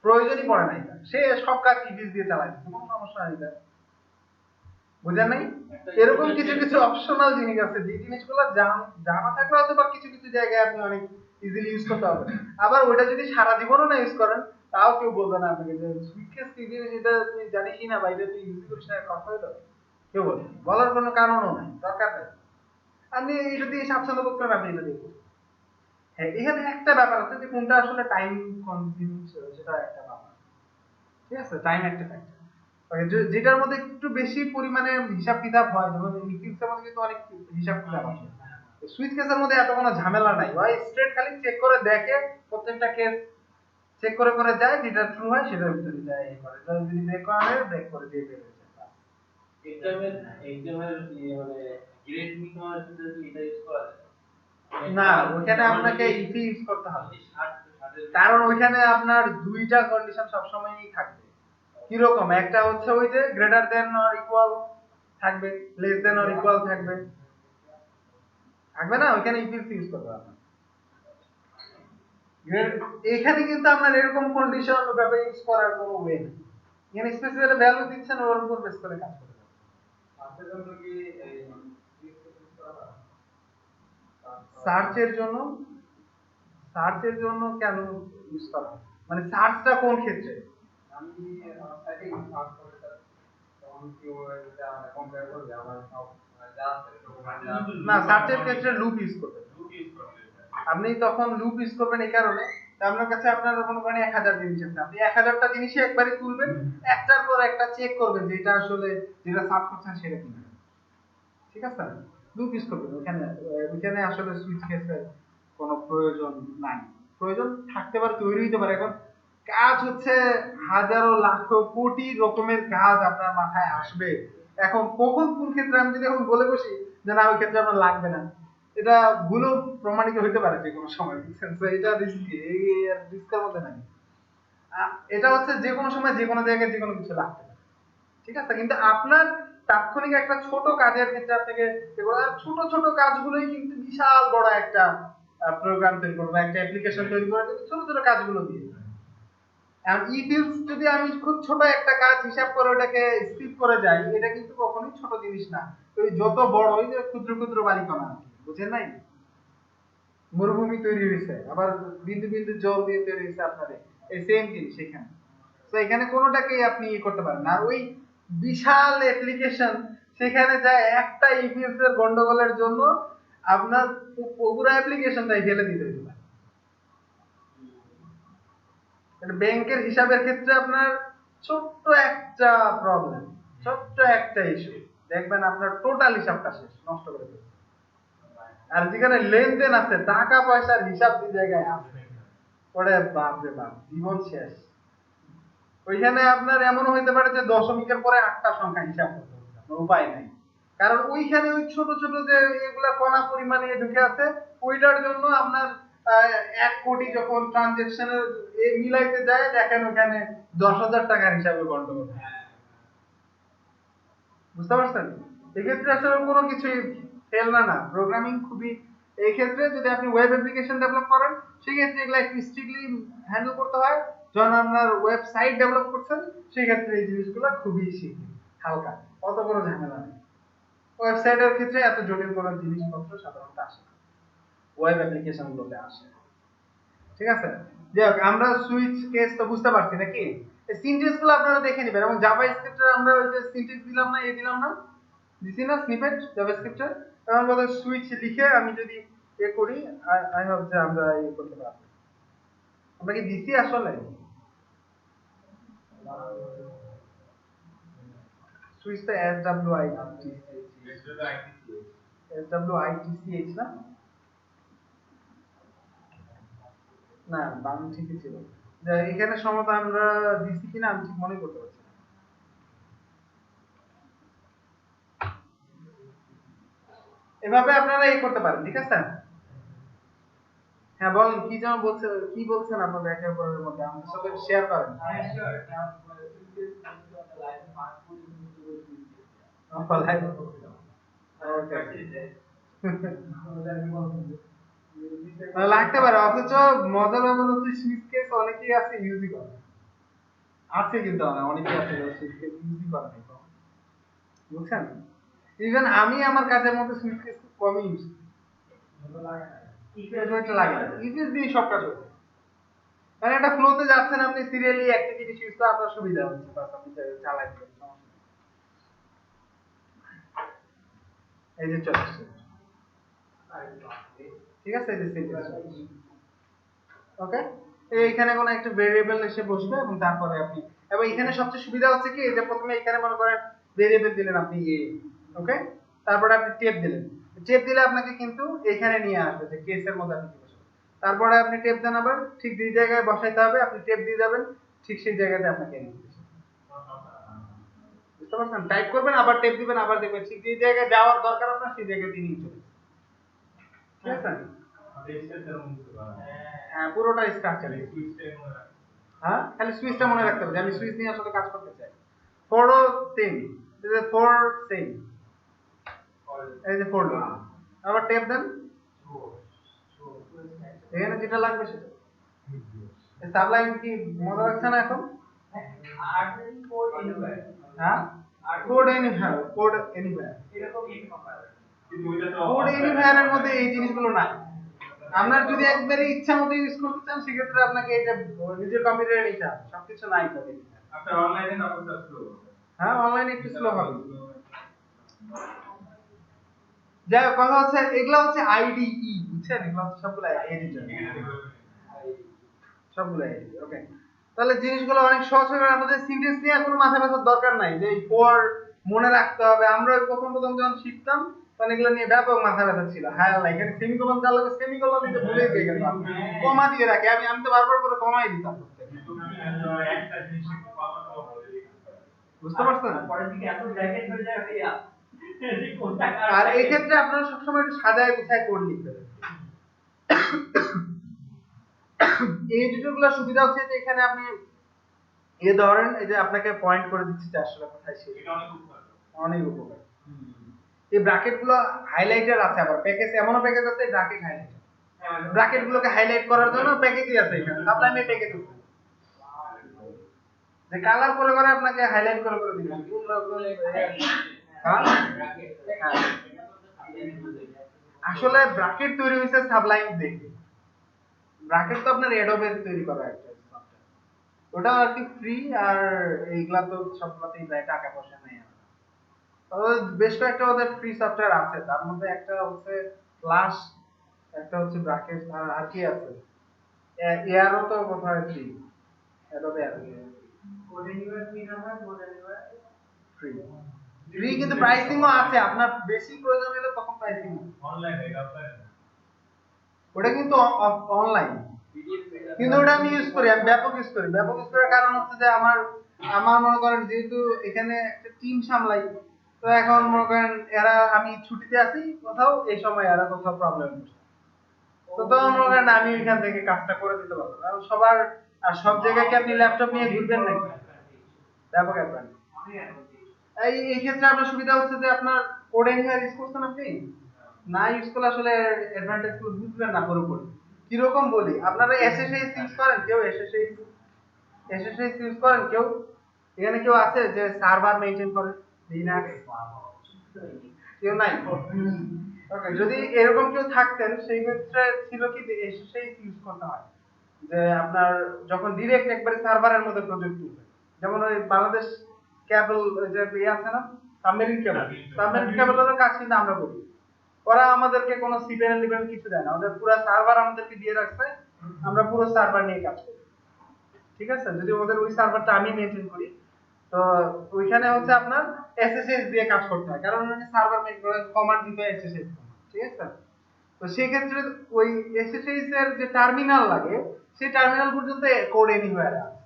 প্রয়োজনই পড়ে নাই, সে সব কাজ ইভিস দিয়ে চালায়, কোনো সমস্যা নেই তার, বুঝেন নাই? এরকম কিছু কিছু অপশনাল জিনিস আছে যে জিনিসগুলো জানা থাকলে হয়তো বা কিছু কিছু জায়গায় আপনি অনেক ইজিলি ইউজ করতে পারবেন। আবার ওটা যদি সারা জীবনও না ইউজ করেন, তাও কেউ বলবে না আপনাকে যে সুইচ কেস কি জিনিস, এটা তুই জানিসই না বা এটা তুই ইউজ করিস না, কথা হলো, কেউ বলবে, বলার কোনো কারণও নাই, দরকার নেই, আপনি এটা দিয়ে স্বাচ্ছন্দ্য বোধ করেন, আপনি এটা দিয়ে করুন। হ্যাঁ, এখানে একটা ব্যাপার আছে যে কোনটা আসলে টাইম কনজিউম, সেটা একটা ব্যাপার, ঠিক আছে, টাইম একটা ফ্যাক্টর। যেটার মধ্যে একটু বেশি পরিমাণে হিসাব কিতাব হয়, যেমন ইনফিনিক্সের মধ্যে কিন্তু অনেক হিসাব কিতাব আছে, সুইচ কেসের মধ্যে এত কোনো ঝামেলা নাই, ওই স্ট্রেট খালি চেক করে দেখে, প্রত্যেকটা কেস চেক করে করে যায়, যেটা ট্রু হয় সেটার ভিতরে যায়, এই করে যদি ব্রেক করে ব্রেক করে দিয়ে বের হয়ে যায়। এক্সামের মানে গ্রেড মিটার এটা ইউজ করা যায় না, ওখানে আপনাকে ইফি ইউজ করতে হবে, কারণ ওইখানে আপনার দুইটা কন্ডিশন সবসময়ই থাকবে। কিরকম, একটা হচ্ছে ওই যে গ্রেটার দেন অর ইকুয়াল থাকবে, লেস দেন অর ইকুয়াল থাকবে, থাকবে না, ওইখানে ইফ ইউজ করতে হবে। এখানে কিন্তু আপনার এরকম কন্ডিশন ভাবে ইউজ করার কোনো ওয়ে নেই, এখানে স্পেসিফিক ভ্যালু দিচ্ছেন, ওর উপর বেস করে কাজ করতে হবে। সার্চের জন্য, সার্চের জন্য কেন ইউজ করা হয়, মানে সার্চটা কোন ক্ষেত্রে? আমি সাইটে সার্চ করতে চাচ্ছি, তখন কি ওটা কম্পেয়ার করবে আমার সব যা আছে না, সার্চের ক্ষেত্রে লুপ ইউজ করবেন, লুপ ইউজ করবে। আপনি তখন লুপ ইউজ করবেন এই কারণে, আপনার কাছে আপনার মনে করেন 1000 জিনিস আছে, আপনি 1000টা জিনিসই একবারে তুলবেন, একটার পর একটা চেক করবেন যে এটা আসলে যেটা সার্চ করছেন সেটা কি, ঠিক আছে, লুপ ইউজ করবেন। ওখানে আসলে সুইচ কেসের কোনো প্রয়োজন নাই, প্রয়োজন থাকতে পারে, তৈরি হতে পারে, এখন কাজ হচ্ছে হাজারো লাখো কোটি রকমের কাজ আপনার মাথায় আসবে, এখন কখন কোন ক্ষেত্রে আমি যদি এখন বলে বসি যে না ওই ক্ষেত্রে আমার লাগবে না, এটা ভুলও প্রমাণিত হতে পারে যে কোনো সময়, বুঝছেন, তো এটা রিস্কি, এই রিস্কের মধ্যে নাই, এটা হচ্ছে যে কোনো সময় যে কোনো জায়গায় যে কোনো কিছু লাগতে পারে, ঠিক আছে, কিন্তু আপনার তাৎক্ষণিক একটা ছোট কাজের ক্ষেত্রে আপনাকে ছোট ছোট কাজগুলোই কিন্তু বিশাল বড় একটা প্রোগ্রাম তৈরি করবো, একটা অ্যাপ্লিকেশন তৈরি করার জন্য ছোট ছোট কাজগুলো দিয়ে, ইফিলস যদি আমি খুব ছোট একটা কাজ হিসাব করে ওটাকে স্ক্রিপ্ট করে যাই, এটা কিন্তু কখনোই ছোট জিনিস না, ওই যত বড় ওই যে ক্ষুদ্র ক্ষুদ্র বালিকণা, বুঝেন নাই, মরুভূমি তৈরি হয়েছে, আবার বিন্দু বিন্দু জল দিয়ে তৈরি হয়েছে আপনাদের, এই সেম জিনিস এখানে, তো এখানে কোনোটাকেই আপনি করতে পারেন না, আর ওই বিশাল অ্যাপ্লিকেশন, সেখানে যায় একটা ইফিলস এর গন্ডগোলের জন্য আপনার পুরো অ্যাপ্লিকেশনটাই ফেলে দিতে হতে পারে। ব্যাংকের হিসাবের ক্ষেত্রে আপনার ছোট্ট একটা প্রবলেম, ছোট্ট একটা ইস্যু, দেখবেন আপনার টোটাল হিসাবটা শেষ, নষ্ট করে দেবে। আর যেখানে লেনদেন আছে, টাকা পয়সার হিসাব যে জায়গায় আছে, ওরে বাপ রে বাপ, জীবন শেষ। ওইখানে আপনার এমন হইতে পারে যে দশমিকের পরে 8টা সংখ্যা হিসাব করতে হবে, উপায় নাই, কারণ ওইখানে ওই ছোট ছোট যে এগুলা কণা পরিমাণে ঢুকে আছে, ওইটার জন্য আপনার 1 কোটি যখন ট্রানজেকশনের মিলাইতে যায়, দেখেন ওখানে 10,000 টাকার হিসাবে গন্ডগোল, বুঝতে পারছেন? এক্ষেত্রে আসলে কোনো কিছুই ফেল না, প্রোগ্রামিং খুবই, এই ক্ষেত্রে যদি আপনি ওয়েব অ্যাপ্লিকেশন ডেভেলপ করেন, সেক্ষেত্রে এগুলো একটু স্ট্রিক্টলি হ্যান্ডেল করতে হয়, যখন আপনার ওয়েবসাইট ডেভেলপ করছেন সেক্ষেত্রে এই জিনিসগুলো খুবই হালকা, অত কোনো ঝামেলা নেই, ওয়েবসাইটের ক্ষেত্রে এত জটিল কোনো জিনিসপত্র সাধারণত আসে না, ওয়েব অ্যাপ্লিকেশন গুলোতে আসে, ঠিক আছে। যাই হোক, আমরা সুইচ কেস তো বুঝতে পারছি নাকি, এই সিনট্যাক্স গুলো আপনারা দেখে নেবেন, এবং জাভা স্ক্রিপ্টে আমরা ওই যে সিনট্যাক্স দিলাম না, দিলাম না, দিছি না স্নিপেট জাভা স্ক্রিপ্টে, তখন বলে সুইচ লিখে আমি যদি করি, আই হোপ যে আমরা করতে পারবো, আমরা কি দিছি আসলে সুইচটা S W I T S W I T C H না, না বাম ঠিকই ছিল, যে এখানে সমতা আমরা দিছি কিনা আমি ঠিক মনে করতে পারছি না। এভাবে আপনারা এই করতে পারেন, ঠিক আছে? হ্যাঁ বলেন, কি যেন বলছেন, কি বলছেন আপনাদের একের পরের মধ্যে আমাদের সাথে শেয়ার করেন। লাগতে পারে, অথচ মজার ব্যাপার হচ্ছে সুইচ কেস অনেকেই আছে ইউজই করে, আছে কিন্তু অনেকেই আছে সুইচ কেস ইউজই করে না, বুঝছেন? ইভেন আমি আমার কাজের মধ্যে সুইচ কেস খুব কমই ইউজ করি, লাগে না, ইউজ দিয়ে সব কাজ হচ্ছে। মানে একটা ফ্লোতে যাচ্ছেন আপনি, সিরিয়ালি একটা জিনিস ইউজ করে আপনার সুবিধা হচ্ছে, বাস আপনি চালাই দিবেন, সমস্যা নেই। এই যে চলে আসছে, ঠিক আছে, এই যে সিরিয়াল, ওকে। এইখানে কোনো একটা ভেরিয়েবল এসে বসবে এবং তারপরে আপনি, এবং এখানে সবচেয়ে সুবিধা হচ্ছে কি, যে প্রথমে এখানে মনে করেন ভেরিয়েবল দিলেন আপনি এ, ওকে, তারপরে আপনি টেপ দিলেন, টেপ দিলে আপনাকে কিন্তু এখানে নিয়ে আসবে যে কেসের মধ্যে আপনি বসবেন, তারপরে আপনি টেপ দেন, আবার ঠিক যে জায়গায় বসাইতে হবে আপনি টেপ দিয়ে যাবেন, ঠিক সেই জায়গাতে আপনাকে নিয়ে আসবে, বুঝতে পারছেন? টাইপ করবেন, আবার টেপ দিবেন, আবার দেখবেন ঠিক যে জায়গায় যাওয়ার দরকার আপনার সেই জায়গায় দিয়ে নিয়ে চলে, ঠিক আছে? হ্যাঁ পুরোটা স্ট্রাকচার, হ্যাঁ খালি সুইচটা মনে রাখতে হবে যে আমি সুইচ নিয়ে আসলে কাজ করতে চাই। ফোরও সেম, এই যে ফোর সেম, এই যে ফোর লোড, আবার টেপ দেন, এখানে যেটা লাগবে সেটা। এই সাবলাইন কি মনে রাখছে না এখন? হ্যাঁ কোড এনিহ্যাও, কোড এনিহ্যাও, কোড এনিহ্যাও এর মধ্যে এই জিনিসগুলো নাই। আপনার যদি একবারে ইচ্ছা মতো ইউজ করতে চান সেক্ষেত্রে আপনাকে এটা নিজের কম্পিউটারে নিতে হবে, সবকিছু নাই তো। আপনার অনলাইনে কাগজটা স্লো, হ্যাঁ অনলাইনে একটু স্লো হবে। যাই হোক, কথা হচ্ছে এগুলো হচ্ছে আইডিই, বুঝছেন? এগুলো হচ্ছে সবগুলো এডিটর, সবগুলো এডিটর, ওকে। তাহলে জিনিসগুলো অনেক সহজ হয়ে গেল, আমাদের সিনট্যাক্স নিয়ে কোনো মাথা ব্যথার দরকার নাই যে এই ফর মনে রাখতে হবে। আমরা প্রথম প্রথম যখন শিখতাম তখন এগুলো নিয়ে ব্যাপক মাথা ব্যথা ছিল, হ্যাঁ এখানে সেমিকোলন কার লাগে, সেমিকোলন দিতে ভুলে গেছিলাম, কমা দিয়ে রাখি আমি তো বারবার করে কমাই দিতাম, একটা জিনিস একটু কমানো হবে, বুঝতে পারছেন? পরের দিকে এত ব্র্যাকেট হয়ে যায় ভাইয়া, আর এই ক্ষেত্রে আপনারা সবসময় একটু সাজায় গুছায় কোড লিখতে হবে। এই এডিটরগুলোর সুবিধা হচ্ছে যে এখানে আপনি ধরেন এই যে আপনাকে পয়েন্ট করে দিচ্ছি যে আসলে কোথায় শেষ, এটা অনেক উপকার, অনেক উপকার। এই ব্র্যাকেট গুলো হাইলাইটার আছে, আবার প্যাকেজ এমনও প্যাকেজ আছে ব্র্যাকেট হাইলাইটার, ব্র্যাকেট গুলোকে হাইলাইট করার জন্য প্যাকেজই আছে এখানে, সাবলাইমে প্যাকেজ আছে যে কালার করে করে আপনাকে হাইলাইট করে করে দিবেন। আসলে ব্র্যাকেট তৈরি হয়েছে সাবলাইম দেখে, ব্র্যাকেট তো আপনার অ্যাডোবে তৈরি করা একটা সফটওয়্যার, ওটা আর কি ফ্রি, আর এইগুলা তো সবগুলাতেই প্রায় টাকা পয়সা নেই। তবে বেশ কয়েকটা ওদের ফ্রি সফটওয়্যার আছে, তার মধ্যে একটা হচ্ছে ফ্লাশ, একটা হচ্ছে ব্র্যাকেট, আর কি আছে, এয়ারও তো বোধহয় free, Adobe air code anywhere free না হয়, কোড এনিওয়্যার ফ্রি, ফ্রি কিন্তু প্রাইসিংও আছে, আপনার বেশি প্রয়োজন হলে তখন প্রাইসিং অনলাইন এটা অফলাইন, ওটা কিন্তু অনলাইন, কিন্তু ওটা আমি ইউজ করি, আমি ব্যাপক ইউজ করি। ব্যাপক ইউজ করার কারণ হচ্ছে যে আমার আমার মনে করেন যেহেতু এখানে একটা টিম সামলাই, তো এখন মনে করেন এরা, আমি ছুটিতে আছি কোথাও, এই সময় এরা কোথাও প্রবলেম হচ্ছে, তো তখন মনে করেন আমি এখান থেকে কাজটা করে দিতে পারবো। কারণ সবার আর সব জায়গায় কি আপনি ল্যাপটপ নিয়ে ঘুরবেন নাকি? ব্যাপক অ্যাডভান্টেজ। এই ক্ষেত্রে আপনার সুবিধা হচ্ছে যে আপনার কোড এনিওয়্যার ইউজ করছেন আপনি, না ইউজ করলে আসলে অ্যাডভান্টেজ গুলো বুঝবেন না পুরোপুরি। কিরকম বলি, আপনারা এসএসএস ইউজ করেন কেউ? এসএসএস ইউজ করেন কেউ? এখানে কেউ আছে যে সার্ভার মেইনটেইন করে লিনাক্স? কেউ নাই? ওকে, যদি এরকম কেউ থাকতেন সেই ক্ষেত্রে ছিল কি যে এসএসএস ইউজ করতে হয়, যে আপনার যখন ডিরেক্ট একবারে সার্ভারের মধ্যে প্রজেক্ট তুলবে, যেমন ওই বাংলাদেশ কেবল যে ইয়ে আছে না, সাবমেরিন কেবলের কাজ কিন্তু আমরা করি। ওরা আমাদেরকে কোনো সিপিএন লিপেন কিছু দেয় না, ওদের পুরো সার্ভার আমাদেরকে দিয়ে রাখছে, আমরা পুরো সার্ভার নিয়ে কাজ করি, ঠিক আছে? যদি ওদের ওই সার্ভারটা আমি মেইনটেইন করি, তো ওইখানে হচ্ছে আপনার এসএসএস দিয়ে কাজ করতে হয়, কারণ ওখানে সার্ভার মেইনটেইন কমান্ড দিতে হয় এসএসএস, ঠিক আছে? তো সেই ক্ষেত্রে ওই এসএসএস এর যে টার্মিনাল লাগে সেই টার্মিনাল পর্যন্ত কোড এনিওয়্যার আছে,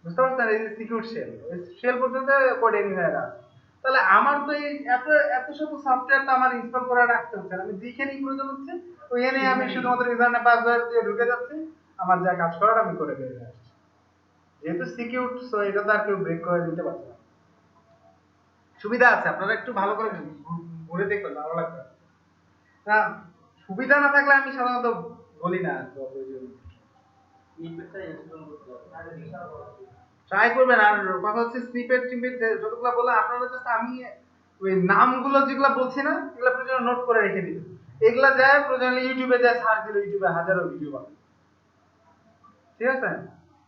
বুঝতে পারছেন? এই যে সিকিউর শেল, এই শেল পর্যন্ত কোড এনিওয়্যার আছে। তাহলে আমার তো এই এত এত শত সফটওয়্যার তো আমার ইনস্টল করে রাখতে হচ্ছে না, আমি যেখানেই প্রয়োজন হচ্ছে ওইখানে আমি শুধুমাত্র ইউজারনেম পাসওয়ার্ড দিয়ে ঢুকে যাচ্ছি, আমার যা কাজ করার আমি করে বেরিয়ে আসছি। যেহেতু সিকিউর, সো এটা তো আর কেউ ব্রেক করে দিতে পারছে না। সুবিধা আছে, আপনারা একটু ভালো করে ঘুরে দেখবেন, ভালো লাগবে। না, সুবিধা না থাকলে আমি সাধারণত বলি না। স্নিপেটটা ইনস্টল করতে হবে। ট্রাই করবেন। আর কথা হচ্ছে স্নিপেট টিপেট যতগুলো বললাম আপনারা জাস্ট, আমি ওই নামগুলো যেগুলো বলছি না এগুলো প্রয়োজন নোট করে রেখে দিবেন। এগুলা যায় প্রয়োজন ইউটিউবে যায় সার্চ দিলে ইউটিউবে হাজারো ভিডিও পাবেন, ঠিক আছে?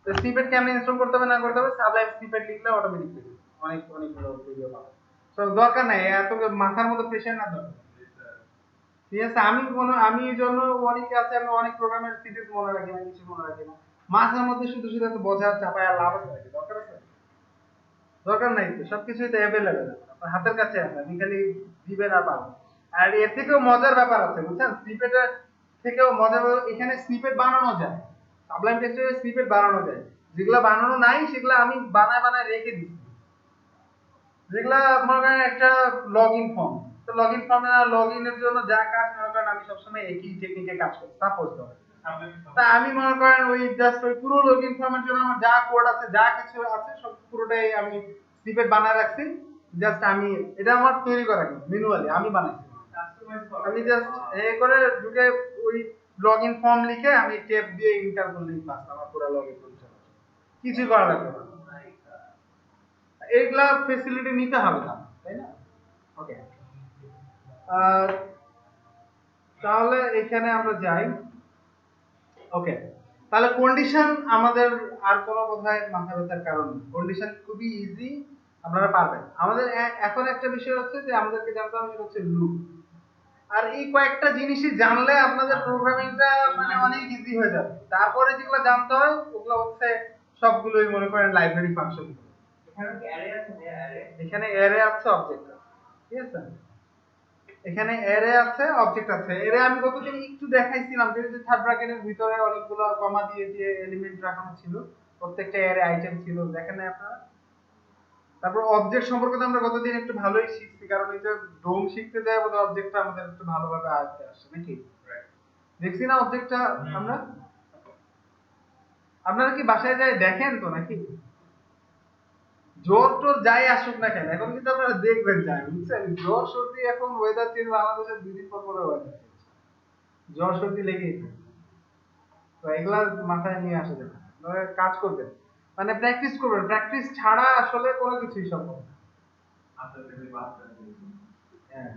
তো স্নিপেট কেমনে ইনস্টল করতে হবে না করতে হবে, সাবলাইম স্নিপেট লিখলে অটোমেটিক পেয়ে যাবেন, অনেকগুলো ভিডিও পাবেন। তো দরকার নাই এত মাথার মধ্যে প্রেশার না দরকার, ঠিক আছে? আমি এই জন্য অনেকে আছে, আমি অনেক প্রোগ্রামের সিরিজ মনে রাখি না, কিছু মনে রাখি না, মাথার মধ্যে শুধু শুধু এত বোঝা চাপায় আর লাভ আছে নাকি? দরকার আছে? দরকার নাই তো, সবকিছুই তো অ্যাভেলেবেল আপনার হাতের কাছে আছে, আপনি খালি দিবেন আর পাবেন। আর এর থেকেও মজার ব্যাপার আছে, বুঝছেন? স্নিপেটের থেকেও মজার এখানে স্নিপেট বানানো যায়, সাবলাইম টেক্সটের স্নিপেট বানানো যায়। যেগুলো বানানো নাই সেগুলো আমি বানায় বানায় রেখে দিচ্ছি। যেগুলা মনে করেন একটা লগ ইন ফর্ম, তো লগ ইন ফর্মে লগ ইনের জন্য যা কাজ মনে করেন আমি সবসময় একই টেকনিকে কাজ করি। সাপোজ ধরেন তা আমি মনে করেন ওই জাস্ট ওই পুরো লগ ইন ফর্মের জন্য আমার যা কোড আছে যা কিছু আছে সব পুরোটাই আমি স্নিপেট বানায় রাখছি। জাস্ট আমি এটা আমার তৈরি করা কিন্তু ম্যানুয়ালি আমি বানাইছি। আমি জাস্ট এই করে ঢুকে ওই লগ ইন ফর্ম লিখে আমি ট্যাব দিয়ে এন্টার করলেই বাস আমার পুরো লগ ইন ফর্ম চলে আসে। কিছু করা লাগবে না। এইগুলা ফেসিলিটি নিতে হবে না, তাই না? ওকে, তাহলে এখানে আমরা যাই। ওকে, তাহলে কন্ডিশন আমাদের আর কোনো বোধহয় মাথা ব্যথার কারণ নেই, কন্ডিশন খুবই ইজি, আপনারা পারবেন। আমাদের এখন একটা বিষয় হচ্ছে যে আমাদেরকে জানতে হবে সেটা হচ্ছে লুপ। আর এই কয়েকটা জিনিসই জানলে আপনাদের প্রোগ্রামিংটা মানে অনেক ইজি হয়ে যাবে। তারপরে যেগুলো জানতে হয় ওগুলো হচ্ছে সবগুলোই মনে করেন লাইব্রেরি ফাংশন। এখানে অ্যারে আছে, অবজেক্ট আছে, ঠিক আছে? এখানে অ্যারে আছে, অবজেক্ট আছে। অ্যারে আমি গতদিন একটু দেখাইছিলাম যে থার্ড ব্র্যাকেটের ভিতরে অনেকগুলো কমা দিয়ে যে এলিমেন্ট রাখানো ছিল, প্রত্যেকটা অ্যারে আইটেম ছিল, দেখেন না আপনারা? তারপর অবজেক্ট সম্পর্কে তো আমরা গতদিন একটু ভালোই শিখছি, কারণ এই যে ডোম শিখতে যায় বোধহয় অবজেক্টটা আমাদের একটু ভালোভাবে আয়ত্তে আসছে নাকি? দেখছি না অবজেক্টটা আমরা? আপনারা কি বাসায় যায় দেখেন তো নাকি? জ্বর টোর যাই আসুক না কেন এখন কিন্তু আপনারা দেখবেন যায়, বুঝছেন? জ্বর সর্দি এখন ওয়েদার চেঞ্জ, বাংলাদেশের 2 দিন পর পরে ওয়েদার চেঞ্জ, জ্বর সর্দি লেগেই থাকে। তো এগুলা মাথায় নিয়ে আসা যাবে, আপনারা কাজ করবেন মানে প্র্যাকটিস করবেন, প্র্যাকটিস ছাড়া আসলে কোনো কিছুই সম্ভব না। হ্যাঁ,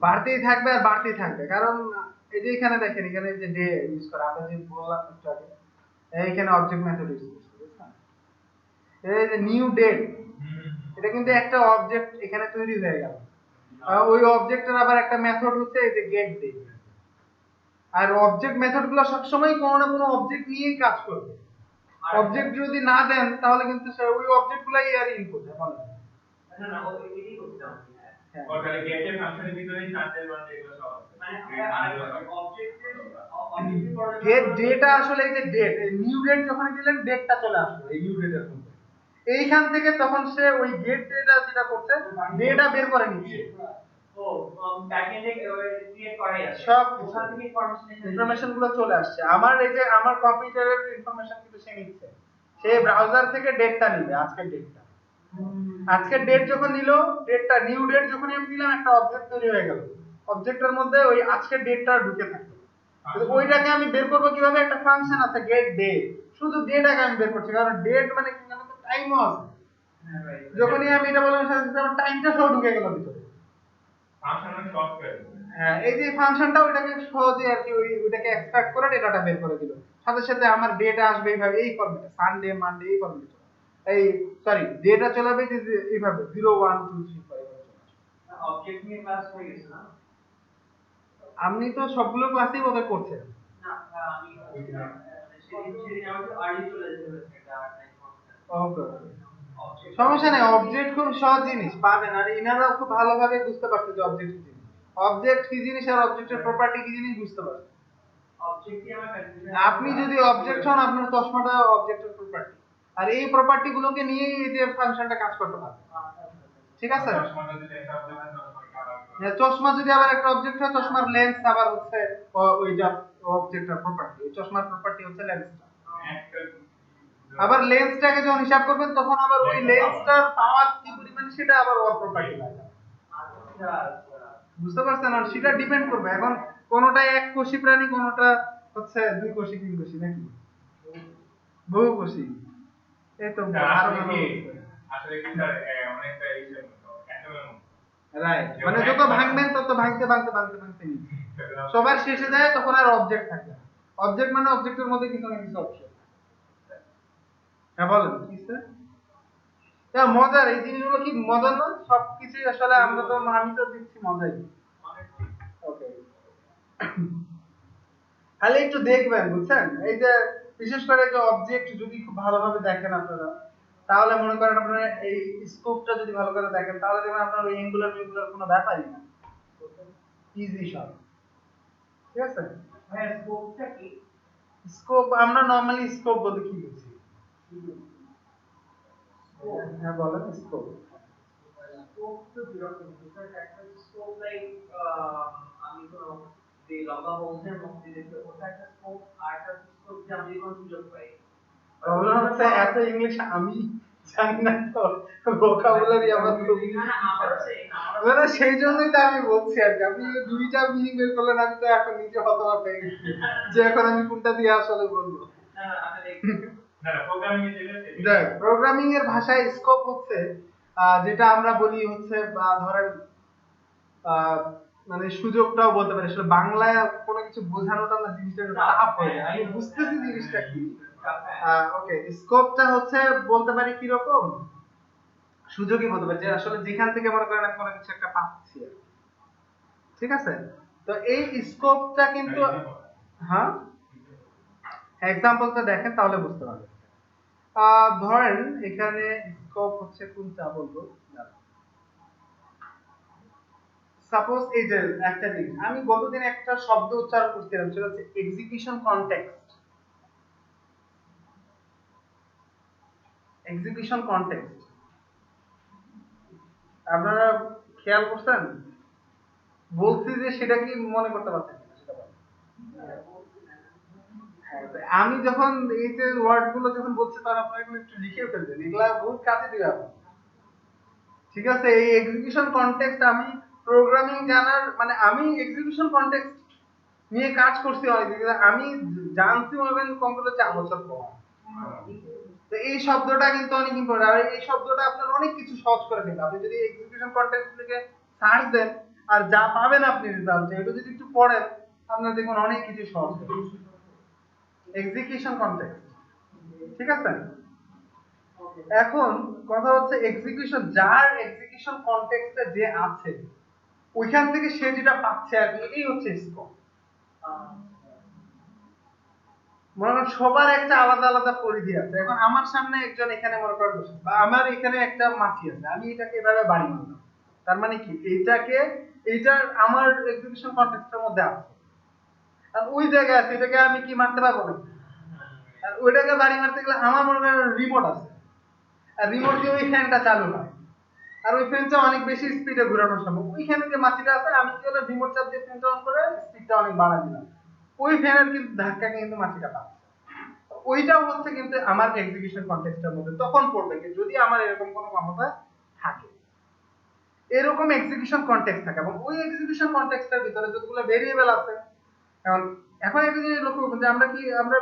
বাড়তেই থাকবে আর বাড়তেই থাকবে, কারণ এই যে এখানে দেখেন, এখানে যে ডে ইউজ করে আমরা যে বললাম একটু আগে, এইখানে অবজেক্ট মেথড ইউজ করছি, বুঝছেন? এই যে নিউ ডেট, এটা কিন্তু একটা অবজেক্ট এখানে তৈরি হয়ে গেল। ওই অবজেক্টের আবার একটা মেথড হচ্ছে এই যে গেট ডেট। আর অবজেক্ট মেথড গুলো সবসময় কোনো না কোনো অবজেক্ট নিয়েই কাজ করবে। অবজেক্ট যদি না দেন তাহলে কিন্তু সে ওই অবজেক্ট গুলাই আর ইনপুট বলে না, না ওই এটাই করতে হবে। হ্যাঁ, ওখানে গেটের ফাংশনের ভিতরেই চার্জের মান এগুলো সব আছে, মানে অবজেক্টের গেট ডেটা আসলে এই যে ডেট, এই নিউ ডেট যখন দিলেন ডেটটা চলে আসলো এই নিউ ডেটের মধ্যে, এইখান থেকে তখন সে ওই গেট ডেটা যেটা করছে ডেটা বের করে নিচ্ছে। ও ব্যাকএন্ডে ক্রিয়েট করাই আছে, সব ওখান থেকে ইনফরমেশন গুলো চলে আসছে। আমার এই যে আমার কম্পিউটারের ইনফরমেশন কিন্তু সে নিচ্ছে, সে ব্রাউজার থেকে ডেটটা নিবে, আজকের ডেটটা, আজকের ডেট যখন নিল, ডেটটা নিউ ডেট যখন আমি দিলাম একটা অবজেক্ট তৈরি হয়ে গেল, অবজেক্টের মধ্যে ওই আজকের ডেটটা ঢুকে থাকবে। ওইটাকে আমি বের করব কিভাবে? একটা ফাংশন আছে গেট ডেট, শুধু ডেটাকে আমি বের করছি, কারণ ডেট মানে কি জানো তো, টাইমও আছে। যখনই আমি এটা বললাম সাথে সাথে আমার টাইমটা সব ঢুকে গেল ভিতরে। ফাংশনের সফটওয়্যার। হ্যাঁ, এই যে ফাংশনটা ওইটাকে সহজে আর কি ওইটাকে এক্সট্রাক্ট করে ডেটাটা বের করে দিল, সাথে সাথে আমার ডেটা আসবে এইভাবে, এই ফরম্যাটে সানডে মানডে এই ফরম্যাটে, এই সরি ডেটা চলে যাবে যে এইভাবে 0 1 2 3 4 এইভাবে চলে আসবে। অবজেক্ট নিয়ে ক্লাস হয়ে গেছে না? আপনি তো সবগুলো ক্লাসেই বোধহয় করছেন না, আমি সেদিন আমার তো আর্লি চলে যেতে হয়েছে এটা আর নাই। ওকে, সমস্যা নেই, অবজেক্ট খুব সহজ জিনিস পাবেন, আর ইনারাও খুব ভালোভাবে বুঝতে পারছে যে অবজেক্ট কি জিনিস, অবজেক্ট কি জিনিস আর অবজেক্টের প্রপার্টি কি জিনিস বুঝতে পারছে। অবজেক্টই আমার কাছে আপনি যদি অবজেক্ট হন আপনার চশমাটা অবজেক্টের প্রপার্টি, আর এই প্রপার্টি গুলোকে নিয়ে এই যে ফাংশনটা কাজ করতে পারে। ঠিক আছে, চশমাটা যদি একটা অবজেক্ট হয় চশমার কালার চশমা যদি আবার একটা অবজেক্ট হয় চশমার লেন্স আবার হচ্ছে ওইটা অবজেক্টের প্রপার্টি, চশমার প্রপার্টি হচ্ছে লেন্সটা। একটা আবার লেন্সটাকে যখন হিসাব করবেন তখন আবার ওই লেন্সটার পাওয়ার কি পরিমাণ সেটা আবার ওর প্রপার্টি লাগে। আচ্ছা আচ্ছা বুঝতে পারছেন? আর সেটা ডিপেন্ড করবে এখন কোনটা এক কোষী প্রাণী, কোনটা হচ্ছে দুই কোষী, তিন কোষী, নাকি বহু কোষী। এই তো আরো ভালো বলছে। আসলে কি স্যার অনেকটা এইসব অ্যাটমের মতো রাইট, মানে যত ভাঙবেন তত ভাঙতে ভাঙতে ভাঙতে ভাঙতে নিচ্ছে সবার শেষে যায় তখন আর অবজেক্ট থাকে না। অবজেক্ট মানে অবজেক্টের মধ্যে কিছু না কিছু অপশন। হ্যাঁ বলেন কি স্যার? হ্যাঁ মজার, এই জিনিসগুলো কি মজার না? সবকিছু আসলে আমরা তো, আমি তো দিচ্ছি মজাই। ওকে, খালি একটু দেখবেন বুঝছেন, এই যে বিশেষ করে যে অবজেক্ট যদি খুব ভালোভাবে দেখেন আপনারা, তাহলে মনে করেন আপনারা এই স্কোপটা যদি ভালো করে দেখেন তাহলে দেখবেন আপনার ওই এঙ্গুলার কোনো ব্যাপারই না, ইজি সব। ঠিক আছে, হ্যাঁ স্কোপটা কি স্কোপ আমরা নরমালি স্কোপ বলতে কি বুঝি? হ্যাঁ বলেন স্কোপ। স্কোপ তো বিরকম বিকজ একটা স্কোপ লাইক আমি কোনো যে লম্বা বলছেন মধ্যে দেখতে ওটা একটা স্কোপ, আর একটা স্কোপ যে আমি কোনো সুযোগ পাই প্রবলেম হচ্ছে এত ইংলিশ আমি জানি না তো, ভোকাবুলারি আমার খুব, না না আমারও সেই মানে সেই জন্যই তো আমি বলছি আর কি। আপনি দুইটা মিনিং বের করলেন, আমি তো এখন নিজে হতবাক হয়ে গেছি যে এখন আমি কোনটা দিয়ে আসলে বলবো। না আসলে না প্রোগ্রামিং এ যেটা দেখ, প্রোগ্রামিং এর ভাষায় স্কোপ হচ্ছে যেটা আমরা বলি হচ্ছে ধরেন আহ, মানে সুযোগটাও বলতে পারি। আসলে বাংলায় কোনো কিছু বোঝানোটা না জিনিসটা টাফ হয়ে যায়, আমি বুঝতেছি জিনিসটা কি। ওকে, স্কোপটা হচ্ছে বলতে পারি কি রকম সুযোগই বলতে পারি, যে আসলে যেখান থেকে মনে করেন আমি কোনো কিছু একটা পাচ্ছি আর কি। ঠিক আছে, তো এই স্কোপটা কিন্তু, হ্যাঁ এক্সাম্পলটা দেখেন তাহলে বুঝতে পারবেন। ধরেন এখানে স্কোপ হচ্ছে কোনটা বলবো, সাপোজ এই যে একটা জিনিস আমি গতদিন একটা শব্দ উচ্চারণ করছিলাম, সেটা হচ্ছে এক্সিকিউশন কনটেক্সট। এক্সিকিউশন কনটেক্সট আপনারা খেয়াল করছেন? বলছি যে সেটা কি মনে করতে পারছেন কিনা সেটা বলেন। আমি যখন এই যে ওয়ার্ড গুলো যখন বলছি তখন আপনারা এগুলো একটু লিখে ফেলবেন, এগুলা বহুত কাজে দিবে আপনার। ঠিক আছে, এই এক্সিকিউশন কনটেক্সট আমি প্রোগ্রামিং জানার মানে আমি এক্সিকিউশন কনটেক্সট নিয়ে কাজ করছি অনেকদিন, আমি জানছি মনে করেন কম্পিউটার 4 বছর পর। তো এই শব্দটা কিন্তু অনেক ইম্পর্টেন্ট, আর এই শব্দটা আপনার অনেক কিছু সহজ করে দেবে। আপনি যদি এক্সিকিউশন কনটেক্সট থেকে সার্চ দেন আর যা পাবেন আপনি রেজাল্ট, এটা যদি একটু পড়েন আপনার দেখুন অনেক কিছু সহজ হবে। এক্সিকিউশন কনটেক্সট, ঠিক আছে। এখন কথা হচ্ছে এক্সিকিউশন, যার এক্সিকিউশন কনটেক্সটে যে আছে ওইখান থেকে সে যেটা পাচ্ছে আর কি, এই হচ্ছে স্কোপ। মনে করেন সবার একটা আলাদা আলাদা পরিধি আছে। এখন আমার সামনে একজন এখানে মনে করেন বসে, বা আমার এখানে একটা মাছি আছে, আমি এটাকে এভাবে বাড়ি মারলাম, তার মানে কি এইটা আমার এক্সিকিউশন কনটেক্সটের মধ্যে আছে। আর ওই জায়গায় আছে, এটাকে আমি কি মারতে পারবো না। আর ওইটাকে বাড়ি মারতে গেলে আমার মনে করেন রিমোট আছে, আর রিমোট দিয়ে ওই ফ্যানটা চালু হয়, আর ওই ফ্যানটা অনেক বেশি স্পিডে ঘোরানো সম্ভব। ওইখানে যে মাছিটা আছে আমি কি হলো রিমোট চাপ দিয়ে ফ্যানটা অন করে স্পিডটা অনেক বাড়াই দিলাম, ওই ফ্যানের কিন্তু ধাক্কা কিন্তু মাছিটা পাচ্ছে। ওইটাও হচ্ছে কিন্তু আমার এক্সিকিউশন কনটেক্সটের মধ্যে তখন পড়বে কি, যদি আমার এরকম কোনো ক্ষমতা থাকে, এরকম এক্সিকিউশন কনটেক্সট থাকে। এবং ওই এক্সিকিউশন কনটেক্সটের ভিতরে যতগুলো ভেরিয়েবল আছে, এখন এখন একটা জিনিস লক্ষ্য করুন যে আমরা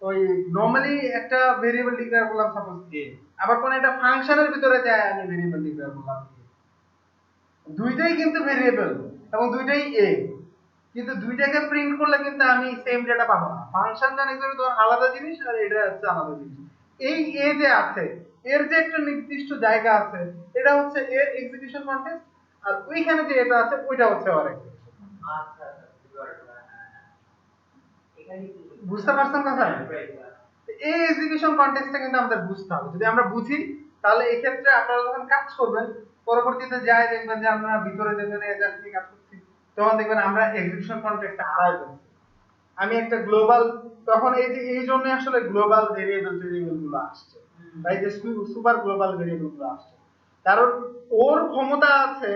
ওই নরমালি একটা ভেরিয়েবল ডিক্লেয়ার করলাম সাপোজ a, আবার কোন একটা ফাংশনের ভিতরে যায় আমি ভেরিয়েবল ডিক্লেয়ার করলাম a, দুইটাই কিন্তু ভেরিয়েবল এবং দুইটাই a, কিন্তু দুইটাকে প্রিন্ট করলে কিন্তু আমি সেম ডেটা পাবো না। ফাংশনটা নিজের তো আলাদা জিনিস আর এটা হচ্ছে আলাদা জিনিস। এই এ যে আছে এর যে একটা নির্দিষ্ট জায়গা আছে, এটা হচ্ছে এর এক্সিকিউশন কনটেক্সট, আর ওইখানে যে এটা আছে ওইটা হচ্ছে ওর এক্সিকিউশন। আচ্ছা বুঝতে পারছেন কথা? এই এক্সিকিউশন কনটেক্সটটা কিন্তু আমাদের বুঝতে হবে। যদি আমরা বুঝি তাহলে এই ক্ষেত্রে আপনারা যখন কাজ করবেন পরবর্তীতে যায় দেখবেন যে আপনারা ভিতরে দেখবেন এই জাস্ট কাজ করছি, তখন দেখবেন আমরা এক্সিকিউশন কনটেক্সটটা হারাই ফেলছি। আমি একটা গ্লোবাল, তখন এই যে এই জন্য আসলে গ্লোবাল ভেরিয়েবল গুলো আসছে, তাই যে সুপার গ্লোবাল ভেরিয়েবল গুলো আসছে, কারণ ওর ক্ষমতা আছে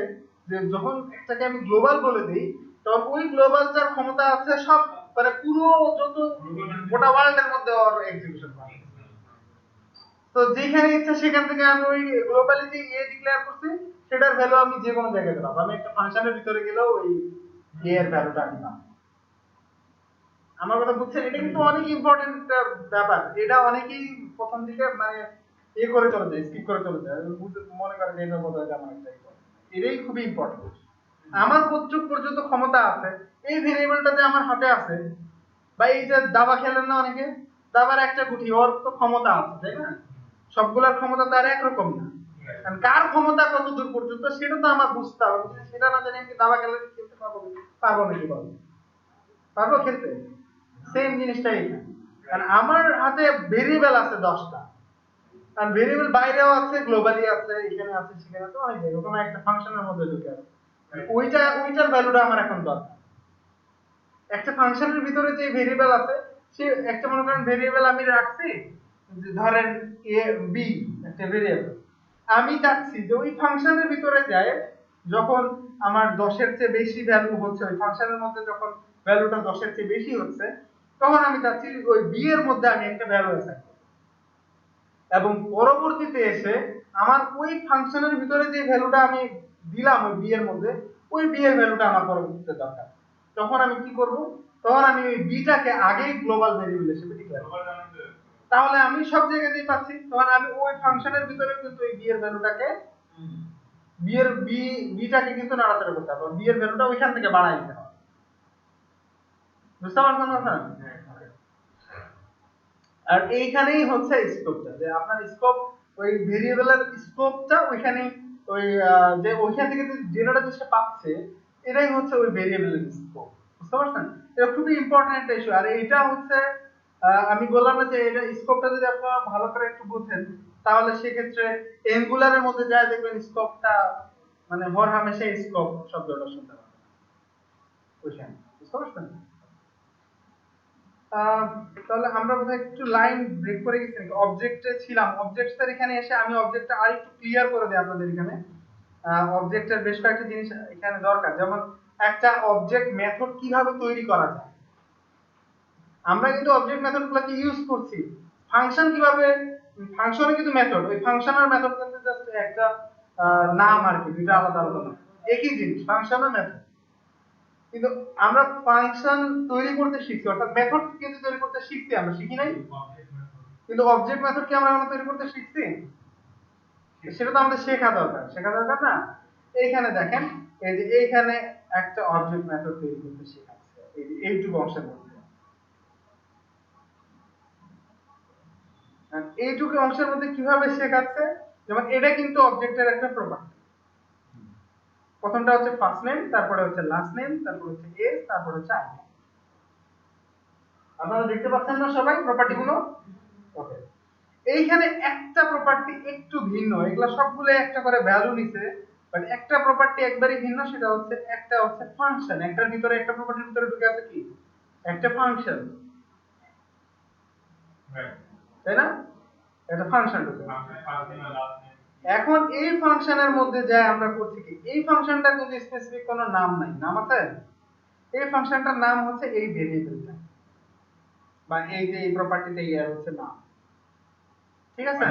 যে যখন একটাকে আমি গ্লোবাল বলে দিই, তখন ওই গ্লোবালটার ক্ষমতা আছে সব মানে পুরো যত গোটা ওয়ার্ল্ডের মধ্যে ওর এক্সিকিউশন করে। তো যেখানে ইচ্ছা সেখান থেকে আমি ওই গ্লোবালিটি ডিক্লেয়ার করছি, সেটার ভ্যালু আমি যে কোনো জায়গায় দিলাম, আমি একটা ফাংশনের ভিতরে গেলেও ওই এর ভ্যালুটা দিলাম। আমার কথা বুঝছেন? এটা কিন্তু অনেক ইম্পর্টেন্ট একটা ব্যাপার, এটা অনেকেই প্রথম দিকে মানে করে চলে যায়, স্কিপ করে চলে যায়, মনে করেন এটা বোধহয় তেমন একটা এটাই খুবই ইম্পর্টেন্ট। আমার কতটুকু পর্যন্ত ক্ষমতা আছে এই ভেরিয়েবলটা যে আমার হাতে আছে, বা এই যে দাবা খেলেন না অনেকে, দাবার একটা গুটি, ওর তো ক্ষমতা আছে তাই না, সবগুলোর ক্ষমতা তার একরকম না, কারণ কার ক্ষমতা কত দূর পর্যন্ত সেটা তো আমার বুঝতে হবে, সেটা না জানি আমি দাবা খেলতে পারবো নাকি বলো, পারবো খেলতে? সেম জিনিসটাই এখানে, কারণ আমার হাতে ভেরিয়েবল আছে 10টা, কারণ ভেরিয়েবল বাইরেও আছে, গ্লোবালি আছে, এখানে আছে, সেখানে আছে, অনেক জায়গায় কোনো একটা ফাংশনের মধ্যে ঢুকে আছে, ওইটার ভ্যালুটা আমার এখন দরকার। একটা ফাংশনের ভিতরে যে ভেরিয়েবল আছে, সে একটা মনে করেন ভেরিয়েবল আমি রাখছি, ধরেন এ বি একটা ভেরিয়েবল, আমি চাচ্ছি যে ওই ফাংশনের ভিতরে যায় যখন আমার 10-এর চেয়ে বেশি ভ্যালু হচ্ছে, ওই ফাংশনের মধ্যে যখন ভ্যালুটা 10-এর চেয়ে বেশি হচ্ছে, তখন আমি চাচ্ছি ওই বি এর মধ্যে আমি একটা ভ্যালু অ্যাসাইন করব, এবং পরবর্তীতে এসে আমার ওই ফাংশনের ভিতরে যে ভ্যালুটা আমি দিলাম ওই বি এর মধ্যে, ওই বি এর ভ্যালুটা আমার পরবর্তীতে দরকার, তখন আমি কি করব, তখন আমি ওই বিটাকে আগেই গ্লোবাল ভেরিয়েবল হিসেবে ডিক্লেয়ার করব, তাহলে আমি সব জায়গাতেই পাচ্ছি, তখন আমি ওই ফাংশনের ভিতরে কিন্তু এই বি এর ভ্যালুটাকে বিটাকে কিন্তু নাড়াচাড়া করতে হবে, বি এর ভ্যালুটা ওইখান থেকে বাড়াই দিতে হবে। বুঝতে পারছেন না? আর এইখানেই হচ্ছে স্কোপটা, যে আপনার স্কোপ ওই ভেরিয়েবলের স্কোপটা ওইখানেই, ওই যে ওইখান থেকে যে ডেটাটা যে সে পাচ্ছে, এটাই হচ্ছে ওই ভেরিয়েবলের স্কোপ। বুঝতে পারছেন? এটা খুবই ইম্পর্টেন্ট একটা ইস্যু। আর এটা হচ্ছে আমি বললাম না যে এটা স্কোপটা যদি আপনারা ভালো করে একটু বুঝেন, তাহলে সেক্ষেত্রে এঙ্গুলারের মধ্যে যায় দেখবেন স্কোপটা মানে হরহামেশা স্কোপ শব্দটা শুনতে পাবেন ওইখানে। বুঝতে পারছেন? তাহলে আমরা বোধহয় একটু লাইন ব্রেক করে গেছি নাকি, অবজেক্টে ছিলাম, অবজেক্টসের এখানে এসে আমি অবজেক্টটা আর একটু ক্লিয়ার করে দিই আপনাদের এখানে। অবজেক্টের বেশ কয়েকটা জিনিস এখানে দরকার, যেমন একটা অবজেক্ট মেথড কিভাবে তৈরি করা যায়। আমরা কিন্তু অবজেক্ট মেথডগুলোকে ইউজ করছি, ফাংশন কিভাবে, ফাংশনে কিন্তু মেথড, ওই ফাংশন আর মেথড কিন্তু জাস্ট একটা নাম আর কি, দুটো আলাদা আলাদা নাম, একই জিনিস ফাংশন আর মেথড। কিন্তু আমরা ফাংশন তৈরি করতে শিখছি, অর্থাৎ মেথড কিন্তু তৈরি করতে শিখছি, আমরা শিখি নাই, কিন্তু অবজেক্ট মেথড কি আমরা তৈরি করতে শিখছি? সেটা তো আমাদের শেখা দরকার না? এইখানে দেখেন, এই যে এইখানে একটা অবজেক্ট মেথড তৈরি করতে শেখাচ্ছে, এই যে এইটুকু অংশের মধ্যে, আর এইটুকু অংশের মধ্যে কিভাবে শেখাচ্ছে, যেমন এটা কিন্তু অবজেক্টের একটা প্রপার্টি, প্রথমটা হচ্ছে ফার্স্ট নেম, তারপরে হচ্ছে লাস্ট নেম, তারপর হচ্ছে এজ, তারপর হচ্ছে আইডি। আপনারা দেখতে পাচ্ছেন না সবাই প্রপার্টি গুলো? ওকে, এইখানে একটা প্রপার্টি একটু ভিন্ন, এগুলা সবগুলো একটা করে ভ্যালু নিছে, বাট একটা প্রপার্টি একবারই ভিন্ন, সেটা হচ্ছে একটা হচ্ছে ফাংশন, একটার ভিতরে একটা প্রপার্টির ভিতরে ঢুকে আছে কি একটা ফাংশন, তাই না? একটা ফাংশন ঢুকে আছে। এখন এই ফাংশনের মধ্যে যা আমরা করছি কি, এই ফাংশনটা কিন্তু স্পেসিফিক কোনো নাম নাই, নাম আছে? এই ফাংশনটার নাম হচ্ছে এই ভেরিয়েবলটা, বা এই যে এই প্রপার্টিটা এর হচ্ছে নাম, ঠিক আছে?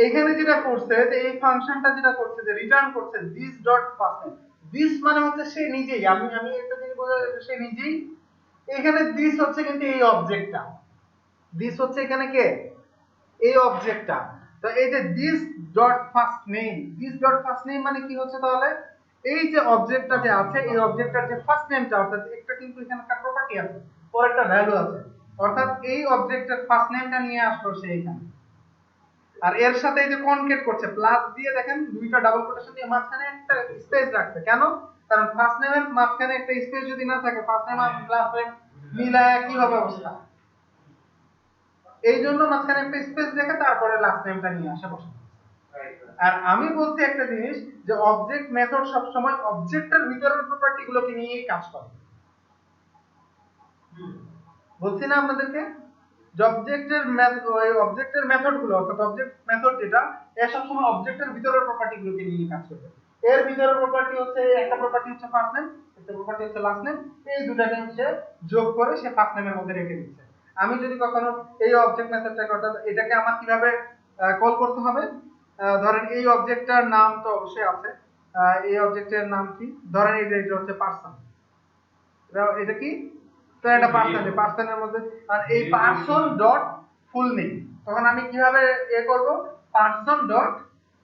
এখানে যেটা করছে যে এই ফাংশনটা যেটা করছে যে রিটার্ন করছে দিস ডট ফার্স্ট, দিস মানে হচ্ছে সে নিজেই, আমি একটা জিনিস বোঝা যাচ্ছে সে নিজেই, এখানে দিস হচ্ছে কিন্তু এই অবজেক্টটা, দিস হচ্ছে এখানে কে, এই অবজেক্টটা। তো এই যে this dot first name, this dot first name মানে কি হচ্ছে তাহলে, এই যে অবজেক্টটা যে আছে, এই অবজেক্টটার যে ফার্স্ট নেমটা, অর্থাৎ একটা কিন্তু এখানে একটা প্রপার্টি আছে, ওর একটা ভ্যালু আছে, অর্থাৎ এই অবজেক্টের ফার্স্ট নেমটা নিয়ে আসলো সে এখানে, আর এর সাথে এই যে কনকেট করছে প্লাস দিয়ে, দেখেন দুইটা ডাবল কোটেশন দিয়ে মাঝখানে একটা স্পেস রাখছে, কেন? কারণ ফার্স্ট নেমের মাঝখানে একটা স্পেস যদি না থাকে, ফার্স্ট নেম আর লাস্ট নেম মিলায় কি হবে অবস্থা, এই জন্য মাঝখানে একটা স্পেস রেখে তারপরে লাস্ট নেমটা নিয়ে আসে বসে। আর আমি বলছি একটা জিনিস, যে অবজেক্ট মেথড সব সময় অবজেক্টের ভিতরের প্রপার্টি গুলোকে নিয়েই কাজ করে, বলছি না আপনাদেরকে যে অবজেক্টের মেথড গুলো অর্থাৎ অবজেক্ট মেথড যেটা এর সবসময় অবজেক্টের ভিতরের প্রপার্টি গুলোকে নিয়ে কাজ করবে। এর ভিতরের প্রপার্টি হচ্ছে একটা প্রপার্টি হচ্ছে ফার্স্ট নেম, একটা প্রপার্টি হচ্ছে লাস্ট নেম, এই দুটাকে হচ্ছে যোগ করে সে ফার্স্ট নেমের মধ্যে রেখে দিচ্ছে। আমি যদি কখনো এই অবজেক্ট মেথডটাকে অর্থাৎ এটাকে আমার কিভাবে কল করতে হবে, ধরেন এই অবজেক্টটার নাম তো অবশ্যই আছে, এই অবজেক্টের নাম কি, ধরেন এটা হচ্ছে পার্সন, এটা কি, তো একটা পার্সন, পার্সনের মধ্যে আর এই পার্সন ডট ফুল নেম, তখন আমি কিভাবে করব, পার্সন ডট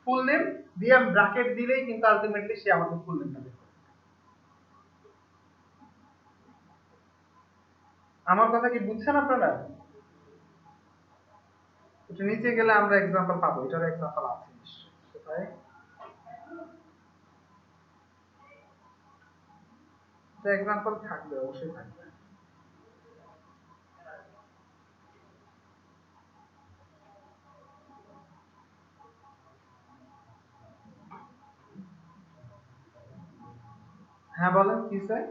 ফুল নেম দিয়ে ব্র্যাকেট দিলেই কিন্তু আলটিমেটলি সে আমাকে ফুল নেম দেবে। আমার কথা কি বুঝছেন আপনারা? একটু নিচে গেলে আমরা एग्जांपल পাবো, এটার एग्जांपल আছে কোথায়, এটা एग्जांपल থাকবে, অবশ্যই থাকবে। হ্যাঁ বলেন কি স্যার,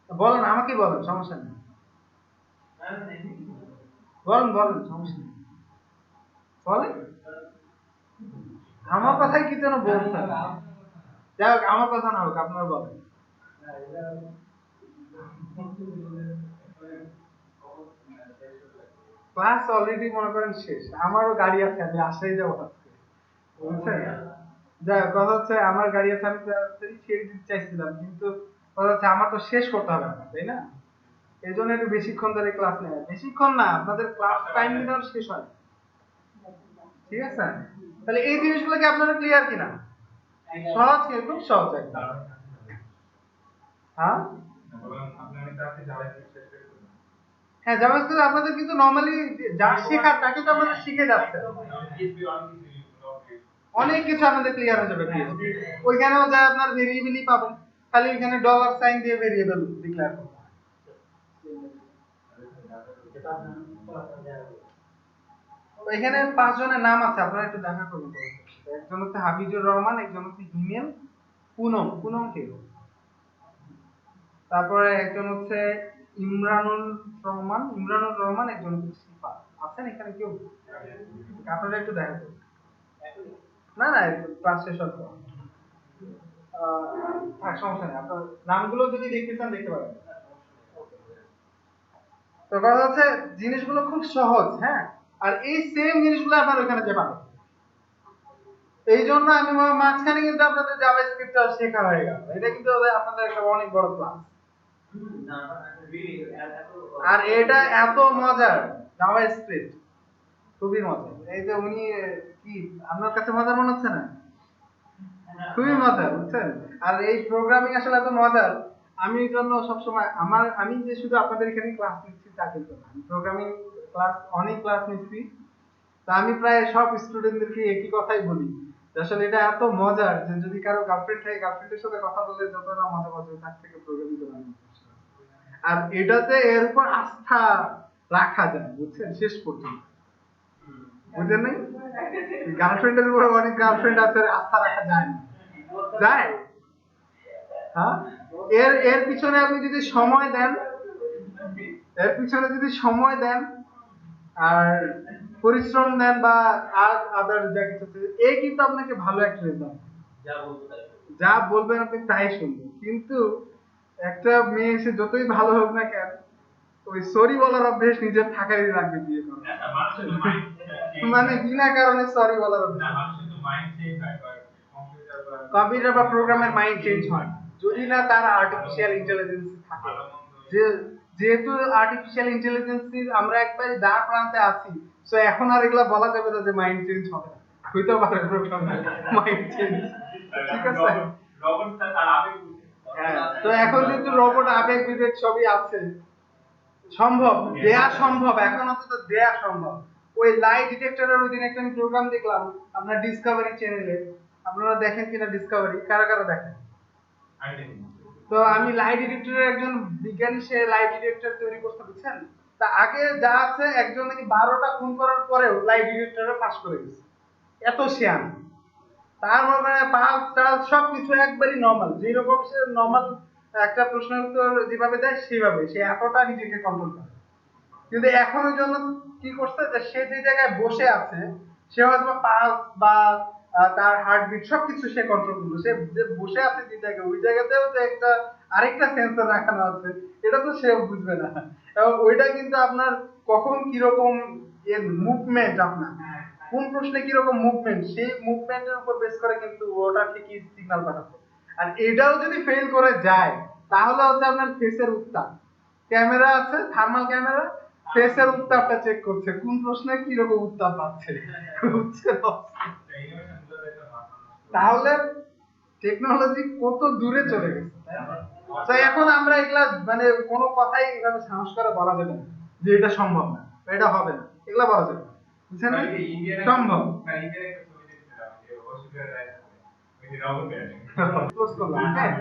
বলেন আমাকে বলেন, সমস্যা নেই, বলেন বলেন সমস্যা নেই, বলেন। আমার কথাই কি যেন বলছেন, যাই হোক আমার কথা না হোক, আপনারা বলেন। ক্লাস অলরেডি মনে করেন শেষ, আমারও গাড়ি আছে, আমি আসাই যাবো আজকে, বুঝছেন? যাই হোক, কথা হচ্ছে আমার গাড়ি আছে, আমি তাড়াতাড়ি ছেড়ে দিতে চাইছিলাম, কিন্তু কথা হচ্ছে আমার তো শেষ করতে হবে আমার, তাই না? এই জন্য একটু বেশিক্ষণ ধরে ক্লাস নেয়, বেশিক্ষণ না, আপনাদের ক্লাস টাইম দিলে শেষ হয়, ঠিক আছে? তাহলে এই জিনিসগুলো কি আপনারা ক্লিয়ার কিনা? সহজ, কিন্তু সহজ একদম। হ্যাঁ হ্যাঁ, জাভাস্ক্রিপ্ট আপনাদের কিন্তু নরমালি যা শেখার তাকে তো আপনাদের শিখে যাচ্ছে, অনেক কিছু আপনাদের ক্লিয়ার হয়ে যাবে PHP। ওইখানেও যা আপনার ভেরিয়েবলই পাবেন, খালি এখানে ডলার সাইন দিয়ে ভেরিয়েবল ডিক্লেয়ার করতে হয়। এখানে 5 জনের নাম আছে, আপনারা একটু দেখা করুন। একজন হচ্ছে হাফিজুর রহমান, একজন হচ্ছে হিমেল, পুনম, পুনম কে, তারপরে একজন হচ্ছে ইমরানুল রহমান, ইমরানুল রহমান, একজন হচ্ছে শিফা। আছেন এখানে কেউ? আপনারা একটু দেখা করুন। না না, ক্লাস শেষ হওয়ার পর থাক, সমস্যা নেই, আপনার নামগুলো যদি দেখতে চান দেখতে পারেন। তো কথা হচ্ছে জিনিসগুলো খুব সহজ, হ্যাঁ, আর এই সেম জিনিসগুলো আপনার ওখানে যে পাবেন। এই জন্য আমি মাঝখানে কিন্তু আপনাদের জাভাস্ক্রিপ্ট শেখা হয়ে গেল, এটা কিন্তু আপনাদের একটা অনেক বড় প্লাস। আর এটা এত মজার জাভাস্ক্রিপ্ট, খুবই মজার। এই যে উনি কি আপনার কাছে মজার মনে হচ্ছে না? খুবই মজার, বুঝছেন? আর এই প্রোগ্রামিং আসলে এত মজার, আমি এই জন্য সবসময় আমি যে শুধু আপনাদের এখানে ক্লাস নিচ্ছি তা কিন্তু না, আমি প্রোগ্রামিং ক্লাস অনেক ক্লাস নিচ্ছি, তা আমি প্রায় সব স্টুডেন্টদেরকে একই কথাই বলি যে আসলে এটা এত মজার যে যদি কারো গার্লফ্রেন্ড থাকে, গার্লফ্রেন্ডের সাথে কথা বললে যতটা মজা পাবে তার থেকে প্রোগ্রামিং করা অনেক বেশি। আর এটাতে এর উপর আস্থা রাখা যায়, বুঝছেন, শেষ পর্যন্ত, বুঝলেন নাই? গার্লফ্রেন্ডের উপর অনেক গার্লফ্রেন্ড আছে, আস্থা রাখা যায় না, যায়? হ্যাঁ, এর এর পিছনে আপনি যদি সময় দেন, এর পিছনে যদি সময় দেন আর পরিশ্রম দেন বা আদার যা কিছু আছে, এই কিন্তু আপনাকে ভালো একটা রেজাল্ট, যা বলবেন আপনি তাই শুনবেন। কিন্তু একটা মেয়ে এসে যতই ভালো হোক না কেন, ওই সরি বলার অভ্যেস নিজের থাকাই লাগবে বিয়ে করার, মানে বিনা কারণে সরি বলার অভ্যেস। কম্পিউটার বা প্রোগ্রামের মাইন্ড চেঞ্জ হয় যদি না তার আর্টিফিশিয়াল ইন্টেলিজেন্স থাকে। যেহেতু আর্টিফিশিয়াল ইন্টেলিজেন্সির আমরা একবারে দ্বার প্রান্তে আছি, সো এখন আর এগুলা বলা যাবে না যে মাইন্ড চেঞ্জ হবে না, হইতে পারে প্রোগ্রামের মাইন্ড চেঞ্জ, ঠিক আছে? হ্যাঁ, তো এখন যেহেতু রোবট আবেগ বিবেক সবই আছে, সম্ভব, দেয়া সম্ভব, এখন অন্তত দেয়া সম্ভব। ওই লাই ডিটেক্টরের ওই দিন একটা প্রোগ্রাম দেখলাম আপনার ডিসকভারি চ্যানেলে, আপনারা দেখেন কিনা ডিসকভারি, কারা কারা দেখেন? তো আমি লাই ডিটেক্টরের একজন বিজ্ঞানী, সে লাই ডিটেক্টর তৈরি করতে, বুঝছেন? তা আগে যা আছে, একজন নাকি 12টা খুন করার পরেও লাই ডিটেক্টরে পাস করে গেছে, এত শিয়ান। তার মানে পাস টাস সবকিছু একবারই নরমাল, যেরকম সে নরমাল একটা প্রশ্নের উত্তর যেভাবে দেয় সেভাবে সে এতটা নিজেকে কন্ট্রোল করে। কিন্তু এখনের জন্য কি করছে যে সে যে জায়গায় বসে আছে সে হয়তো পালস বা তার হার্টবিট সবকিছু সে কন্ট্রোল করলো। সে যে বসে আছে যে জায়গায় ওই জায়গাতেও যে একটা আরেকটা সেন্সর রাখানো আছে এটা তো সে বুঝবে না। এবং ওইটা কিন্তু আপনার কখন কিরকম এর মুভমেন্ট, আপনার কোন প্রশ্নে কিরকম মুভমেন্ট সেই মুভমেন্টের উপর বেস করে কিন্তু ওটা ঠিকই সিগন্যাল পাঠাচ্ছে। আর এটাও যদি ফেল করে যায় তাহলে হচ্ছে আপনার ফেসের উত্তাপ, ক্যামেরা আছে থার্মাল ক্যামেরা, ফেসের উত্তাপটা চেক করছে কোন প্রশ্নে কি রকম উত্তাপ পাচ্ছে। বুঝছেন? তাহলে টেকনোলজি কত দূরে চলে গেছে, তাই না? তো এখন আমরা এগুলা মানে কোনো কথাই এভাবে সাহস করে বলা যাবে না যে এটা সম্ভব না বা এটা হবে না, এগুলা বলা যাবে না। বুঝছেন না? সম্ভব। ক্লোজ করলাম, হ্যাঁ।